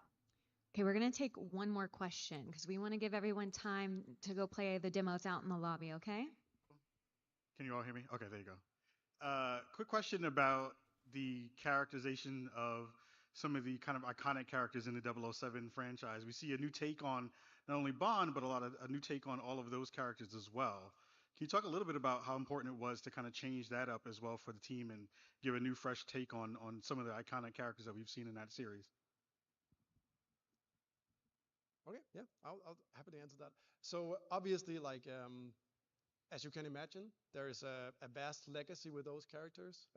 Okay, we're going to take one more question because we want to give everyone time to go play the demos out in the lobby, okay? Can you all hear me? Okay, there you go. Quick question about the characterization of some of the kind of iconic characters in the 007 franchise. We see a new take on not only Bond, but a new take on all of those characters as well. Can you talk a little bit about how important it was to kind of change that up as well for the team and give a new, fresh take on some of the iconic characters that we've seen in that series? Okay, yeah, I'll happy to answer that. So obviously, like as you can imagine, there is a vast legacy with those characters,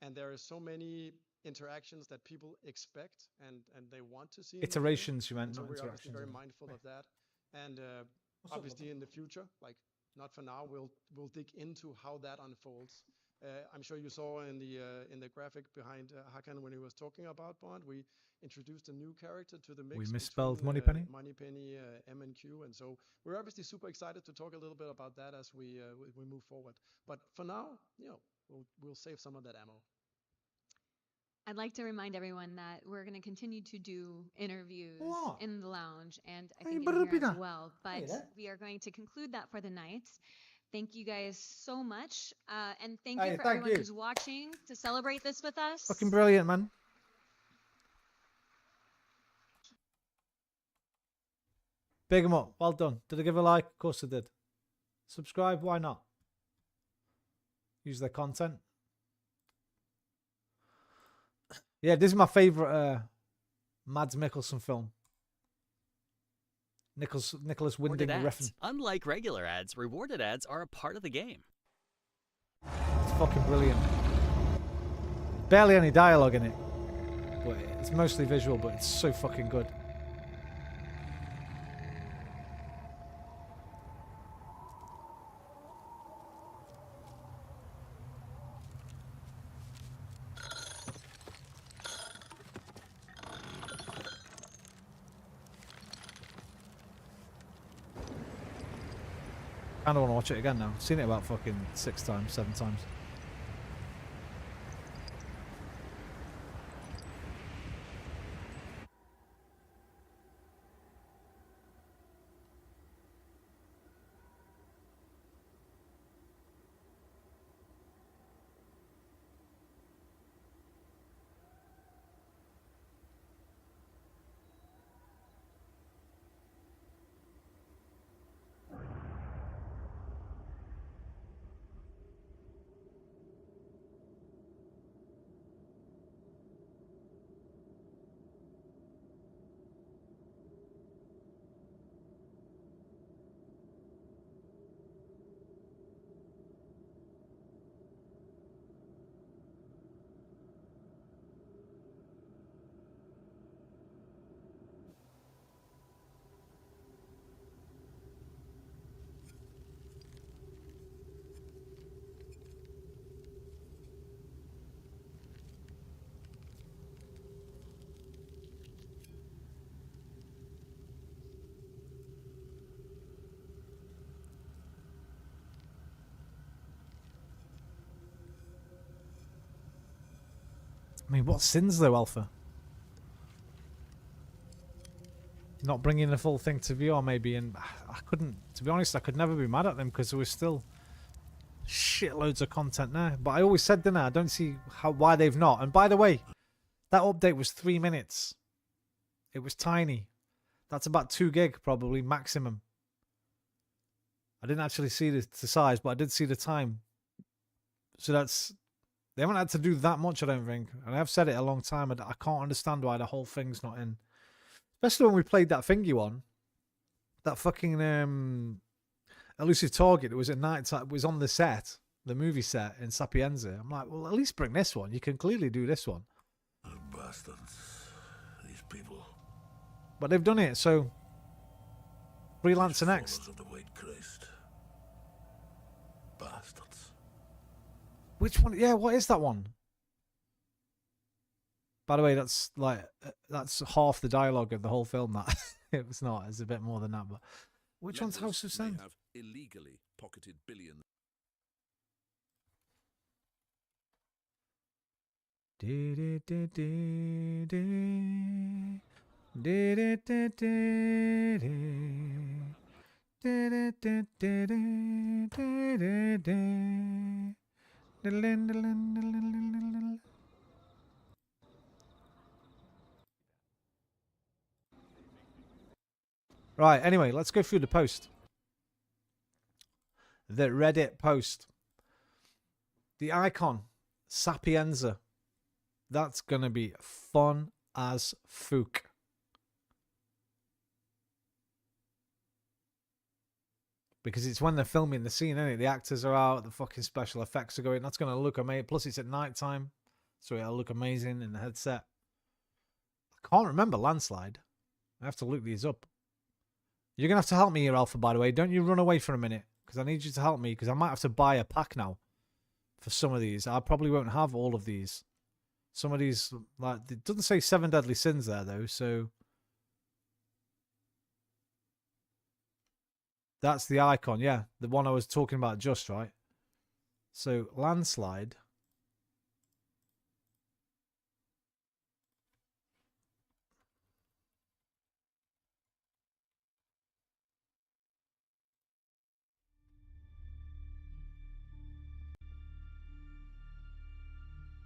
and there are so many interactions that people expect and they want to see. Iterations, you meant, so not we're obviously interactions. very mindful of that, and obviously in the future, like not for now, we'll dig into how that unfolds. I'm sure you saw in the graphic behind Hakan when he was talking about Bond, we introduced a new character to the mix. We misspelled between, Moneypenny. Moneypenny, M and Q, and so we're obviously super excited to talk a little bit about that as we move forward. But for now, we'll save some of that ammo. I'd like to remind everyone that we're going to continue to do interviews in the lounge and I think in here as well. But we are going to conclude that for the night. Thank you guys so much. And thank you for everyone who's watching to celebrate this with us. Fucking brilliant, man. Big 'em up. Well done. Did I give a like? Of course I did. Subscribe? Why not? Use their content. Yeah, this is my favourite Mads Mikkelsen film. Nicholas Winding Refn. Unlike regular ads, rewarded ads are a part of the game. It's fucking brilliant. Barely any dialogue in it. But it's mostly visual, but it's so fucking good. I don't want to watch it again now. I've seen it about fucking 6 times, 7 times. I mean, what sins though, Alpha? Not bringing the full thing to VR maybe, and I couldn't, to be honest, I could never be mad at them because there was still shitloads of content there. But I always said, didn't I don't see why they've not. And by the way, that update was 3 minutes. It was tiny. That's about 2 gig probably maximum. I didn't actually see the size, but I did see the time. So that's, they haven't had to do that much, I don't think. And I've said it a long time. I can't understand why the whole thing's not in. Especially when we played that thingy one. That fucking Elusive Target. It was at night time. It was on the set, the movie set in Sapienza. I'm like, well, at least bring this one. You can clearly do this one. Bastards. These people. But they've done it, so Freelancer next. Of the weight Christ. Bastards. Which one? Yeah, what is that one? By the way, that's like that's half the dialogue of the whole film. That it was not. It's a bit more than that. But which one's House of Sand? Have illegally pocketed billions. Right, anyway, let's go through the post. The Reddit post. The icon, Sapienza. That's going to be fun as fuck. Because it's when they're filming the scene, isn't it? The actors are out, the fucking special effects are going. That's going to look amazing. Plus, it's at night time, so it'll look amazing in the headset. I can't remember Landslide. I have to look these up. You're going to have to help me here, Alpha, by the way. Don't you run away for a minute, because I need you to help me, because I might have to buy a pack now for some of these. I probably won't have all of these. Some of these, like, it doesn't say 7 Deadly Sins there, though, so... That's the icon, yeah. The one I was talking about just, right? So, Landslide.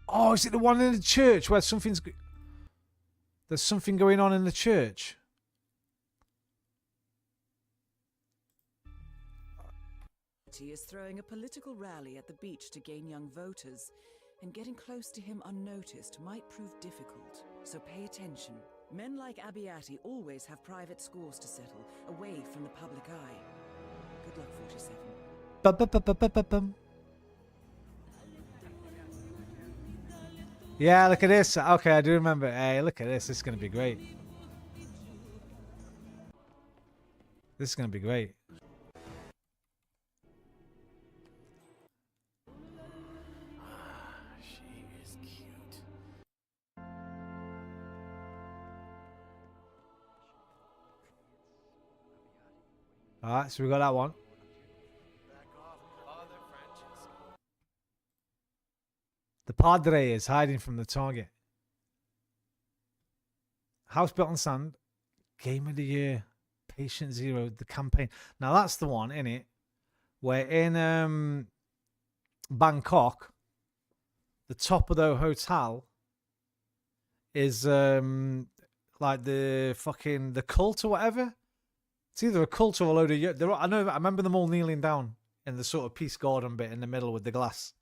Oh, is it the one in the church where there's something going on in the church? He is throwing a political rally at the beach to gain young voters, and getting close to him unnoticed might prove difficult. So pay attention. Men like Abbiati always have private scores to settle, away from the public eye. Good luck, 47. Ba-ba-ba-ba-ba-bum. Yeah, look at this. Okay, I do remember. Hey, look at this. This is going to be great. This is going to be great. She is cute. Alright, so we got that one. The Padre is hiding from the target. House Built on Sand. Game of the Year. Patient Zero. The campaign. Now that's the one, innit? Where in Bangkok, the top of the hotel is like the cult or whatever. It's either a cult or a load of... I remember them all kneeling down in the sort of Peace Garden bit in the middle with the glass.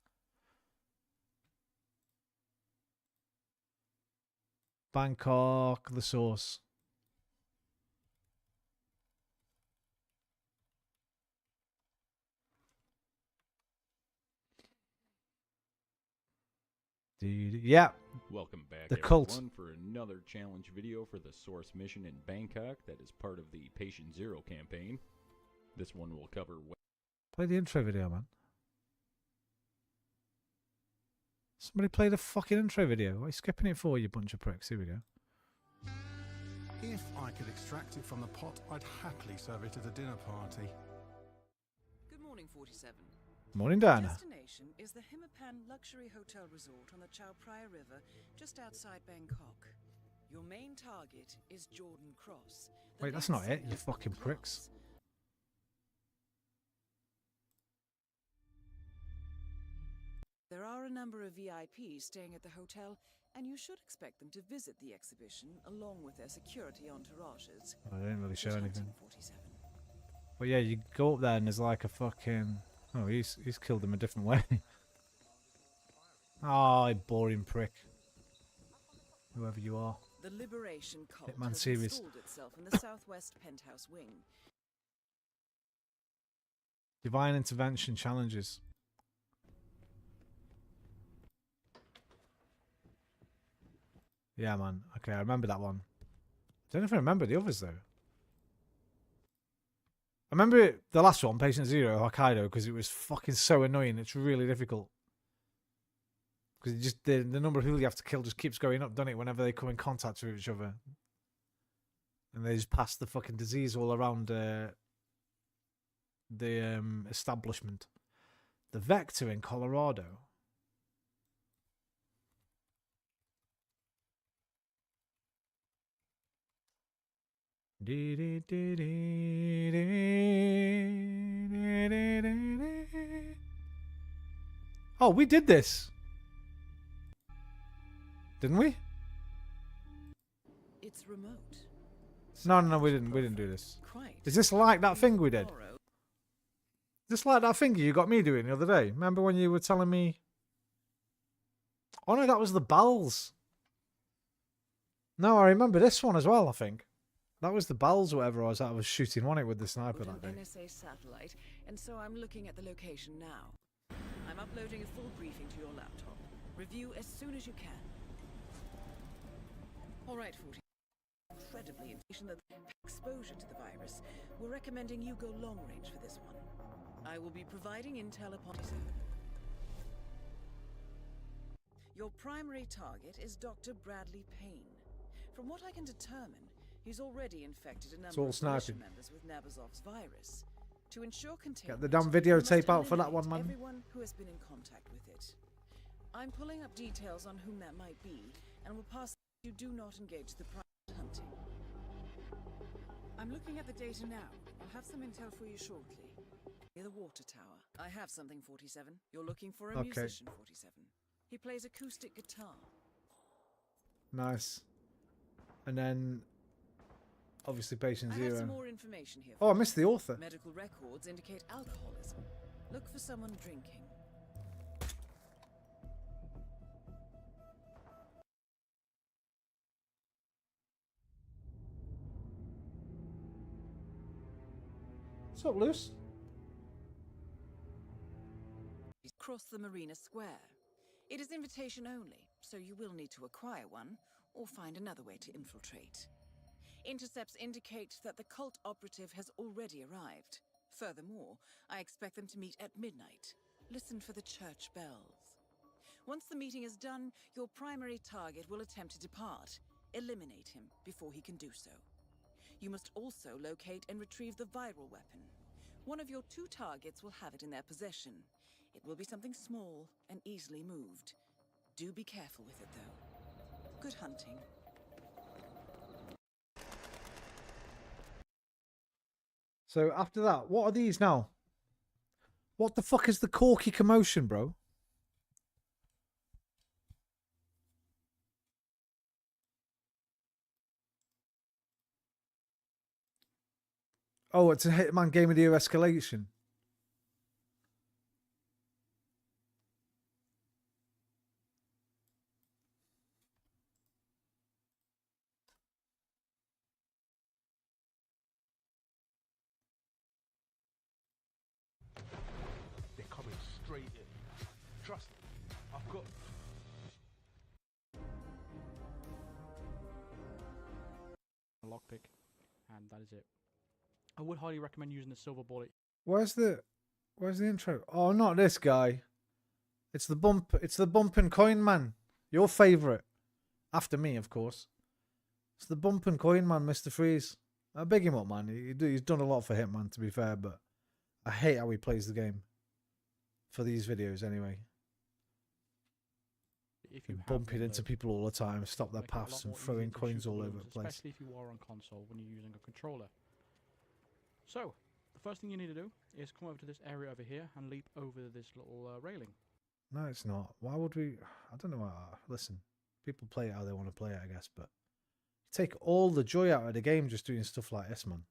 Bangkok, the source. Yeah. Welcome back, the cult. everyone, for another challenge video for the source mission in Bangkok that is part of the Patient Zero campaign. This one will cover... Play the intro video, man. Somebody play the fucking intro video. Why are you skipping it for, you bunch of pricks? Here we go. If I could extract it from the pot, I'd happily serve it at a dinner party. Good morning, 47. Morning, Diana. Destination is the Himapan Luxury Hotel Resort on the Chao Phraya River, just outside Bangkok. Your main target is Jordan Cross. Wait, that's not it, you fucking pricks. There are a number of VIPs staying at the hotel, and you should expect them to visit the exhibition along with their security entourages. I didn't really show Good anything. hunting, 47. But yeah, you go up there and there's like a fucking... Oh, he's killed him a different way. Oh, boring prick. Whoever you are. The Liberation Cult Hitman has series. installed itself in the southwest penthouse wing. Divine intervention challenges. Yeah, man. Okay, I remember that one. Don't know if I remember the others, though. I remember the last one, Patient Zero, Hokkaido, because it was fucking so annoying. It's really difficult. Because just the number of people you have to kill just keeps going up, doesn't it, whenever they come in contact with each other. And they just pass the fucking disease all around the establishment. The Vector in Colorado. Oh, we did this, didn't we? It's remote. No, we didn't do this. Is this like that thing we did? Is this like that thing you got me doing the other day? Remember when you were telling me? Oh no, that was the Bals. No, I remember this one as well, I think. That was the Bals or whatever I was shooting on it with the sniper that day. NSA satellite, and so I'm looking at the location now. I'm uploading a full briefing to your laptop. Review as soon as you can. All right, 40. Incredibly information that exposure to the virus. We're recommending you go long range for this one. I will be providing intel upon it. Your primary target is Dr. Bradley Payne. From what I can determine, he's already infected a number of militia members with Nabazov's virus. To ensure containment, Get the damn videotape out for that one, man. Everyone who has been in contact with it. I'm pulling up details on whom that might be, and will pass. You do not engage the private hunting. I'm looking at the data now. I'll have some intel for you shortly. Near the water tower. I have something, 47. You're looking for a musician, 47. He plays acoustic guitar. Nice. And then, obviously, Patient I have Zero. some more information here. Oh, I missed the author. Medical records indicate alcoholism. Look for someone drinking. What's up, Luce? Cross the Marina Square. It is invitation only, so you will need to acquire one or find another way to infiltrate. Intercepts indicate that the cult operative has already arrived. Furthermore, I expect them to meet at midnight. Listen for the church bells. Once the meeting is done, your primary target will attempt to depart. Eliminate him before he can do so. You must also locate and retrieve the viral weapon. One of your two targets will have it in their possession. It will be something small and easily moved. Do be careful with it, though. Good hunting. So after that, what are these now? What the fuck is the Corky commotion, bro? Oh, it's a Hitman Game of the Year escalation. They're coming straight in. Trust me, I've got. A lockpick, and that is it. I would highly recommend using the silver bullet. Where's the intro? Oh, not this guy. It's the bump and coin man. Your favourite. After me, of course. It's the bump and coin man, Mr. Freeze. I big him up, man. He's done a lot for Hitman, to be fair, but I hate how he plays the game. for these videos anyway. If you Bumping into people all the time, stop their paths and throwing coins all over the place. Especially if you are on console when you're using a controller. So, the first thing you need to do is come over to this area over here and leap over this little railing. No, it's not. Why would we? I don't know why. Listen, people play it how they want to play it, I guess, but you take all the joy out of the game just doing stuff like this, man.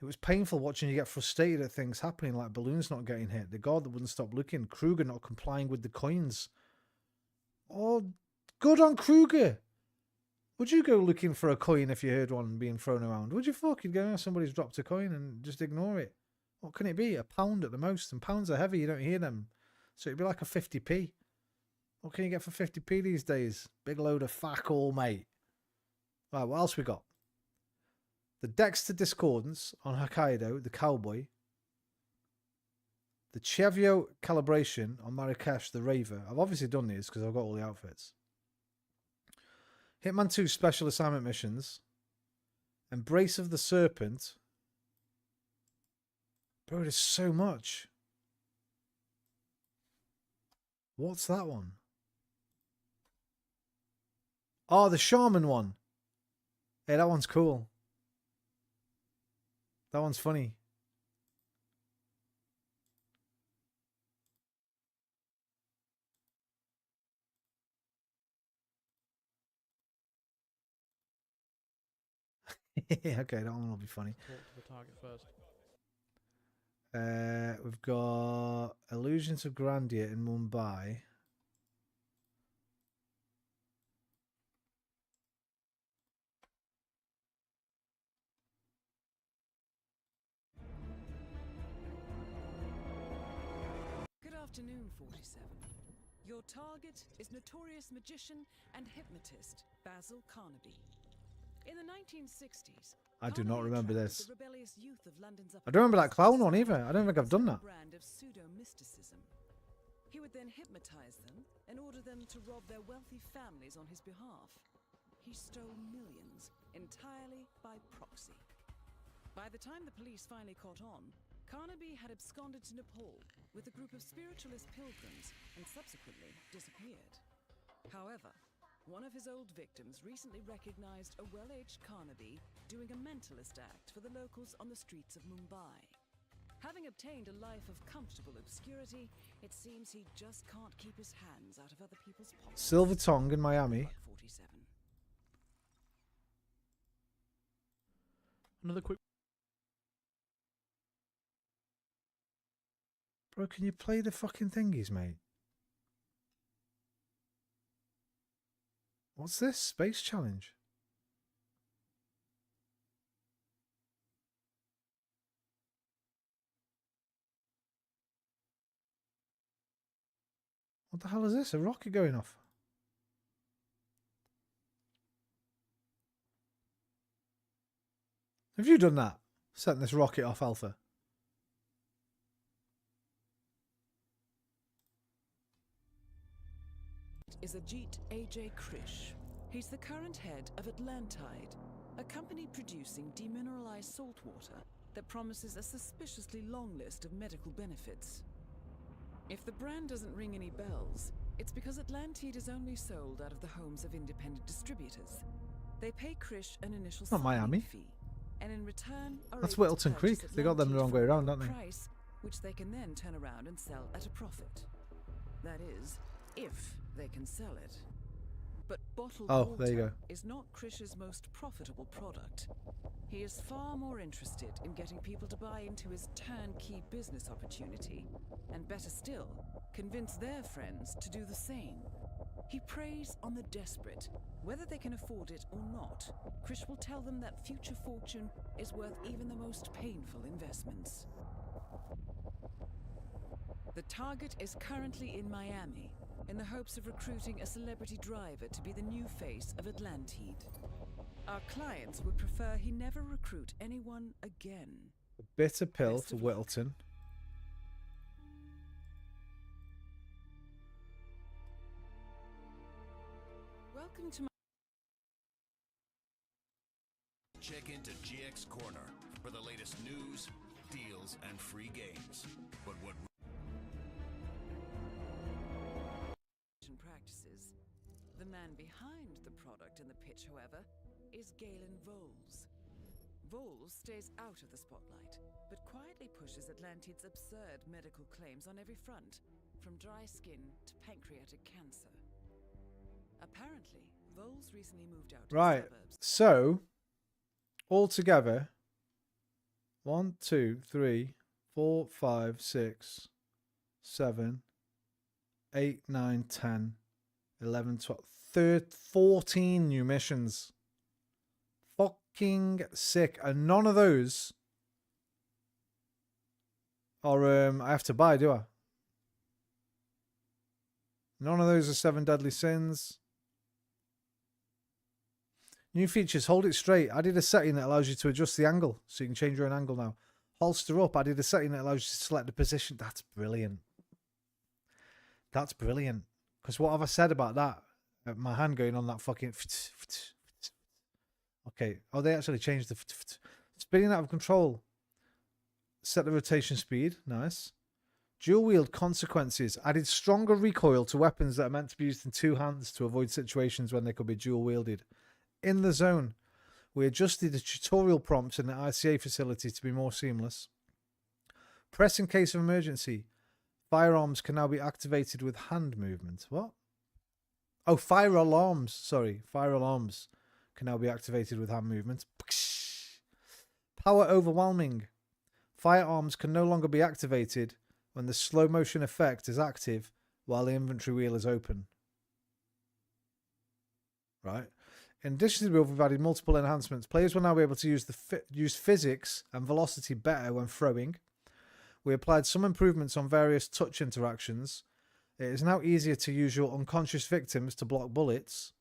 It was painful watching you get frustrated at things happening, like balloons not getting hit, the guard that wouldn't stop looking, Kruger not complying with the coins. Oh, good on Kruger. Would you go looking for a coin if you heard one being thrown around? Would you fucking go, somebody's dropped a coin and just ignore it? What can it be? £1 at the most, and pounds are heavy, you don't hear them. So it'd be like a 50p. What can you get for 50p these days? Big load of fuck all, mate. Right, what else we got? The Dexter Discordance on Hokkaido, the Cowboy. The Chevio Calibration on Marrakesh, the Raver. I've obviously done these because I've got all the outfits. Hitman 2 Special Assignment Missions. Embrace of the Serpent. Bro, there's so much. What's that one? Oh, the Shaman one. Hey, that one's cool. That one's funny. Okay, that one will be funny. Talk to the target first. We've got Illusions of Grandeur in Mumbai. Good afternoon, 47. Your target is notorious magician and hypnotist Basil Carnaby. In the 1960s, I do not remember this. the rebellious youth of London's I don't remember that clown one either. I don't think I've done that. brand of pseudo-mysticism. He would then hypnotize them and order them to rob their wealthy families on his behalf. He stole millions entirely by proxy. By the time the police finally caught on, Carnaby had absconded to Nepal with a group of spiritualist pilgrims and subsequently disappeared. However, one of his old victims recently recognized a well-aged Carnaby doing a mentalist act for the locals on the streets of Mumbai. Having obtained a life of comfortable obscurity, it seems he just can't keep his hands out of other people's pockets. Silver Tongue in Miami. 47. Another quick. Bro, can you play the fucking thingies, mate? What's this? Space Challenge? What the hell is this? A rocket going off? Have you done that? Setting this rocket off, Alpha? Is Ajit A.J. Krish. He's the current head of Atlantide, a company producing demineralized salt water that promises a suspiciously long list of medical benefits. If the brand doesn't ring any bells, it's because Atlantide is only sold out of the homes of independent distributors. They pay Krish an initial Not Miami. fee, and in return are That's able to Whittleton Creek. purchase They got them the Atlantide wrong way for a around, low don't they? price, which they can then turn around and sell at a profit. That is, if they can sell it. But bottled Oh, there you water go. is not Krish's most profitable product. He is far more interested in getting people to buy into his turnkey business opportunity, and better still, convince their friends to do the same. He preys on the desperate. Whether they can afford it or not, Krish will tell them that future fortune is worth even the most painful investments. The target is currently in Miami, in the hopes of recruiting a celebrity driver to be the new face of Atlantide. Our clients would prefer he never recruit anyone again. A bitter pill for Whittleton. Welcome to my... Check into GX Corner for the latest news. news, deals, and free games. But what practices. The man behind the product in the pitch, however, is Galen Voles. Voles stays out of the spotlight, but quietly pushes Atlantide's absurd medical claims on every front, from dry skin to pancreatic cancer. Apparently, Voles recently moved out to Right. the suburbs. So, altogether, 1, 2, 3, 4, 5, 6, 7, 8, 9, 10, 11, 12, 13, 14 new missions. Fucking sick. And none of those are, I have to buy, do I? None of those are 7 Deadly Sins. New features, hold it straight. I did a setting that allows you to adjust the angle, so you can change your own angle now. Holster up, I did a setting that allows you to select the position. That's brilliant. That's brilliant. Because what have I said about that? My hand going on that fucking... Okay. Oh, they actually changed the... Spinning out of control. Set the rotation speed. Nice. Dual wield consequences. Added stronger recoil to weapons that are meant to be used in 2 hands to avoid situations when they could be dual wielded. In the zone. We adjusted the tutorial prompts in the ICA facility to be more seamless. Press in case of emergency. Firearms can now be activated with hand movement. What? Oh, fire alarms. Sorry. Fire alarms can now be activated with hand movement. Power overwhelming. Firearms can no longer be activated when the slow motion effect is active while the inventory wheel is open. Right. In addition to the wheel, we've added multiple enhancements. Players will now be able to use physics and velocity better when throwing. We applied some improvements on various touch interactions. It is now easier to use your unconscious victims to block bullets.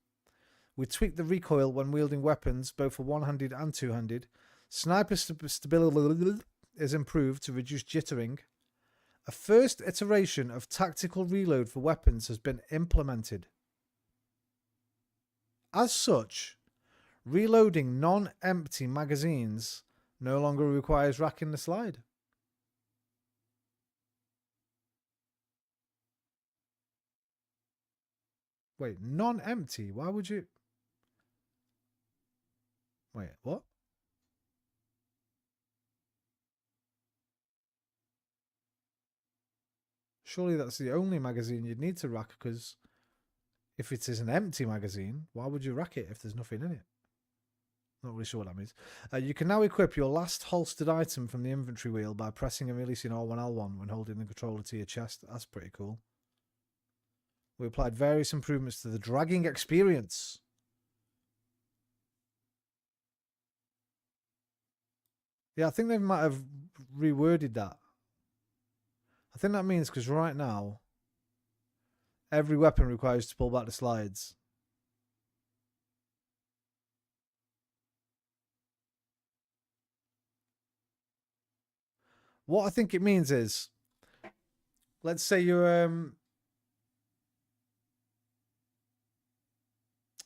We tweaked the recoil when wielding weapons, both for one-handed and two-handed. Sniper stability is improved to reduce jittering. A first iteration of tactical reload for weapons has been implemented. As such, reloading non-empty magazines no longer requires racking the slide. Wait, non-empty? Why would you... Wait, what? Surely that's the only magazine you'd need to rack, because if it is an empty magazine, why would you rack it if there's nothing in it? Not really sure what that means. You can now equip your last holstered item from the inventory wheel by pressing and releasing R1L1 when holding the controller to your chest. That's pretty cool. We applied various improvements to the dragging experience. Yeah, I think they might have reworded that. I think that means because right now, every weapon requires to pull back the slides. What I think it means is, let's say you're,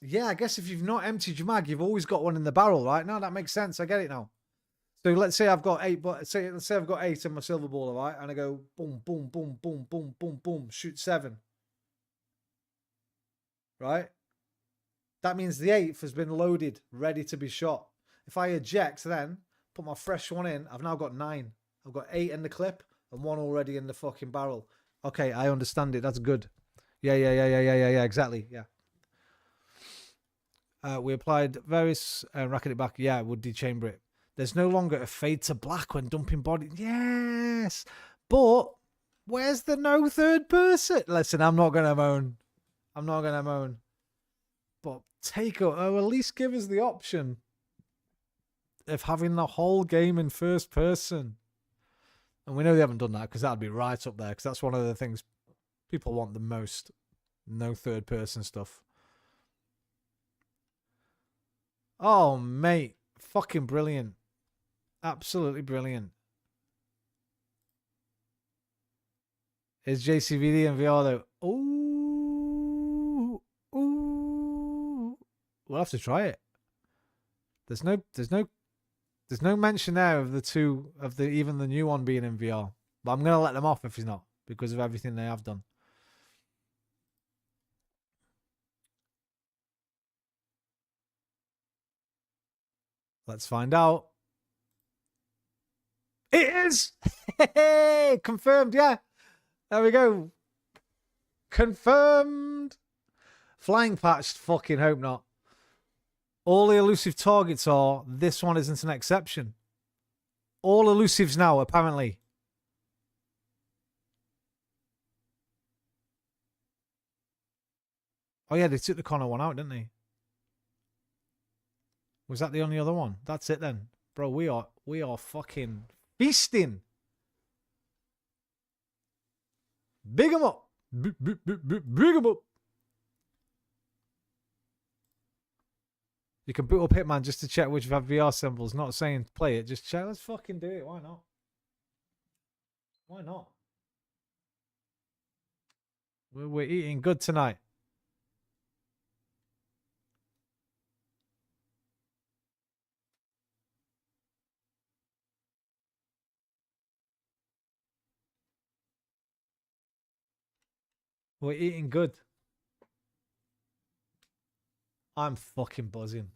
yeah, I guess if you've not emptied your mag, you've always got one in the barrel, right? No, that makes sense. I get it now. So let's say I've got 8, but let's say I've got 8 in my silver baller, right? And I go boom, boom, boom, boom, boom, boom, boom, shoot 7. Right? That means the 8th has been loaded, ready to be shot. If I eject then, put my fresh one in, I've now got 9. I've got 8 in the clip and 1 already in the fucking barrel. Okay, I understand it. That's good. Yeah, exactly. Yeah. We applied various racking it back. Yeah, it would dechamber it. There's no longer a fade to black when dumping body. Yes. But where's the no third person? Listen, I'm not going to moan. I'm not going to moan. But take or at least give us the option of having the whole game in first person. And we know they haven't done that because that'd be right up there, because that's one of the things people want the most. No third person stuff. Oh, mate. Fucking brilliant. Absolutely brilliant. Is JCVD and VR though? Ooh. Ooh. We'll have to try it. There's no There's no mention there of even the new one being in VR. But I'm gonna let them off if he's not, because of everything they have done. Let's find out. It is! Hey, confirmed, yeah. There we go. Confirmed. Flying patched, fucking hope not. All the elusive targets are, this one isn't an exception. All elusives now, apparently. Oh yeah, they took the Connor one out, didn't they? Was that the only other one? That's it then. Bro, we are fucking feasting. Big 'em up. Big 'em up. You can boot up Hitman just to check which VR symbols. Not saying play it, just check. Let's fucking do it. Why not? Why not? We're eating good tonight. We're eating good. I'm fucking buzzing.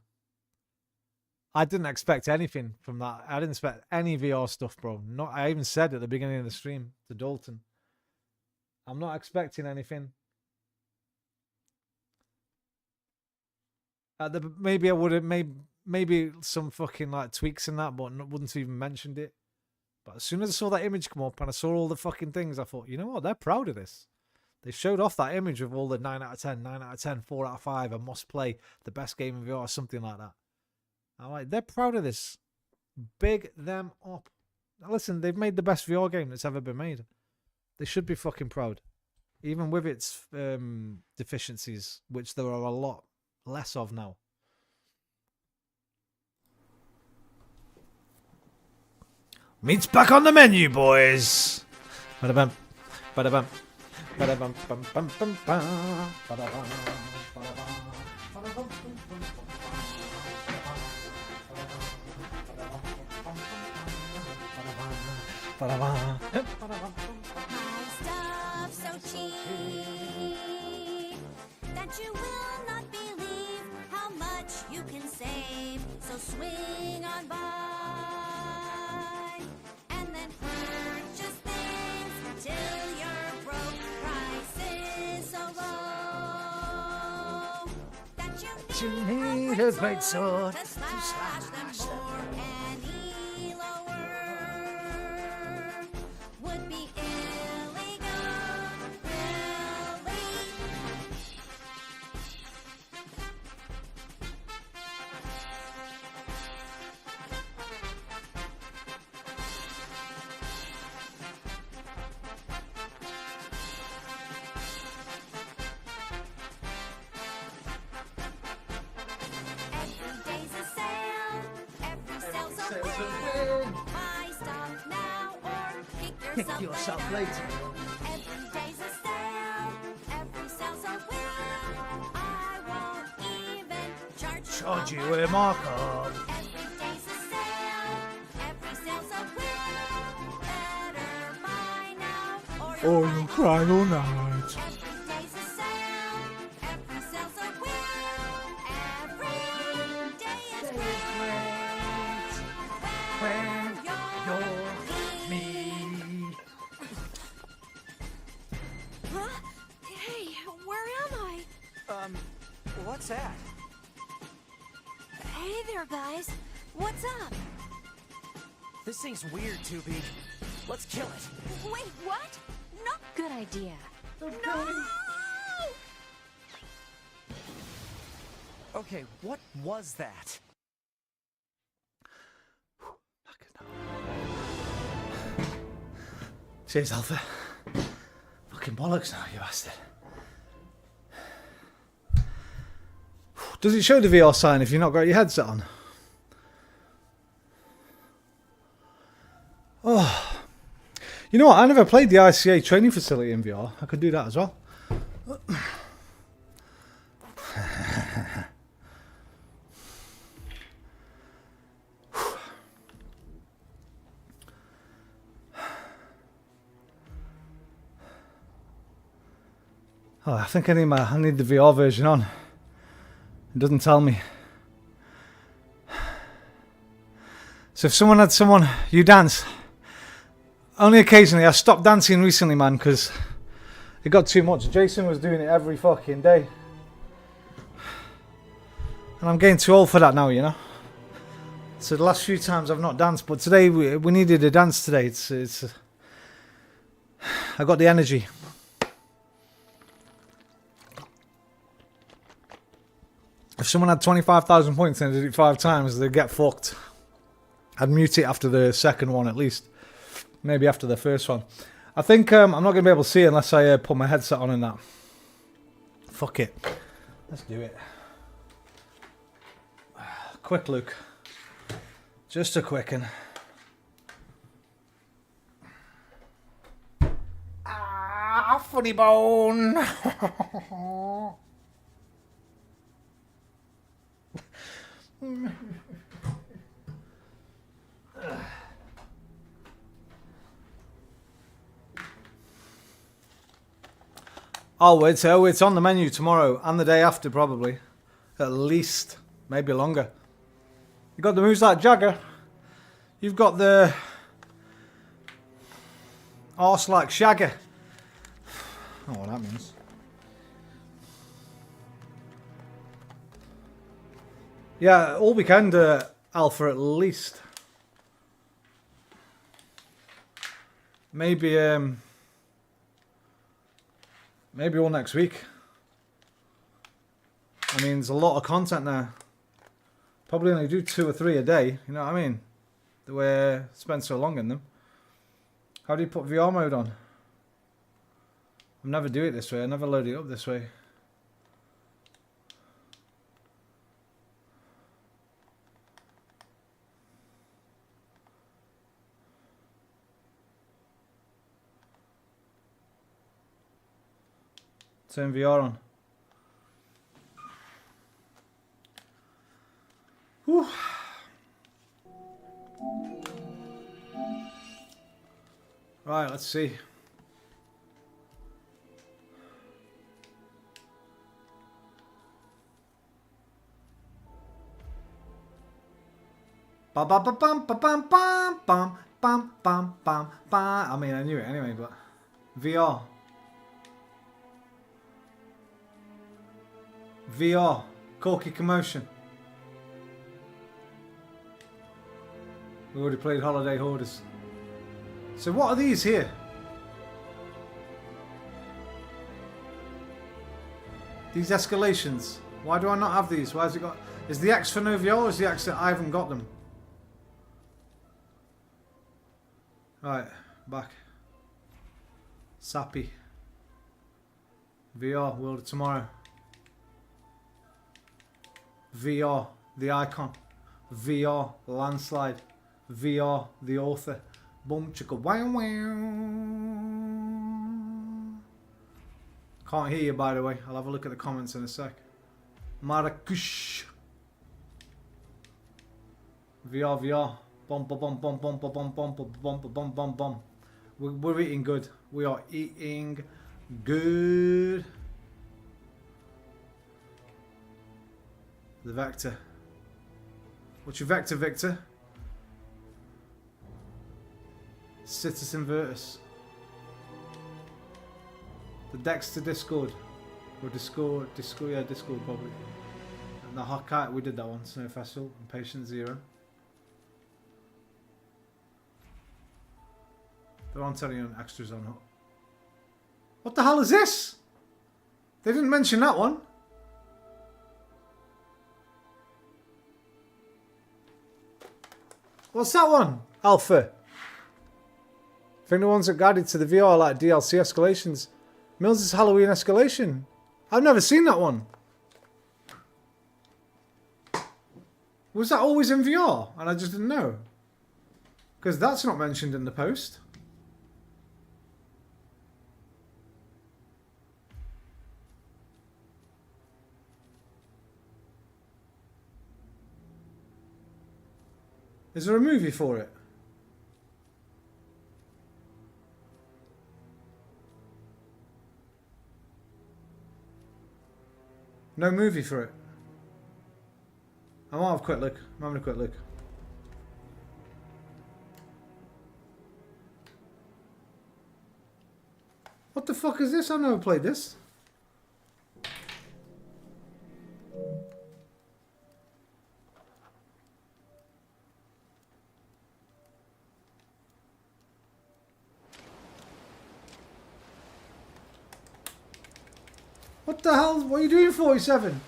I didn't expect anything from that. I didn't expect any VR stuff, bro. Not. I even said at the beginning of the stream to Dalton, I'm not expecting anything. Maybe I would have maybe some fucking like tweaks in that, but wouldn't have even mentioned it. But as soon as I saw that image come up and I saw all the fucking things, I thought, you know what? They're proud of this. They showed off that image of all the 9 out of 10, 9 out of 10, 4 out of 5, a must play, the best game in VR, something like that. I'm like, they're proud of this. Big them up. Now listen, they've made the best VR game that's ever been made. They should be fucking proud. Even with its deficiencies, which there are a lot less of now. Meat's back on the menu, boys. Ba-da-bum, ba-da-bum, ba-da-bum, bum, bum, bum, bum, ba-da-bum, ba-da-bum, ba-da-bum, ba-da-bum, ba-da-bum. My stuff's so cheap that you will not believe how much you can save. So swing on by and then purchase things till you're broke. Prices so low that you need a great sword to slash them more. Any lower would be illegal, really. Every day's a sale, every sale's a win. Buy stuff now or kick yourself later. Every day's a sale, every sale's a win. I won't even charge you a markup. Every day's a sale, every sale's a win. Better buy now Or you'll cry all night. every day's a sale, every sale's a win. Every day is great when you're me. Huh? Hey, where am I? What's that? Hey there, guys. What's up? This thing's weird, Tubi. Let's kill it. Wait, what? No. Good idea. No! Okay, what was that? Cheers, Alpha. Fucking bollocks now, you bastard. Does it show the VR sign if you've not got your headset on? Oh. You know what? I never played the ICA training facility in VR. I could do that as well. Oh, I think I need the VR version on. It doesn't tell me. So if someone had someone, you dance. Only occasionally. I stopped dancing recently, man, because it got too much. Jason was doing it every fucking day. And I'm getting too old for that now, you know. So the last few times I've not danced, but today we needed a dance today. It's I got the energy. If someone had 25,000 points and did it 5 times, they'd get fucked. I'd mute it after the second one at least. Maybe after the first one. I think I'm not going to be able to see it unless I put my headset on and that. Fuck it. Let's do it. Quick look. Just a quick one. Ah, funny bone. Oh, it's on the menu tomorrow and the day after probably. At least. Maybe longer. You got the moves like Jagger. You've got the arse like Shagger. I don't know what that means. Yeah, all weekend, Alpha at least. Maybe all next week. I mean, there's a lot of content there. Probably only do 2 or 3 a day. You know what I mean? The way I spend so long in them. How do you put VR mode on? I never do it this way. I never load it up this way. Turn VR on. Whew. Right, let's see. Ba ba ba bum ba bum bum bum bum bum bum bum. I mean, I knew it anyway, but VR. VR. Corky Commotion. We already played Holiday Hoarders. So what are these here? These escalations. Why do I not have these? Why has it got... Is the X for no VR or is the X that I haven't got them? Right, back. Sappy. VR, World of Tomorrow. VR, the icon. VR, landslide. VR, the author. Boom chicka wow wow. Can't hear you, by the way. I'll have a look at the comments in a sec. Maracush. VR, VR. Bum bum bum bum bum bum bum bum bum bum bum bum. We're eating good. We are eating good. The vector. What's your vector, Victor? Situs Invertus. The Dexter Discord. Or Discord, yeah, Discord probably. And the Hawkeye, we did that one. Snow Festival and Patient Zero. They're on telling you extras on. What the hell is this? They didn't mention that one. What's that one? Alpha. I think the ones that guided to the VR like DLC escalations. Mills' Halloween escalation. I've never seen that one. Was that always in VR? And I just didn't know. Because that's not mentioned in the post. Is there a movie for it? No movie for it. I might have a quick look. I'm having a quick look. What the fuck is this? I've never played this. What the hell? What are you doing, 47?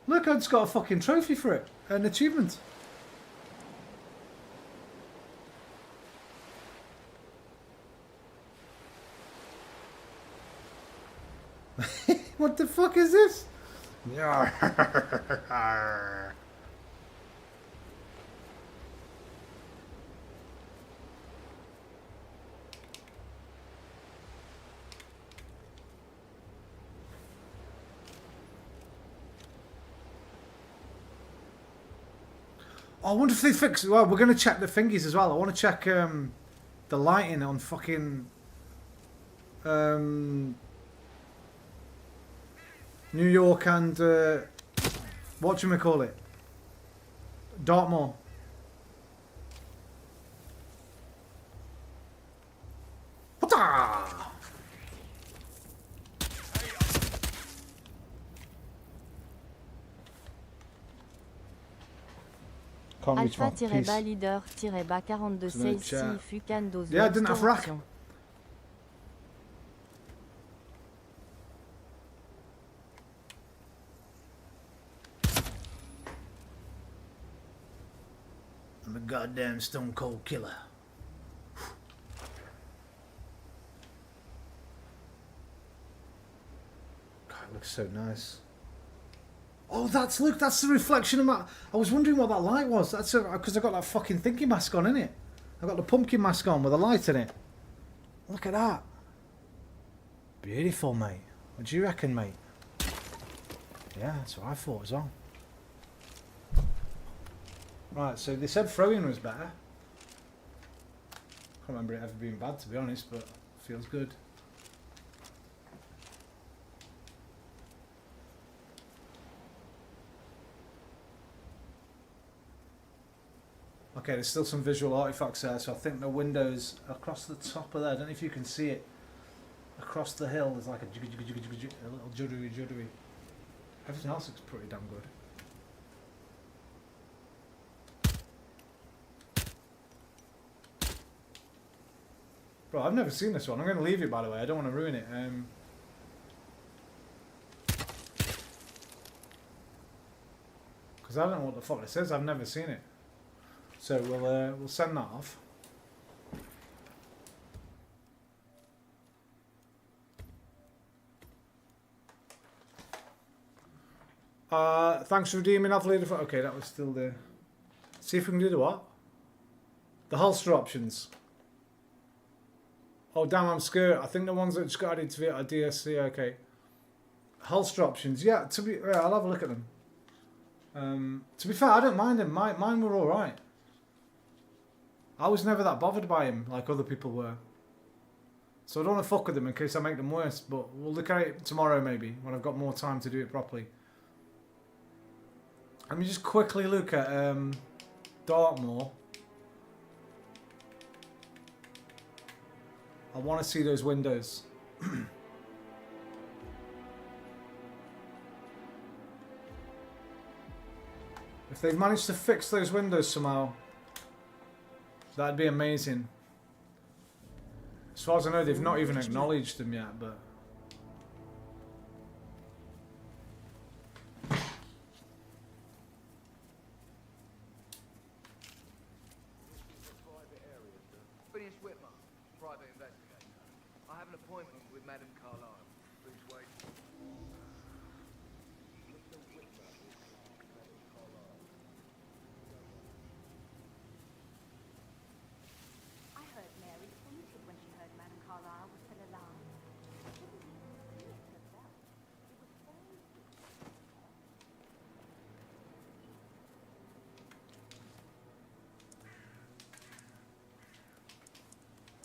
Look, I just got a fucking trophy for it. An achievement. What the fuck is this? I wonder if they fix. Well, we're gonna check the thingies as well. I want to check the lighting on fucking New York and whatchamacallit, Dartmoor. Alpha-bas leader-bas 42 6 Fucan 12. Yeah, I didn't have rack. I'm a goddamn stone cold killer. God, it looks so nice. Oh, that's look, that's the reflection of my. I was wondering what that light was. That's because I got that fucking thinking mask on, innit? I got the pumpkin mask on with a light in it. Look at that. Beautiful, mate. What do you reckon, mate? Yeah, that's what I thought as well. Right, so they said throwing was better. Can't remember it ever being bad, to be honest, but feels good. Okay, there's still some visual artifacts there, so I think the windows across the top of there, I don't know if you can see it, across the hill, there's like a little juddery. Everything else looks pretty damn good. Bro, I've never seen this one. I'm going to leave it, by the way. I don't want to ruin it. Because I don't know what the fuck it says. I've never seen it. So we'll send that off. Thanks for redeeming athlete. Okay, that was still there. See if we can do the what? The holster options. Oh damn, I'm scared. I think the ones that just got added to it are DSC. Okay. Holster options. Yeah, I'll have a look at them. To be fair, I don't mind them. Mine were all right. I was never that bothered by him like other people were. So I don't want to fuck with them in case I make them worse, but we'll look at it tomorrow maybe, when I've got more time to do it properly. Let me just quickly look at Dartmoor. I want to see those windows. If they've managed to fix those windows somehow, that'd be amazing. As far as I know, they've not even acknowledged them yet, but...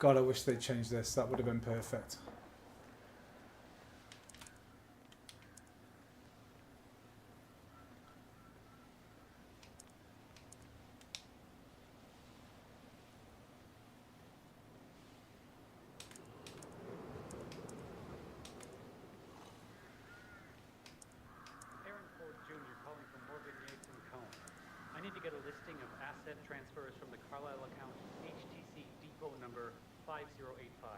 God, I wish they'd changed this. That would have been perfect. to get a listing of asset transfers from the Carlisle account HTC depot number 5085.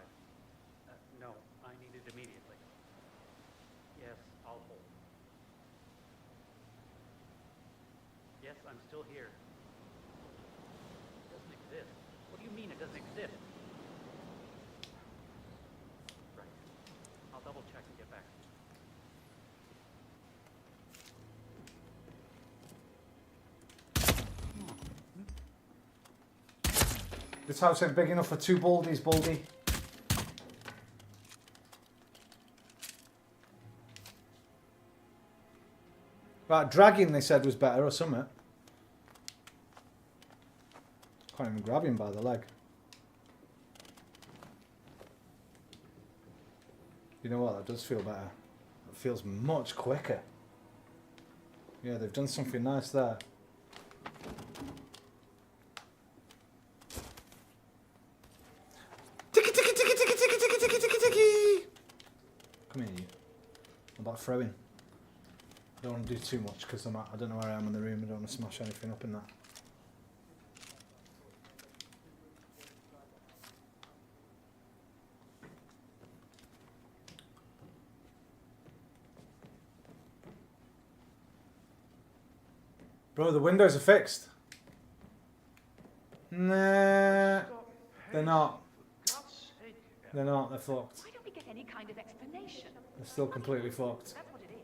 No, I need it immediately. Yes, I'll hold. Yes, I'm still here. It doesn't exist. What do you mean it doesn't exist? Right. I'll double check and get back to you. This house ain't big enough for 2 baldies, Baldy. Right, dragging they said was better or something. Can't even grab him by the leg. You know what, that does feel better. It feels much quicker. Yeah, they've done something nice there. Come here, you. I'm about throwing. I don't want to do too much because I don't know where I am in the room. I don't want to smash anything up in that. Bro, the windows are fixed. Nah, they're not. They're not, they're fucked. Why don't we get any kind of explanation? They're still completely fucked. That's what it is.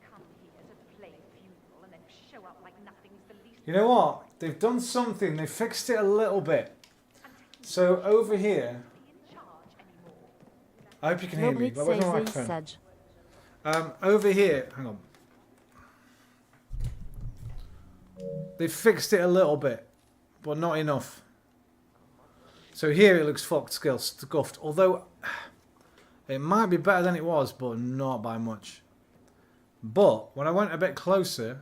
Come here to play funeral and then show up like nothing's the least. You know what? They've done something. They fixed it a little bit. So over here, I hope you can hear me. But where's my microphone? Over here, hang on. They fixed it a little bit, but not enough. So here it looks fucked, scuffed. Although it might be better than it was, but not by much. But when I went a bit closer,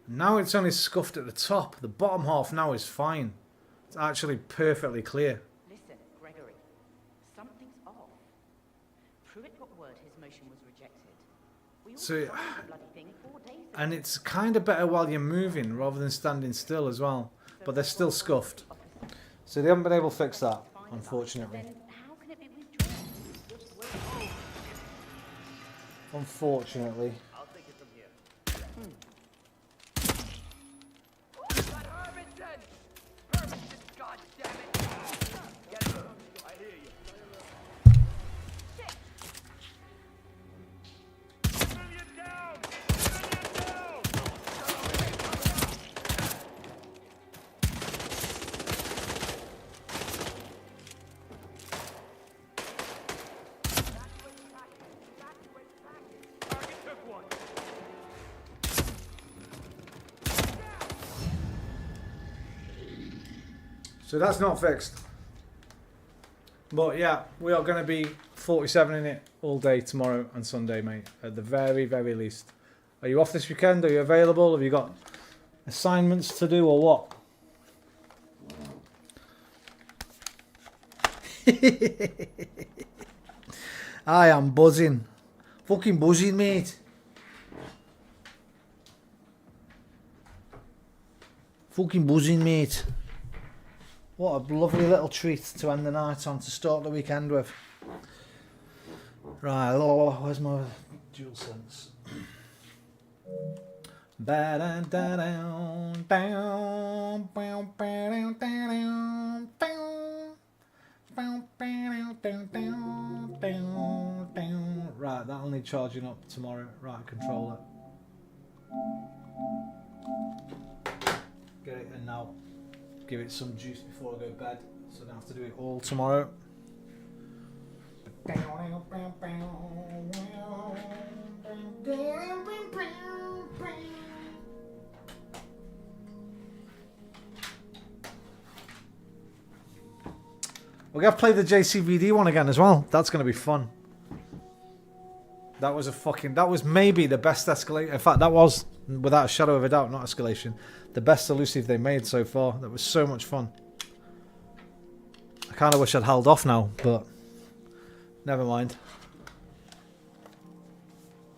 now it's only scuffed at the top. The bottom half now is fine. It's actually perfectly clear. Listen, Gregory. Something's off. Pruitt got word his motion was rejected. We all So, tried the bloody thing 4 days ago. and it's kind of better while you're moving rather than standing still as well. But they're still scuffed. So they haven't been able to fix that, unfortunately. How can it be withdrawn? Unfortunately. I'll take it from here. I hear you. So that's not fixed. But yeah, we are going to be 47 in it all day tomorrow and Sunday, mate. At the very, very least. Are you off this weekend? Are you available? Have you got assignments to do or what? I am buzzing. Fucking buzzing, mate. Fucking buzzing, mate. What a lovely little treat to end the night on, to start the weekend with. Right, where's my dual sense? Right, that'll need charging up tomorrow. Right, controller. Get it in now. Give it some juice before I go to bed, so I don't have to do it all tomorrow. We're going to play the JCVD one again as well. That's going to be fun. That was maybe the best escalation. In fact, that was, without a shadow of a doubt, not escalation, the best elusive they made so far. That was so much fun. I kind of wish I'd held off now, but never mind.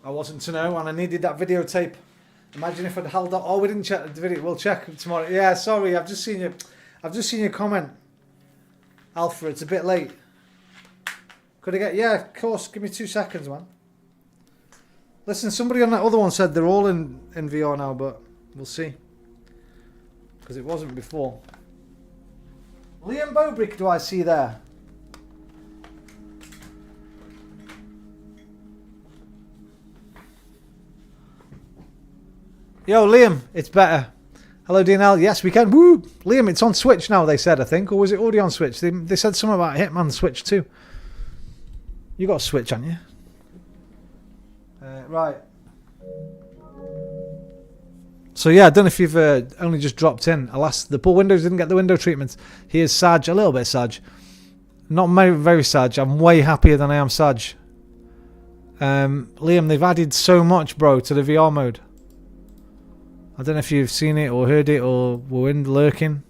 I wasn't to know, and I needed that videotape. Imagine if I'd held up. Oh, we didn't check the video. We'll check tomorrow. Yeah, sorry. I've just seen your comment, Alpha. It's a bit late. Could I get? Yeah, of course. Give me 2 seconds, man. Listen, somebody on that other one said they're all in VR now, but we'll see. Because it wasn't before. Liam Bobrick, do I see there? Yo, Liam, it's better. Hello, DNL. Yes, we can. Woo! Liam, it's on Switch now, they said, I think. Or was it already on Switch? They said something about Hitman Switch too. You got a Switch, haven't you? Right. So yeah, I don't know if you've only just dropped in. Alas, the poor Windows didn't get the window treatment. Here's Saj, a little bit Saj. Not very Saj. I'm way happier than I am Saj. Liam, they've added so much, bro, to the VR mode. I don't know if you've seen it or heard it or were in lurking.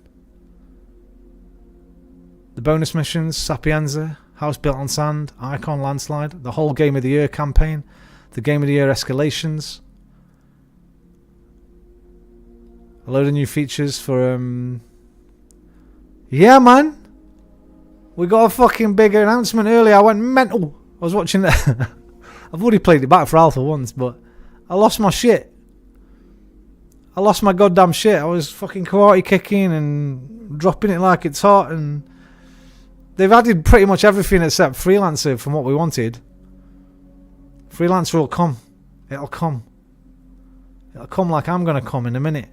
The bonus missions, Sapienza, House Built on Sand, Icon Landslide, the whole Game of the Year campaign, the Game of the Year escalations. A load of new features for yeah, man. We got a fucking big announcement earlier. I went mental. I was watching that. I've already played it back for Alpha once, but I lost my shit. I lost my goddamn shit. I was fucking karate kicking and dropping it like it's hot, and they've added pretty much everything except Freelancer from what we wanted. Freelancer will come. It'll come. It'll come like I'm gonna come in a minute.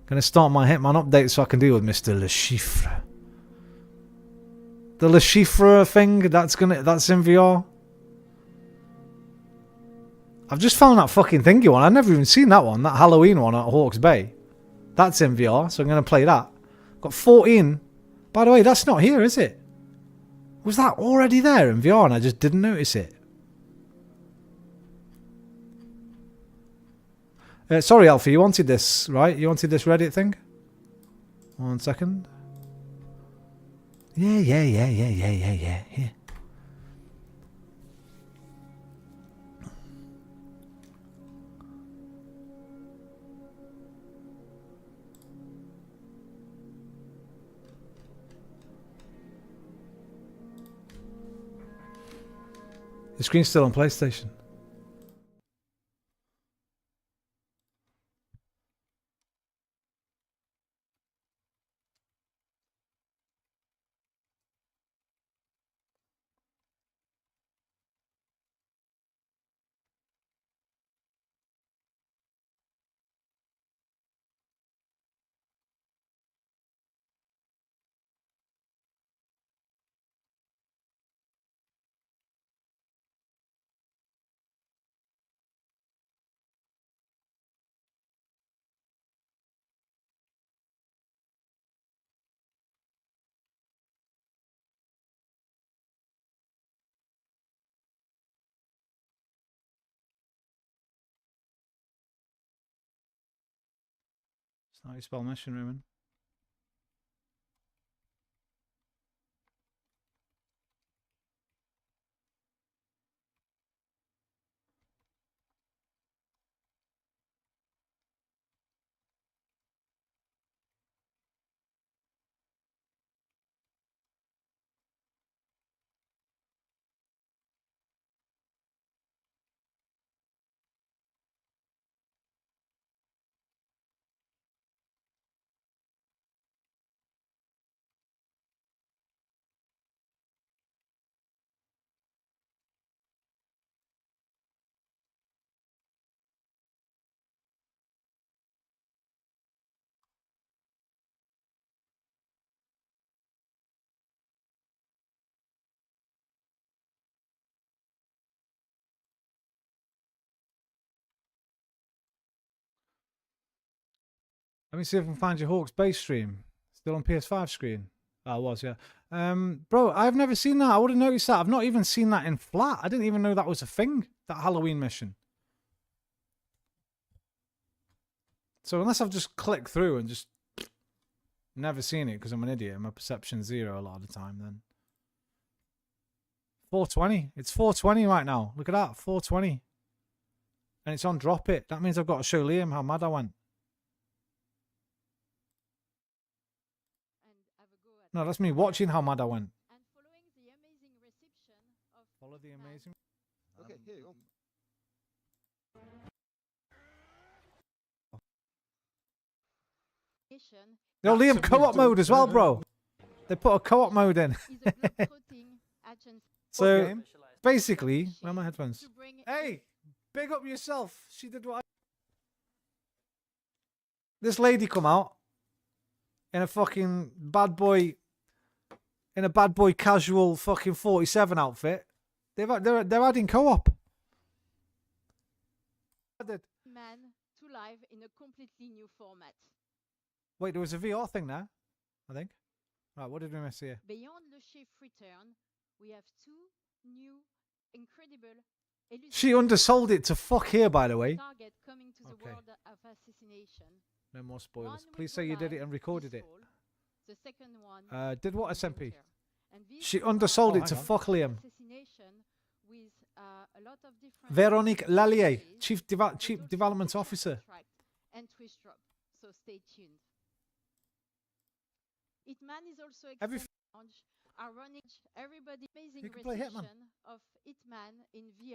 Gonna start my Hitman update so I can deal with Mr. Le Chiffre. The Le Chiffre thing, that's in VR. I've just found that fucking thingy one. I've never even seen that one. That Halloween one at Hawke's Bay. That's in VR, so I'm going to play that. Got 14. By the way, that's not here, is it? Was that already there in VR and I just didn't notice it? Sorry, Alfie, you wanted this, right? You wanted this Reddit thing? 1 second. Yeah. The screen's still on PlayStation. It's not how you spell mission, Ruben. Let me see if I can find your Hawke's Bay stream. Still on PS5 screen. Oh, it was, yeah. Bro, I've never seen that. I would have noticed that. I've not even seen that in flat. I didn't even know that was a thing, that Halloween mission. So unless I've just clicked through and just never seen it because I'm an idiot and my perception's 0 a lot of the time, then 420. It's 420 right now. Look at that, 420. And it's on Drop It. That means I've got to show Liam how mad I went. No, that's me watching how mad I went. Follow the amazing. Okay, here you go. Yo, Liam, co-op mode as well, bro. They put a co-op mode in. So, basically, where are my headphones? Hey, big up yourself. She did what This lady come out in a fucking bad boy, casual fucking 47 outfit. They're adding co-op. Man to live in a completely new format. Wait, there was a VR thing there, I think. Right, what did we miss here? Beyond Le Chiffre Return, we have two new incredible She undersold it to fuck here, by the way. target coming to the world of assassination. No more spoilers. Please say you did it and recorded it. The second one Did what, SMP? and these She two are undersold it to fuck Liam. assassination with a lot of different Veronique Lallier, Chief Development Officer. and twist drop. So stay tuned. Hitman is also Every launch ironic everybody amazing You can play Hitman. reception of Hitman in VR.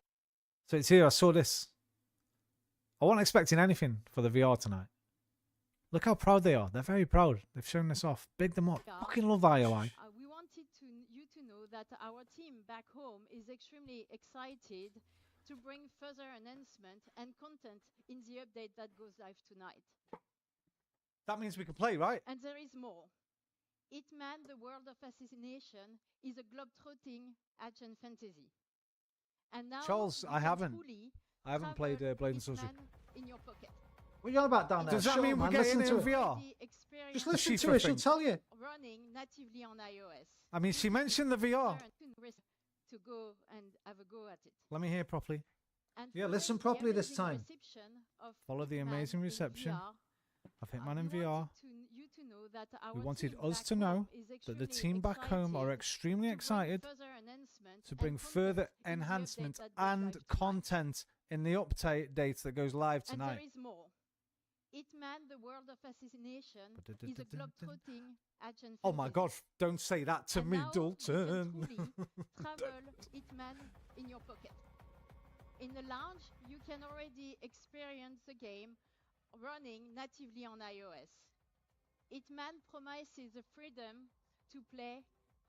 So it's here, I saw this. I wasn't expecting anything for the VR tonight. Look how proud they are. They're very proud. They've shown this off. Big them up. Fucking love IOI. We wanted you to know that our team back home is extremely excited to bring further enhancement and content in the update that goes live tonight. That means we can play, right? And there is more. Hitman, the World of Assassination, is a globe-trotting action fantasy. And now Charles, you I can haven't. fully I haven't travel played Blade and Sorcery. Hitman in your pocket. What are you on about down there? Does that Shut mean up, we're man. getting Listen in to her. VR? Just listen to her. She'll tell you. Running natively on iOS. I mean, she mentioned the VR. To go and have a go at it. Let me hear properly. And Yeah, listen properly this time. Follow the amazing reception of Hitman in VR. We wanted us to know that the team back home are extremely excited to bring further enhancement and content in the update that goes live And tonight. there is more. Hitman, the World of Assassination, is a globe-trotting action Oh my God, don't say that to And me, now Dalton. you can fully travel Hitman in your pocket. In the lounge, you can already experience the game running natively on iOS. Hitman promises the freedom to play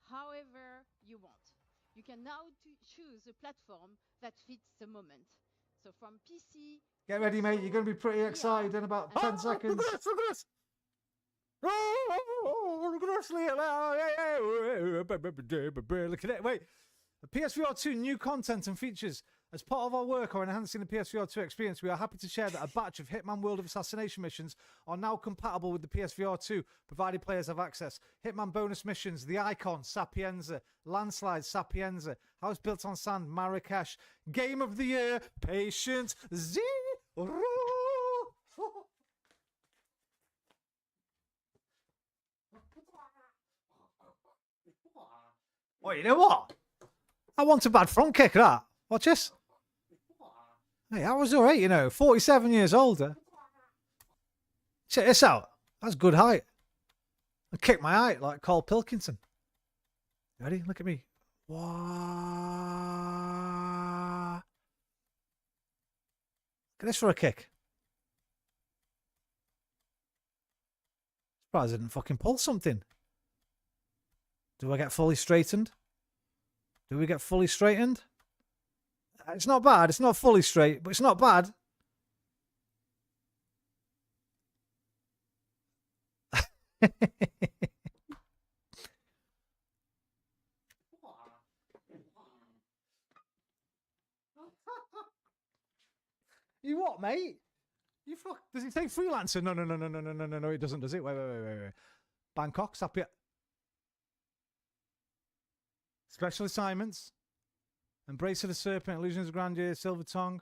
however you want. You can now choose a platform that fits the moment. So from PC. Get ready, mate. You're going to be pretty excited in about 10 seconds. Look at this! Look at this! Look at it. Wait. The PSVR 2 new content and features. As part of our work on enhancing the PSVR 2 experience, we are happy to share that a batch of Hitman World of Assassination missions are now compatible with the PSVR 2, provided players have access. Hitman bonus missions, The Icon, Sapienza, Landslide, Sapienza, House Built on Sand, Marrakesh, Game of the Year, Patient Zero. Oh, you know what? I want a bad front kick, that. Watch this. Hey, I was alright, 47 years older. Check this out. That's good height. I kicked my height like Carl Pilkington. Ready? Look at me. Wah. Look at this for a kick. Surprised I didn't fucking pull something. Do I get fully straightened? Do we get fully straightened? It's not bad. It's not fully straight, but it's not bad. You what, mate? You fuck. Does it say freelancer? No. It doesn't, does it? Wait. Bangkok, Sapia. Special assignments. Embrace of the Serpent, Illusions of Grandeur, Silver Tongue.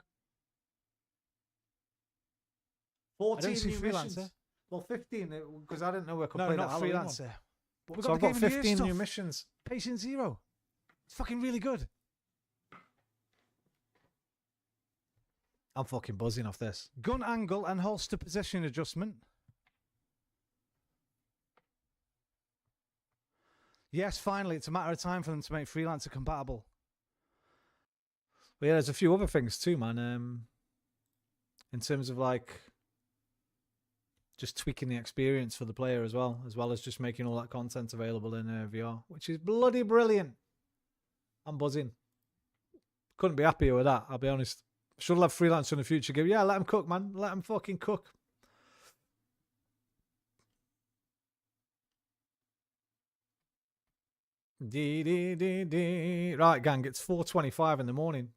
14 I don't see new freelancer. missions. Well, 15, because I didn't know I could No, play not that Halloween one. freelancer. But So I've got the Game of the Year 15 new stuff. missions. Patient Zero. It's fucking really good. I'm fucking buzzing off this. Gun angle and holster position adjustment. Yes, finally, it's a matter of time for them to make Freelancer compatible. But yeah, there's a few other things too, man. In terms of like just tweaking the experience for the player as well as just making all that content available in VR, which is bloody brilliant. I'm buzzing. Couldn't be happier with that, I'll be honest. Should have Freelancer in the future. Go, yeah, let him cook, man. Let him fucking cook. Right, gang, it's 4:25 in the morning.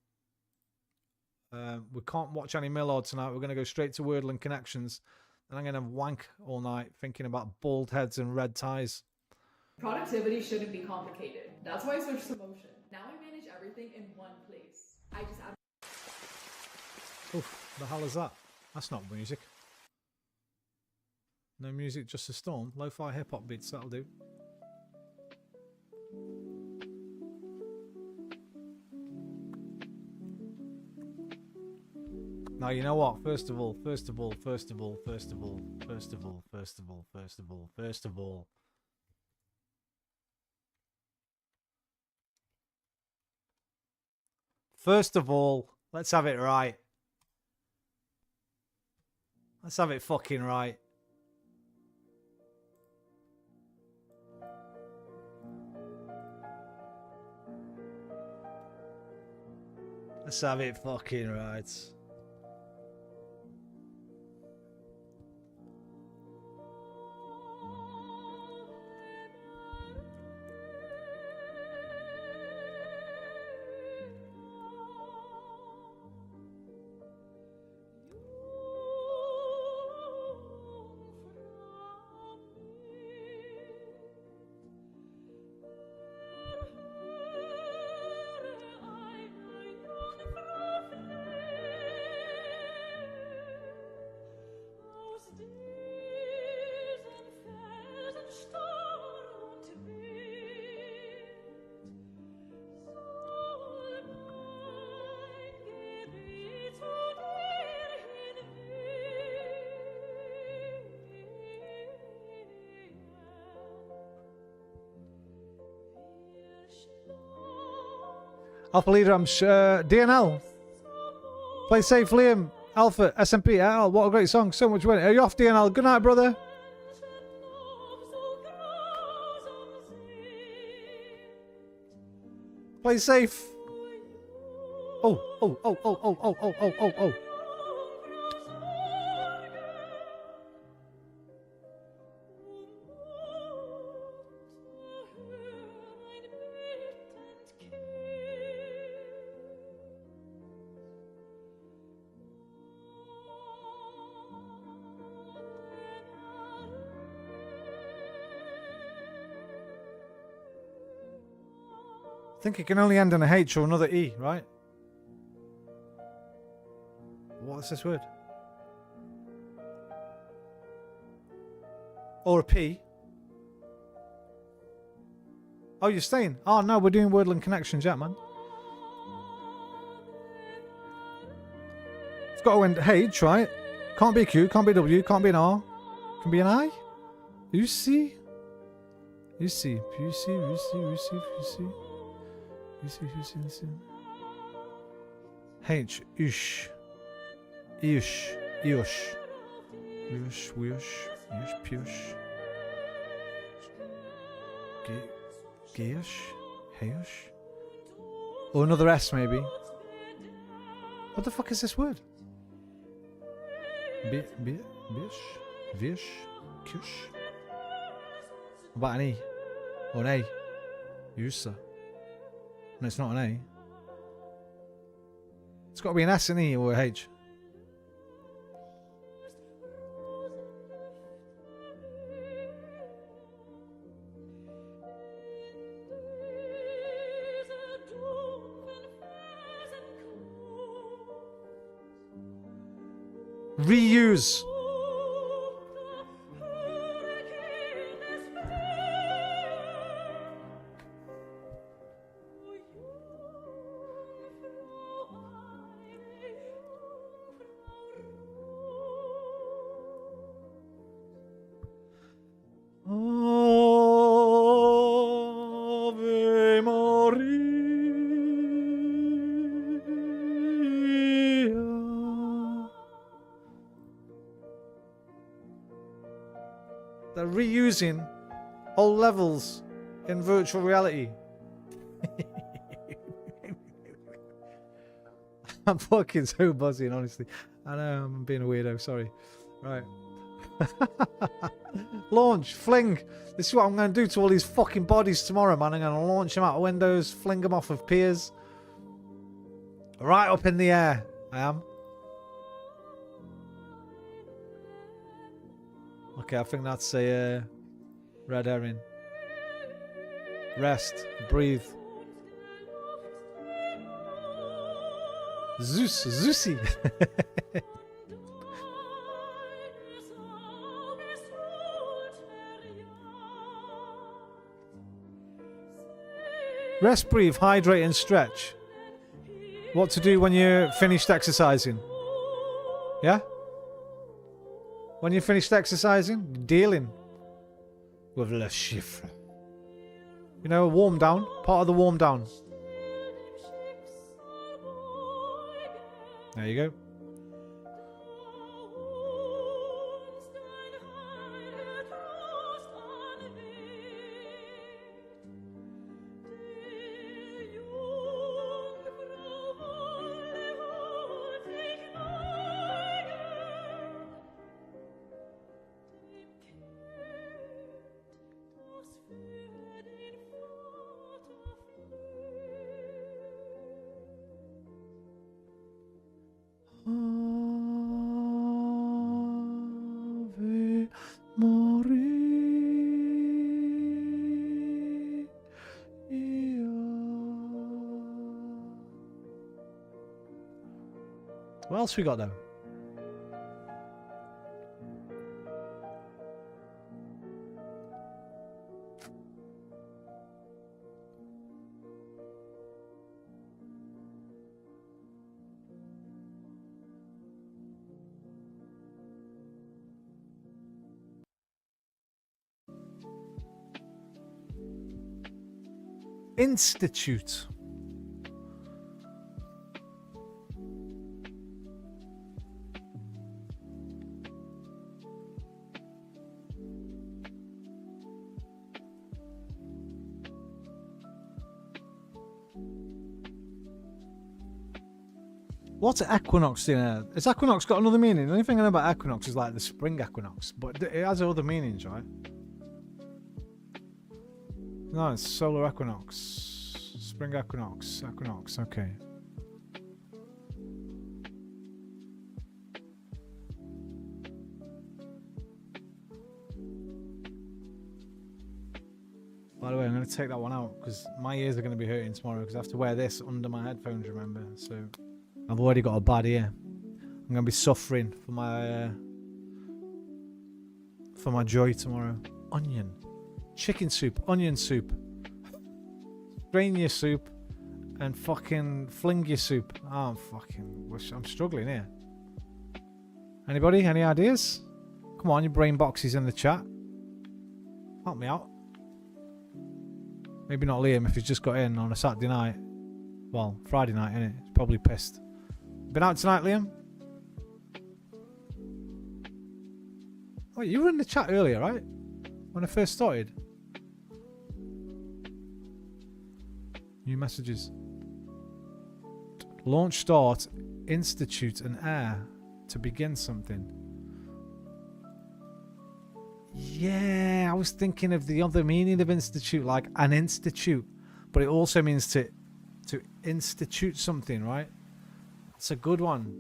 We can't watch any Millard tonight. We're going to go straight to Wordland Connections. And I'm going to wank all night thinking about bald heads and red ties. Productivity shouldn't be complicated. That's why I switched to Motion. Now I manage everything in one place. I just add... Oof, the hell is that? That's not music. No music, just a storm. Lo-fi hip-hop beats, that'll do. Now, you know what? First of all. First of all, let's have it right. Let's have it fucking right. Let's have it fucking right. Alpha Leader, I'm DNL. Play safe, Liam. Alpha, SMP, Al. What a great song. So much winning. Are you off, DNL? Good night, brother. Play safe. Oh. I think it can only end in a H or another E, right? What's this word? Or a P. Oh, you're staying? Oh, no, we're doing Wordland Connections yet, man. It's got to end H, right? Can't be a Q, can't be a W, can't be an R. Can be an I? You see? You see. You see. H, ish, ish, ish, wish, ish, push, geish, heish, or another S maybe. What the fuck is this word? Bish, vish, kush. What about an E? Or an A? Usa. No, it's not an A. It's got to be an S, an E, or a H. Reuse. They're reusing old levels in virtual reality. I'm fucking so buzzing, honestly. I know I'm being a weirdo. Sorry. Right. Launch, fling. This is what I'm going to do to all these fucking bodies tomorrow, man. I'm going to launch them out of windows, fling them off of piers. Right up in the air. I am. Okay, I think that's a red herring. Rest. Breathe. Zeus. Zeusy. Rest, breathe, hydrate and stretch. What to do when you're finished exercising? Yeah? When you're finished exercising, dealing with Le Chiffre. You know, a warm down. Part of the warm down. There you go. Ave Maria. What else we got though? Institute. What's equinox in there? Has equinox got another meaning? The only thing I know about equinox is like the spring equinox, but it has other meanings, right? No, it's solar equinox. Spring equinox. Equinox, okay. By the way, I'm going to take that one out because my ears are going to be hurting tomorrow because I have to wear this under my headphones, remember? So I've already got a bad ear. I'm going to be suffering for my joy tomorrow. Onion. Chicken soup, onion soup, strain your soup, and fucking fling your soup. Oh, I'm struggling here. Anybody? Any ideas? Come on, your brain boxes in the chat. Help me out. Maybe not Liam if he's just got in on a Saturday night. Well, Friday night, innit? He's probably pissed. Been out tonight, Liam? Oh, you were in the chat earlier, right? When I first started. New messages. Launch, start, institute, and air to begin something. Yeah, I was thinking of the other meaning of institute, like an institute, but it also means to institute something, right? It's a good one.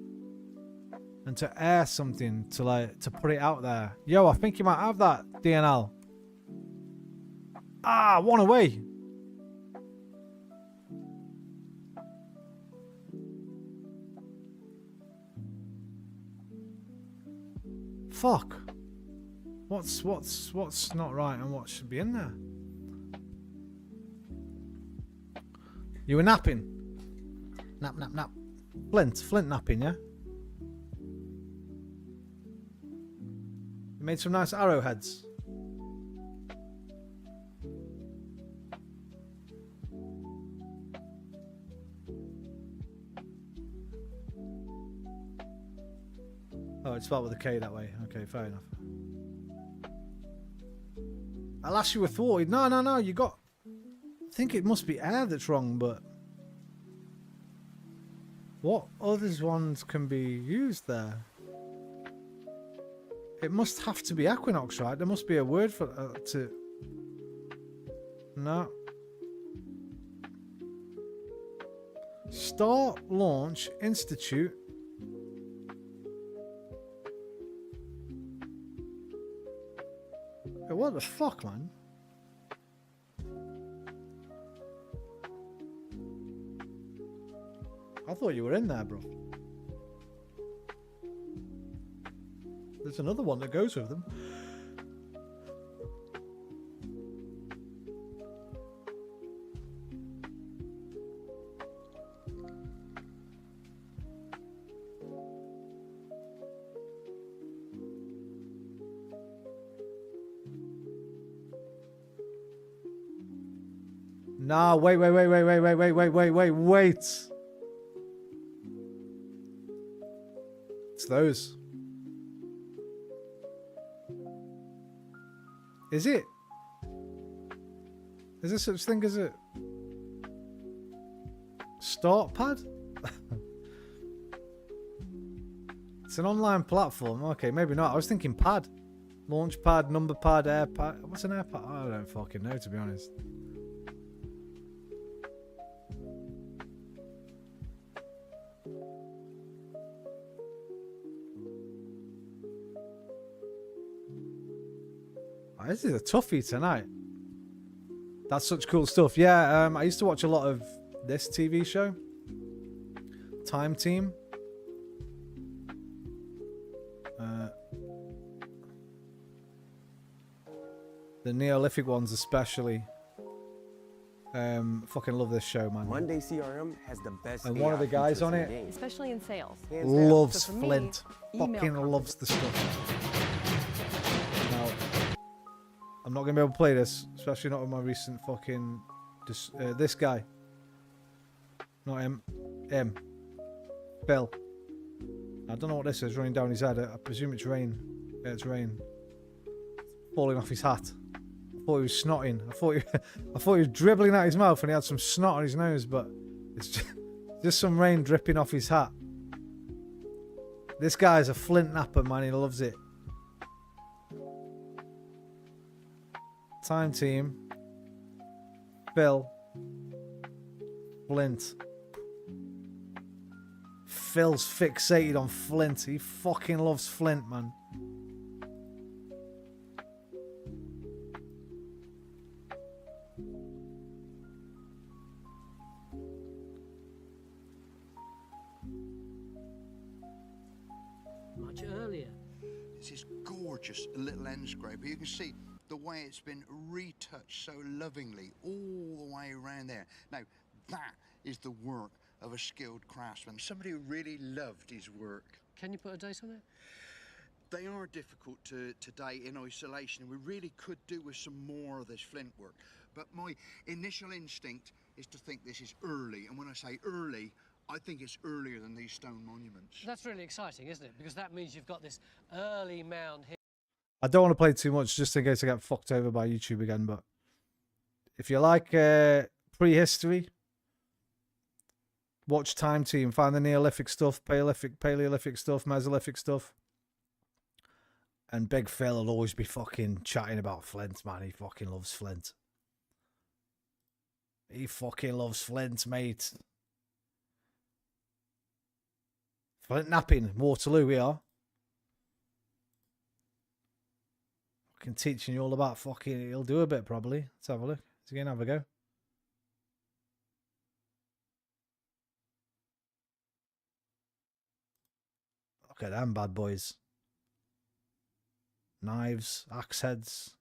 And to air something, to put it out there. Yo, I think you might have that, DNL. Ah, one away. Fuck. What's not right and what should be in there? You were napping. Nap. Flint napping, yeah? You made some nice arrowheads. Oh, it's spelled with a K that way. Okay, fair enough. Alas, you were thwarted. No, you got... I think it must be air that's wrong, but... What others ones can be used there? It must have to be Equinox, right? There must be a word for to... No. Start, launch, institute. Hey, what the fuck, man? I thought you were in there, bro. There's another one that goes with them. Nah, wait. It's those. Is it? Is there such thing as a start pad? It's an online platform. Okay, maybe not. I was thinking pad. Launch pad, number pad, air pad. What's an air pad? I don't fucking know, to be honest. This is a toughie tonight. That's such cool stuff. Yeah, I used to watch a lot of this TV show. Time Team. The Neolithic ones especially. Fucking love this show, man. Monday CRM has the best. And one of the guys on it, especially in sales, loves Flint. Fucking loves the stuff. Now, I'm not gonna be able to play this, especially not with my recent fucking this guy. Not him. Him. Bill. I don't know what this is running down his head. I presume it's rain. Yeah, it's rain. Falling off his hat. I thought he was snotting. I thought he was dribbling out his mouth and he had some snot on his nose, but it's just some rain dripping off his hat. This guy's a Flint napper, man. He loves it. Time Team. Phil. Flint. Phil's fixated on Flint. He fucking loves Flint, man. Much earlier. This is gorgeous little end scraper. You can see the way it's been retouched so lovingly all the way around there. Now, that is the work of a skilled craftsman, somebody who really loved his work. Can you put a date on it? They are difficult to date in isolation, and we really could do with some more of this flint work. But my initial instinct is to think this is early, and when I say early, I think it's earlier than these stone monuments. That's really exciting, isn't it? Because that means you've got this early mound here. I don't want to play too much just in case I get fucked over by YouTube again, but if you like prehistory, watch Time Team, find the Neolithic stuff, Paleolithic stuff, Mesolithic stuff. And Big Phil will always be fucking chatting about Flint, man. He fucking loves Flint. He fucking loves Flint, mate. Flint napping, Waterloo we are. Fucking teaching you all about fucking, he'll do a bit probably. Let's have a look. Let's again have a go. Look at them bad boys. Knives, axe heads.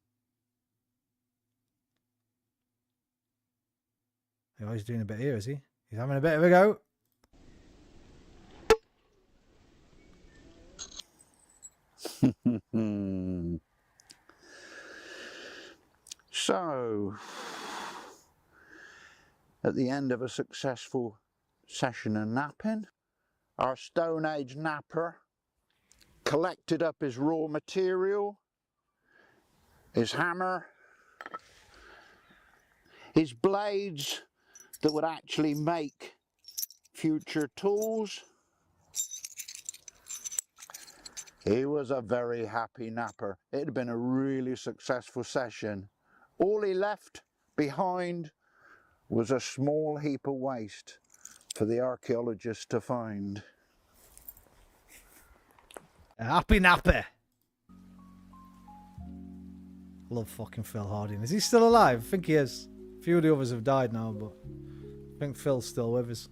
Oh, he's doing a bit here, is he? He's having a bit of a go. So, at the end of a successful session of napping, our Stone Age napper collected up his raw material, his hammer, His blades that would actually make future tools. He was a very happy napper. It had been a really successful session. All he left behind was a small heap of waste for the archaeologists to find. A happy napper. Love fucking Phil Harding. Is he still alive? I think he is. A few of the others have died now, but I think Phil's still with us.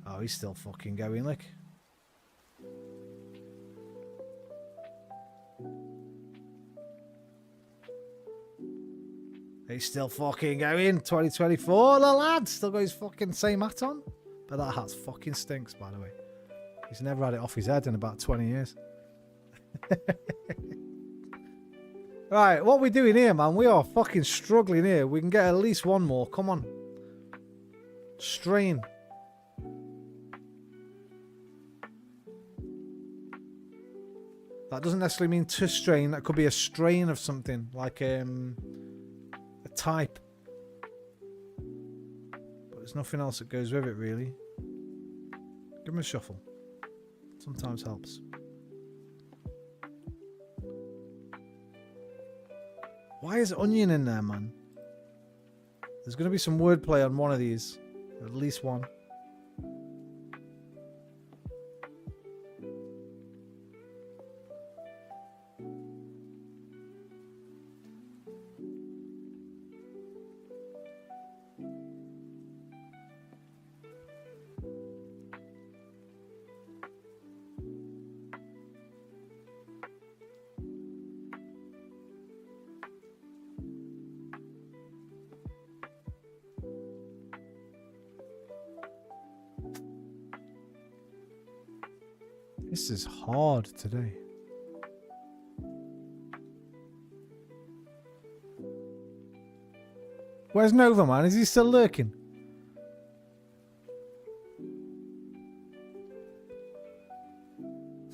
Oh, he's still fucking going, like. He's still fucking going. 2024, the lad. Still got his fucking same hat on. But that hat fucking stinks, by the way. He's never had it off his head in about 20 years. Right, what we doing here, man? We are fucking struggling here. We can get at least one more. Come on. Strain. That doesn't necessarily mean to strain. That could be a strain of something. Like a type. But there's nothing else that goes with it, really. Give him a shuffle. Sometimes helps. Why is onion in there, man? There's going to be some wordplay on one of these. At least one. This is hard today. Where's Nova, man? Is he still lurking?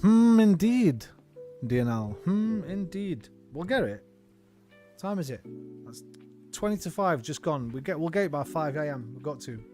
Indeed. DNL. Indeed. We'll get it. What time is it? That's 20 to 5, just gone. We'll get it by 5 AM. We've got to.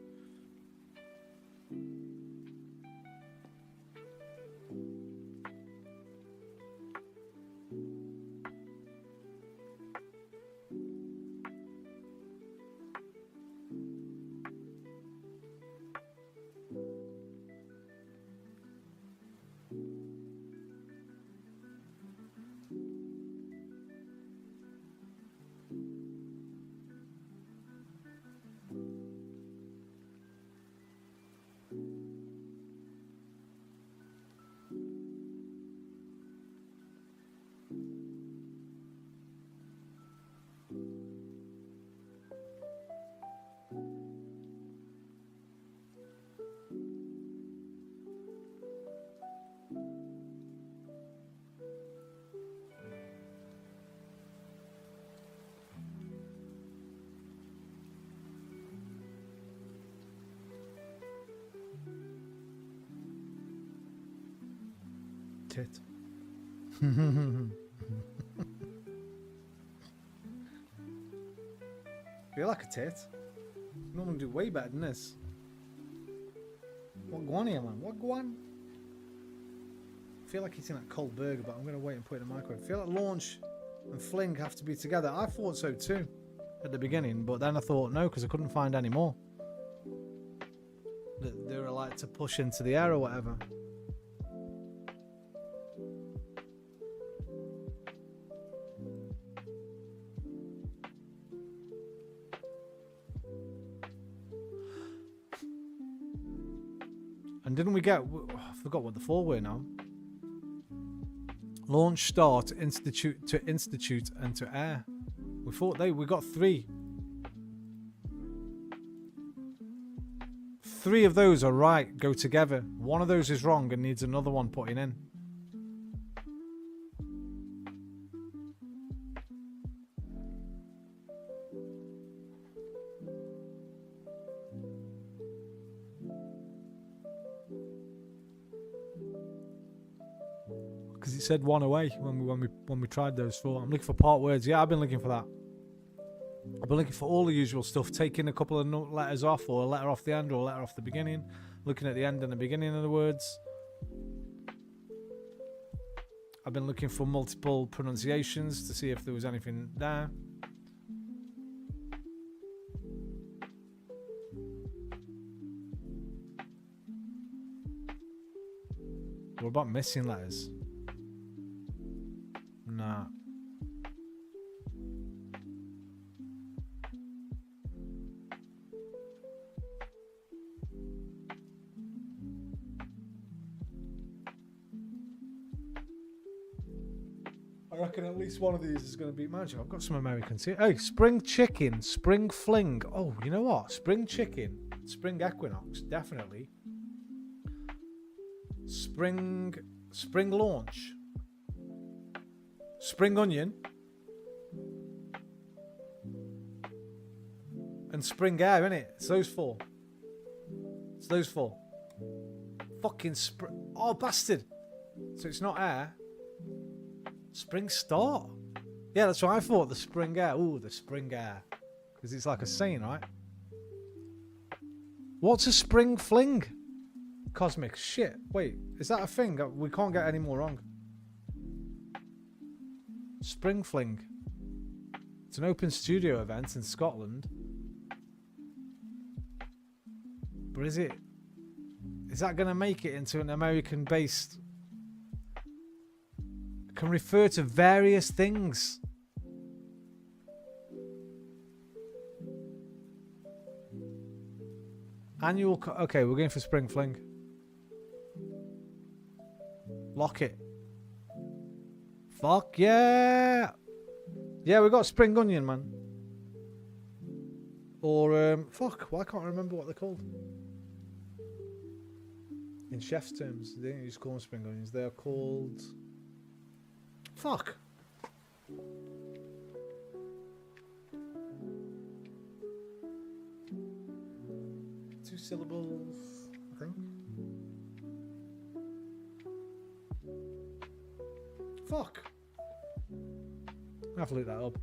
Tit. Feel like a tit. Normally do way better than this. What guan here, man? What guan? Feel like eating that cold burger, but I'm going to wait and put it in the microwave. Feel like launch and fling have to be together. I thought so too at the beginning, but then I thought no, because I couldn't find any more. They were like to push into the air or whatever. And didn't we get... I forgot what the 4 were now. Launch, start, institute, and to air. We thought we got 3. 3 of those are right, go together. One of those is wrong and needs another one putting in. Because it said one away when we tried those 4. I'm looking for part words. Yeah, I've been looking for that. I've been looking for all the usual stuff, taking a couple of letters off, or a letter off the end, or a letter off the beginning, looking at the end and the beginning of the words. I've been looking for multiple pronunciations to see if there was anything there. What about missing letters? Nah. I reckon at least one of these is going to be magic. I've got some Americans here. Hey, spring chicken, spring fling. Oh, you know what? Spring chicken, spring equinox, definitely. Spring launch. Spring onion. And spring air, innit? It's those 4. It's those 4. Fucking spring. Oh, bastard. So it's not air. Spring start. Yeah, that's what I thought. The spring air. Ooh, the spring air. Because it's like a saying, right? What's a spring fling? Cosmic. Shit. Wait, is that a thing? We can't get any more wrong. Spring fling. It's an open studio event in Scotland. But is that going to make it into an American-based... Can refer to various things. Annual... Okay, we're going for spring fling. Lock it. Fuck yeah! Yeah, we got spring onion, man. Or, fuck, why can't I remember what they're called? In chef's terms, they don't just call them spring onions. They are called... Fuck. 2 syllables, I think. Fuck. I have to look that up.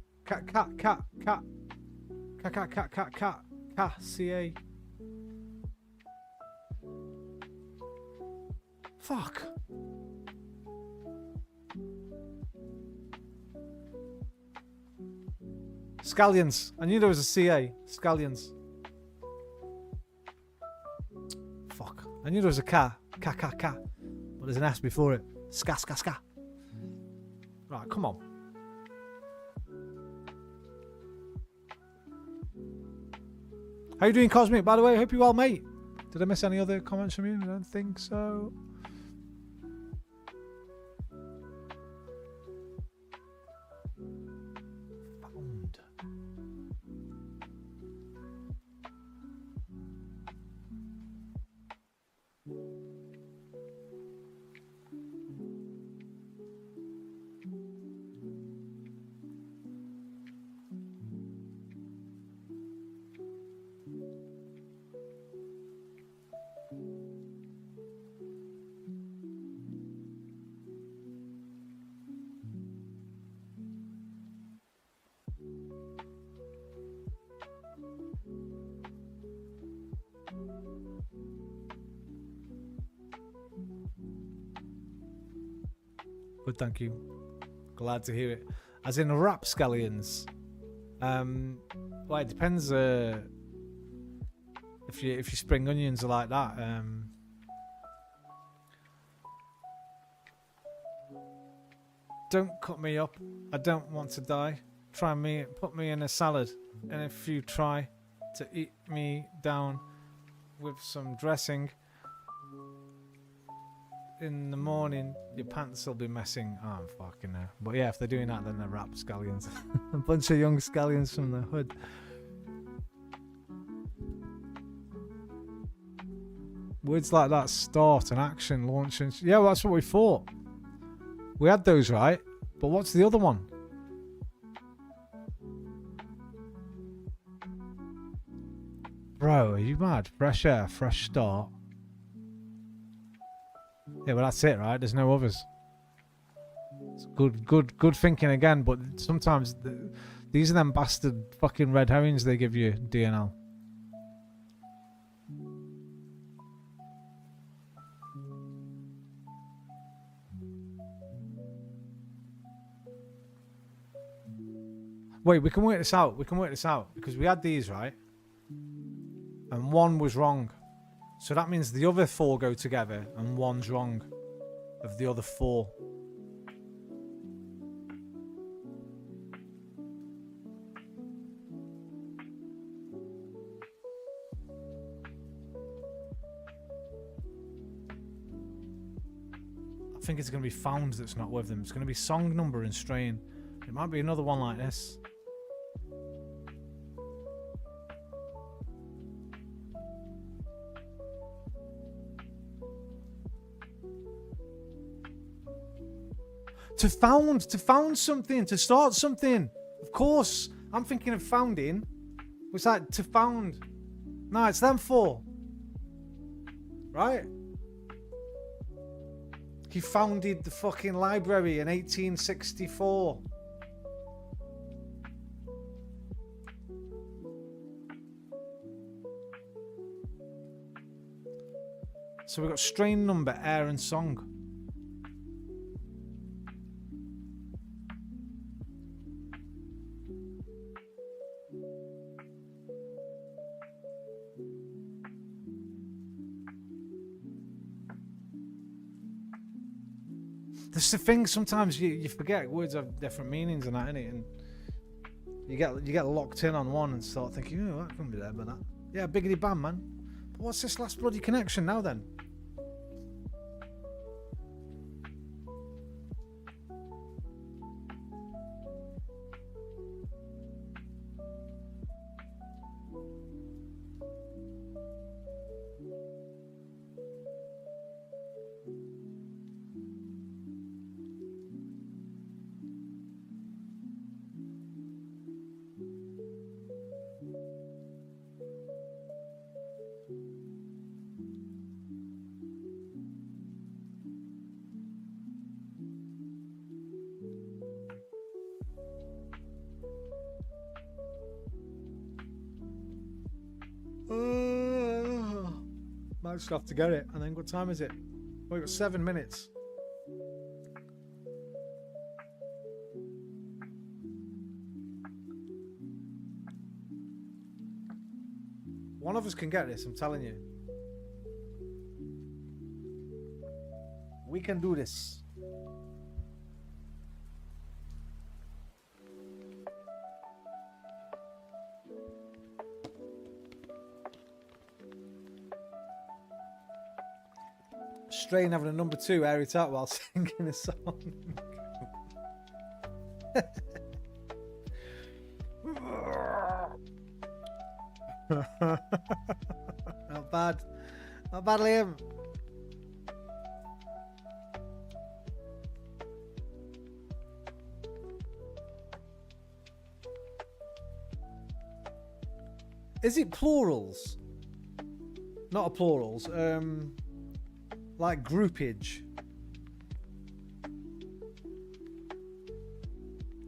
Cat. C-A. Fuck. Scallions. I knew there was a CA. Scallions. Fuck. I knew there was a K. K. But there's an S before it. Ska. Right, come on. How you doing, Cosmic, by the way? Hope you're well, mate. Did I miss any other comments from you? I don't think so. Good, thank you. Glad to hear it. As in rapscallions. Well, it depends. If your spring onions are like that. Don't cut me up. I don't want to die. Put me in a salad, and if you try to eat me down with some dressing. In the morning, your pants will be messing. Oh, I'm fucking hell. But yeah, if they're doing that, then they're rapscallions. A bunch of young scallions from the hood. Words like that, start and action, launch and... Yeah, well, that's what we thought. We had those right, but what's the other one? Bro, are you mad? Fresh air, fresh start. Yeah, well, that's it, right? There's no others. It's good thinking again. But sometimes these are them bastard fucking red herrings they give you, DNL. Wait, we can work this out. We can work this out because we had these, right? And one was wrong. So that means the other 4 go together and one's wrong of the other 4. I think it's going to be found that's not with them. It's going to be song number and strain. It might be another one like this. To found something, to start something. Of course, I'm thinking of founding. What's that? To found. No, it's them 4. Right? He founded the fucking library in 1864. So we've got strain number, air and song. That's the thing, sometimes you forget words have different meanings and that, innit? And you get locked in on one and start thinking, oh, that couldn't be there, but that. Yeah, biggity bam, man. But what's this last bloody connection now then? Might just have to get it. And then what time is it? We've got 7 minutes. One of us can get this, I'm telling you. We can do this. Strain having a number 2 air it out while singing a song. Not bad. Not bad, Liam. Is it plurals? Not a plurals. Like groupage.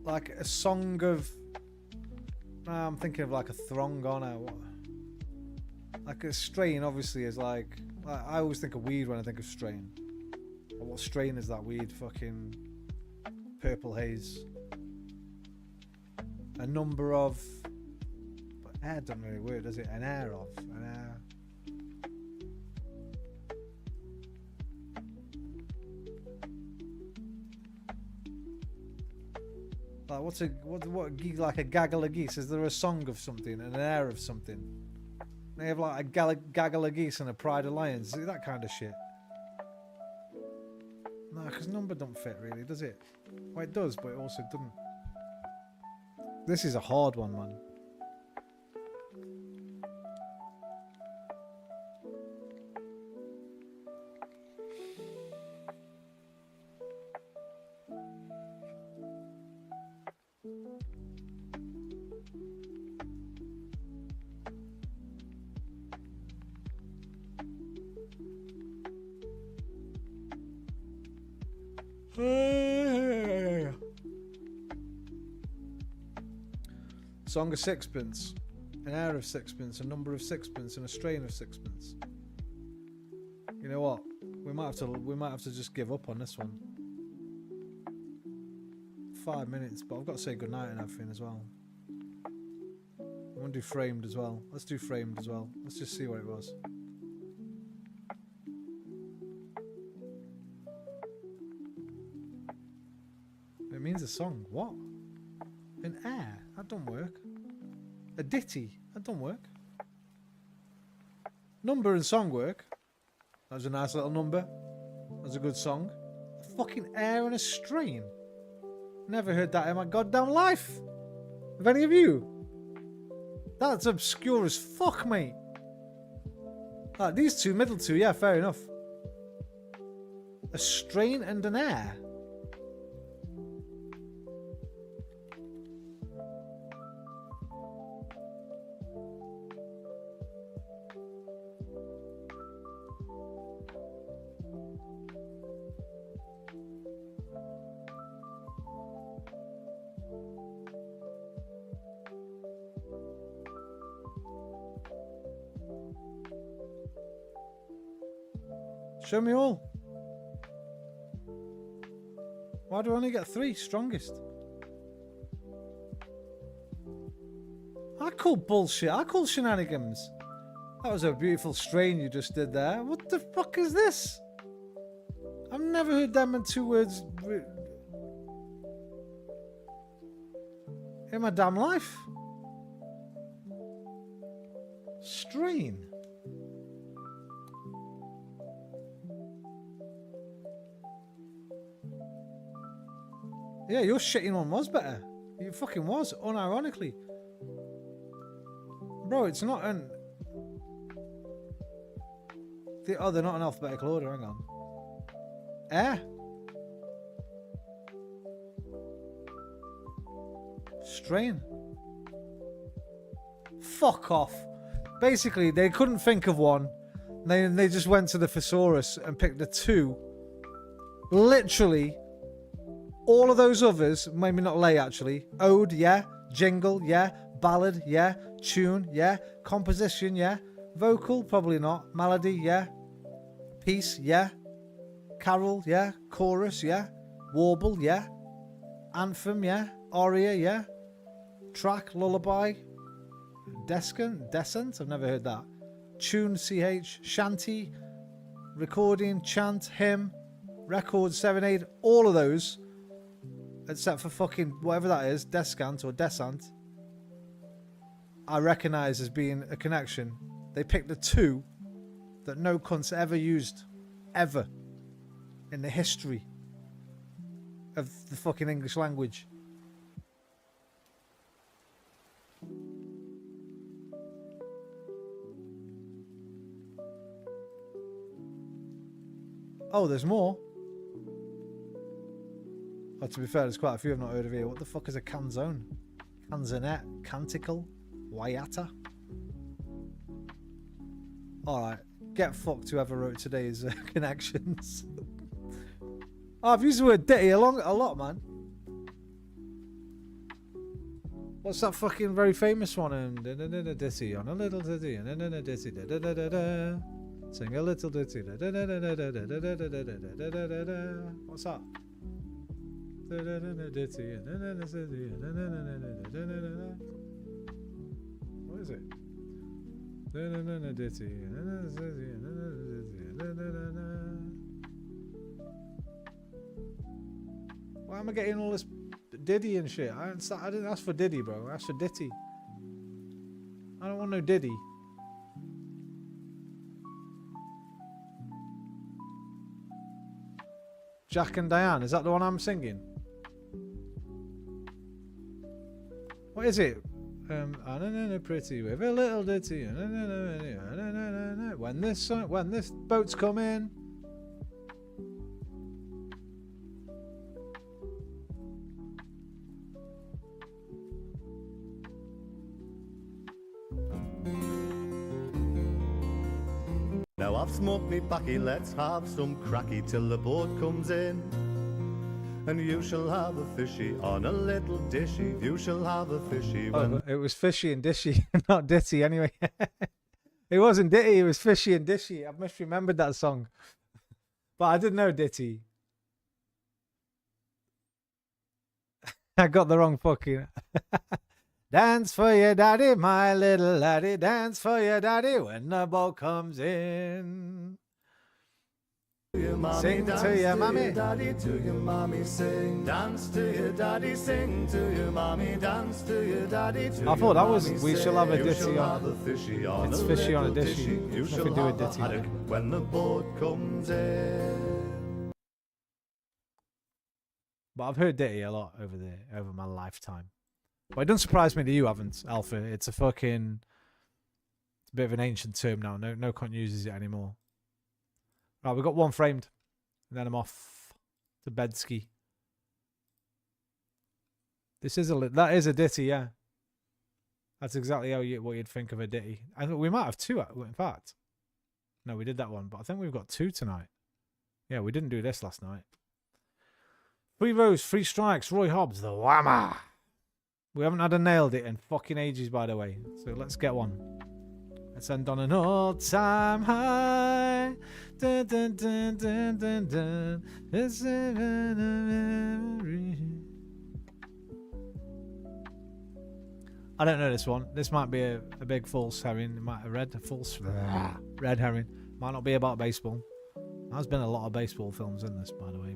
Like a song of... I'm thinking of like a throng on it. Like a strain obviously is like... I always think of weed when I think of strain. Or what strain is that weed? Fucking purple haze. A number of... But air doesn't really work, does it? An air of. An air... Like what's a what like a gaggle of geese? Is there a song of something and an air of something? They have like a gaggle of geese and a pride of lions. That kind of shit. No, because number don't fit really, does it? Well, it does, but it also doesn't. This is a hard one, man. Song of sixpence, an air of sixpence, a number of sixpence, and a strain of sixpence. You know what? We might have to just give up on this one. 5 minutes, but I've got to say goodnight and everything as well. I want to do framed as well. Let's do framed as well. Let's just see what it was. It means a song. What? An air? That don't work. A ditty? That don't work. Number and song work. That was a nice little number. That's a good song. A fucking air and a strain. Never heard that in my goddamn life. Have any of you? That's obscure as fuck, mate. Like, these two, middle two, yeah, fair enough. A strain and an air. Show me all. Why do I only get 3 strongest? I call bullshit. I call shenanigans. That was a beautiful strain you just did there. What the fuck is this? I've never heard them in 2 words in my damn life. Strain. Yeah, your shitting one was better. It fucking was, unironically. Bro, it's not an... Oh, they're not in alphabetical order, hang on. Air. Strain. Fuck off. Basically, they couldn't think of one. They just went to the thesaurus and picked the 2. Literally... all of those others, maybe not lay actually. Ode, yeah. Jingle, yeah. Ballad, yeah. Tune, yeah. Composition, yeah. Vocal, probably not. Melody, yeah. Piece, yeah. Carol, yeah. Chorus, yeah. Warble, yeah. Anthem, yeah. Aria, yeah. Track, lullaby. Descent, I've never heard that. Tune, CH. Shanty. Recording, chant, hymn. Record, serenade. All of those. Except for fucking whatever that is, descant or descent, I recognise as being a connection. They picked the 2 that no cunt's ever used, ever, in the history of the fucking English language. Oh, there's more. Oh, to be fair, there's quite a few I've not heard of here. What the fuck is a canzone? Canzonet? Canticle? Waiata? Alright. Get fucked whoever wrote today's connections. Oh, I've used the word ditty a lot, man. What's that fucking very famous one? Ditty on a little ditty. Ditty. Sing a little ditty. What's that? What is it? Why am I getting all this Diddy and shit? I didn't ask for Diddy, bro. I asked for Ditty. I don't want no Diddy. Jack and Diane, is that the one I'm singing? What is it? Pretty with a little ditty. When this boat's coming. Now I've smoked me backy, let's have some cracky till the boat comes in. and you shall have a fishy on a little dishy. You shall have a fishy when... Oh, it was fishy and dishy, not ditty anyway. It wasn't ditty, it was fishy and dishy. I've misremembered that song. But I didn't know ditty. I got the wrong fucking... Dance for your daddy, my little laddie. Dance for your daddy when the boat comes in. Sing to your mommy. Daddy, to your mommy, sing. Dance to your daddy, sing to your mommy. Dance to your daddy, to I thought that was mommy, we shall have a sing. ditty You shall on. have a fishy on It's a fishy on a little dishy. You Nothing shall to do with have a ditty. haddock when the boat comes in. But I've heard ditty a lot over my lifetime. But it doesn't surprise me that you haven't, Alpha. It's a fucking... It's a bit of an ancient term now. No cunt uses it anymore. Right, we've got one framed. And then I'm off to bed ski. That is a ditty, yeah. That's exactly what you'd think of a ditty. I think we might have two, in fact. No, we did that one, but I think we've got two tonight. Yeah, we didn't do this last night. 3 rows, 3 strikes, Roy Hobbs, the whammer. We haven't had a nailed it in fucking ages, by the way. So let's get one. Let's end on an all-time high. Dun, dun, dun, dun, dun, dun. It's a memory. I don't know this one. This might be a big false herring. It might have red herring. Might not be about baseball. There's been a lot of baseball films in this, by the way.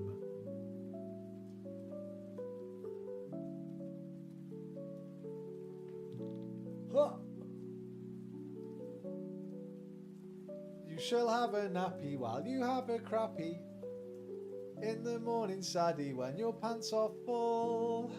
But you shall have a nappy while you have a crappy. In the morning, saddy, when your pants are full.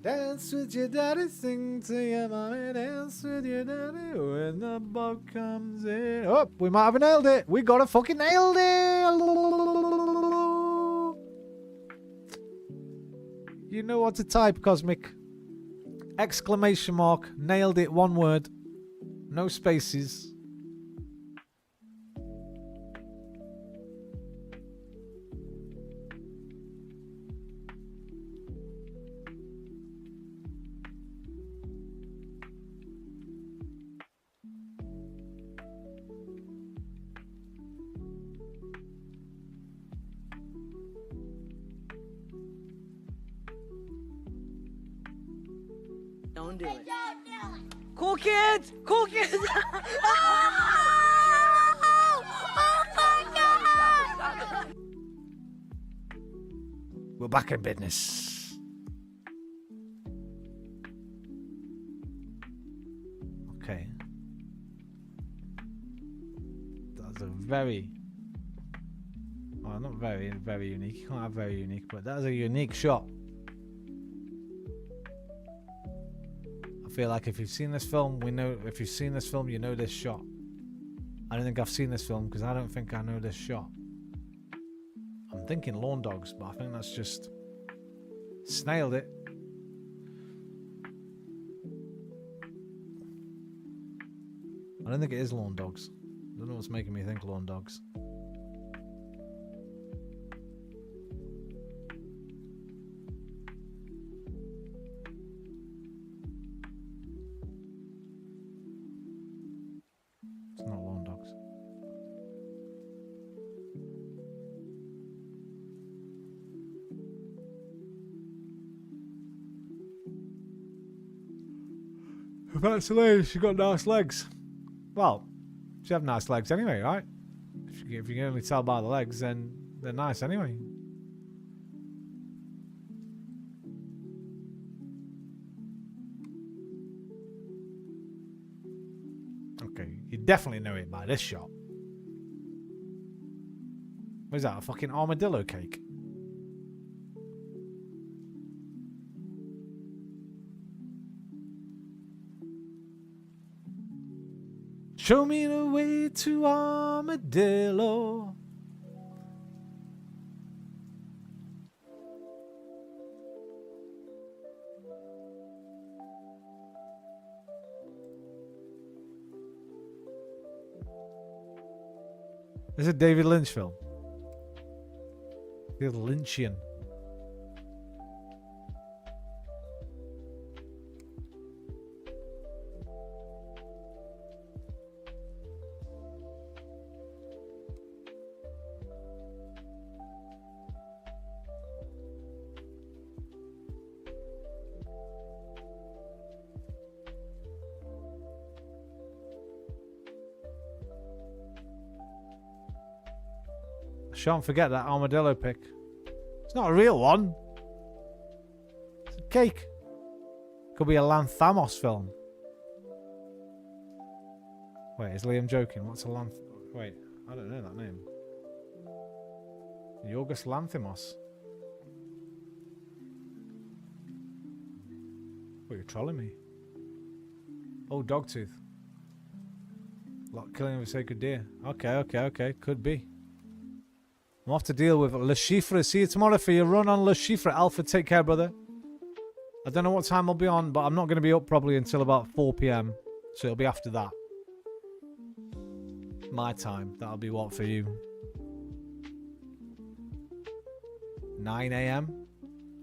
Dance with your daddy, sing to your mommy, dance with your daddy when the boat comes in. Oh, we might have nailed it. We got to fucking nailed it. You know what to type, Cosmic. Exclamation mark. Nailed it. One word. No spaces. Don't do it. Cool kids! Cool kids! We're back in business. Okay. That's a very... Well, not very unique. You can't have very unique, but that's a unique shot. I feel like if you've seen this film, you know this shot. I don't think I've seen this film because I don't think I know this shot. I'm thinking Lawn Dogs, but I think that's just snailed it. I don't think it is Lawn Dogs. I don't know what's making me think Lawn Dogs. It's not Lawn Dogs. If that's the lady, she got nice legs. Well, she have nice legs anyway, right? If you can only tell by the legs, then they're nice anyway. Okay, you definitely know it by this shot. What is that, a fucking armadillo cake? Show me the way to Armadillo. This is a David Lynch film. The Lynchian. Shan't forget that armadillo pic. It's not a real one. It's a cake. Could be a Lanthamos film. Wait, is Liam joking? What's a Wait, I don't know that name. Yorgos Lanthimos. What, you're trolling me? Oh, Dogtooth. Like killing of a sacred deer. Okay. Could be. I'm off to deal with Le Chiffre. See you tomorrow for your run on Le Chiffre. Alpha, take care, brother. I don't know what time I'll be on, but I'm not going to be up probably until about 4 p.m. So it'll be after that. My time. That'll be what for you? 9 a.m.?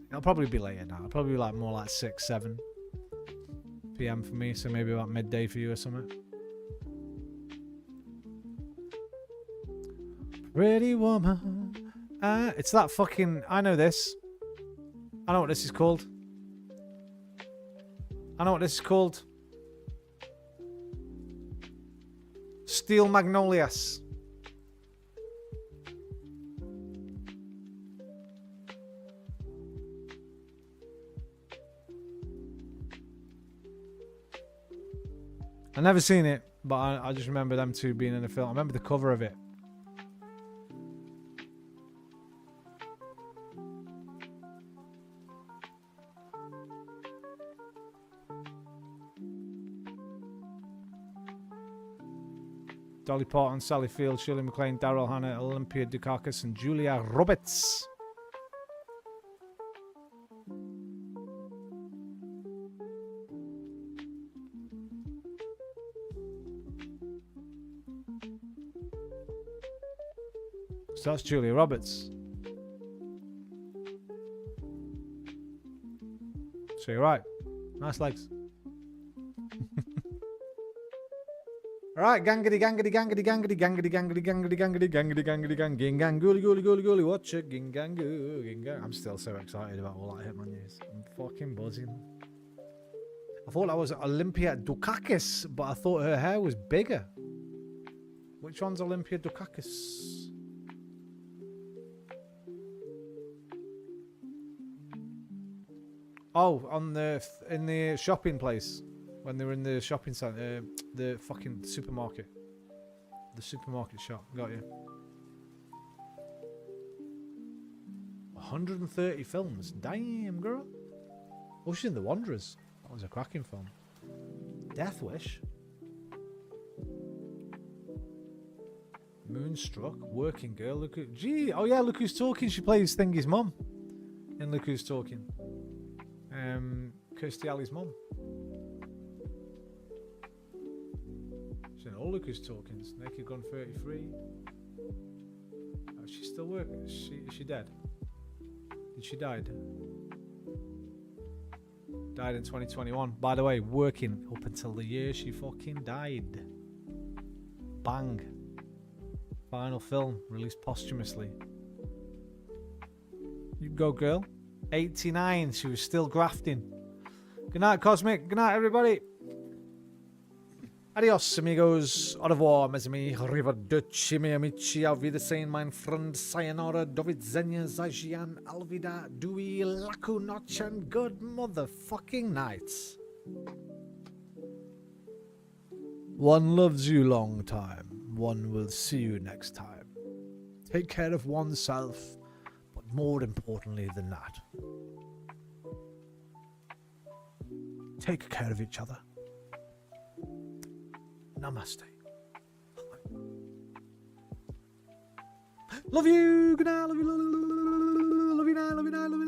It'll probably be later now. It'll probably be like more like 6, 7 p.m. for me. So maybe about midday for you or something. Pretty woman. It's that fucking... I know this. I know what this is called. Steel Magnolias. I've never seen it, but I just remember them two being in the film. I remember the cover of it. Dolly Parton, Sally Field, Shirley MacLaine, Daryl Hannah, Olympia Dukakis, and Julia Roberts. So that's Julia Roberts. So you're right. Nice legs. Alright, gangity gangity gangity gangity gangity gangity gangity gangity gangity gangity gang gingang gooly gooly gooly gooly watch it gingangu gingang. I'm still so excited about all that Hitman news. I'm fucking buzzing. I thought that was Olympia Dukakis, but I thought her hair was bigger. Which one's Olympia Dukakis? Oh, on in the shopping place. When they were in the shopping centre, the fucking supermarket. The supermarket shop. Got you. 130 films. Damn, girl. Oh, she's in The Wanderers. That was a cracking film. Death Wish. Moonstruck. Working Girl. Look at... Gee. Oh, yeah, Look Who's Talking. She plays Thingy's mum. In Look Who's Talking. Kirstie Alley's mum. All Look Who's Talking. Naked Gun 33. Oh, she's still working. Is she dead? Did she died? Died in 2021. By the way, working up until the year she fucking died. Bang. Final film released posthumously. You go, girl. 89. She was still grafting. Good night, Cosmic. Good night, everybody. Adios, amigos. Au revoir, mes amis. Arrivederci, miei amici. Auf Wiedersehen, mein Freund. Sayonara, do widzenia, zajian, alvida, dui, laku, noche, and good motherfucking nights. One loves you long time. One will see you next time. Take care of oneself, but more importantly than that, take care of each other. Namaste. Love you. Good night. Love you. Love you. Love you. Love you.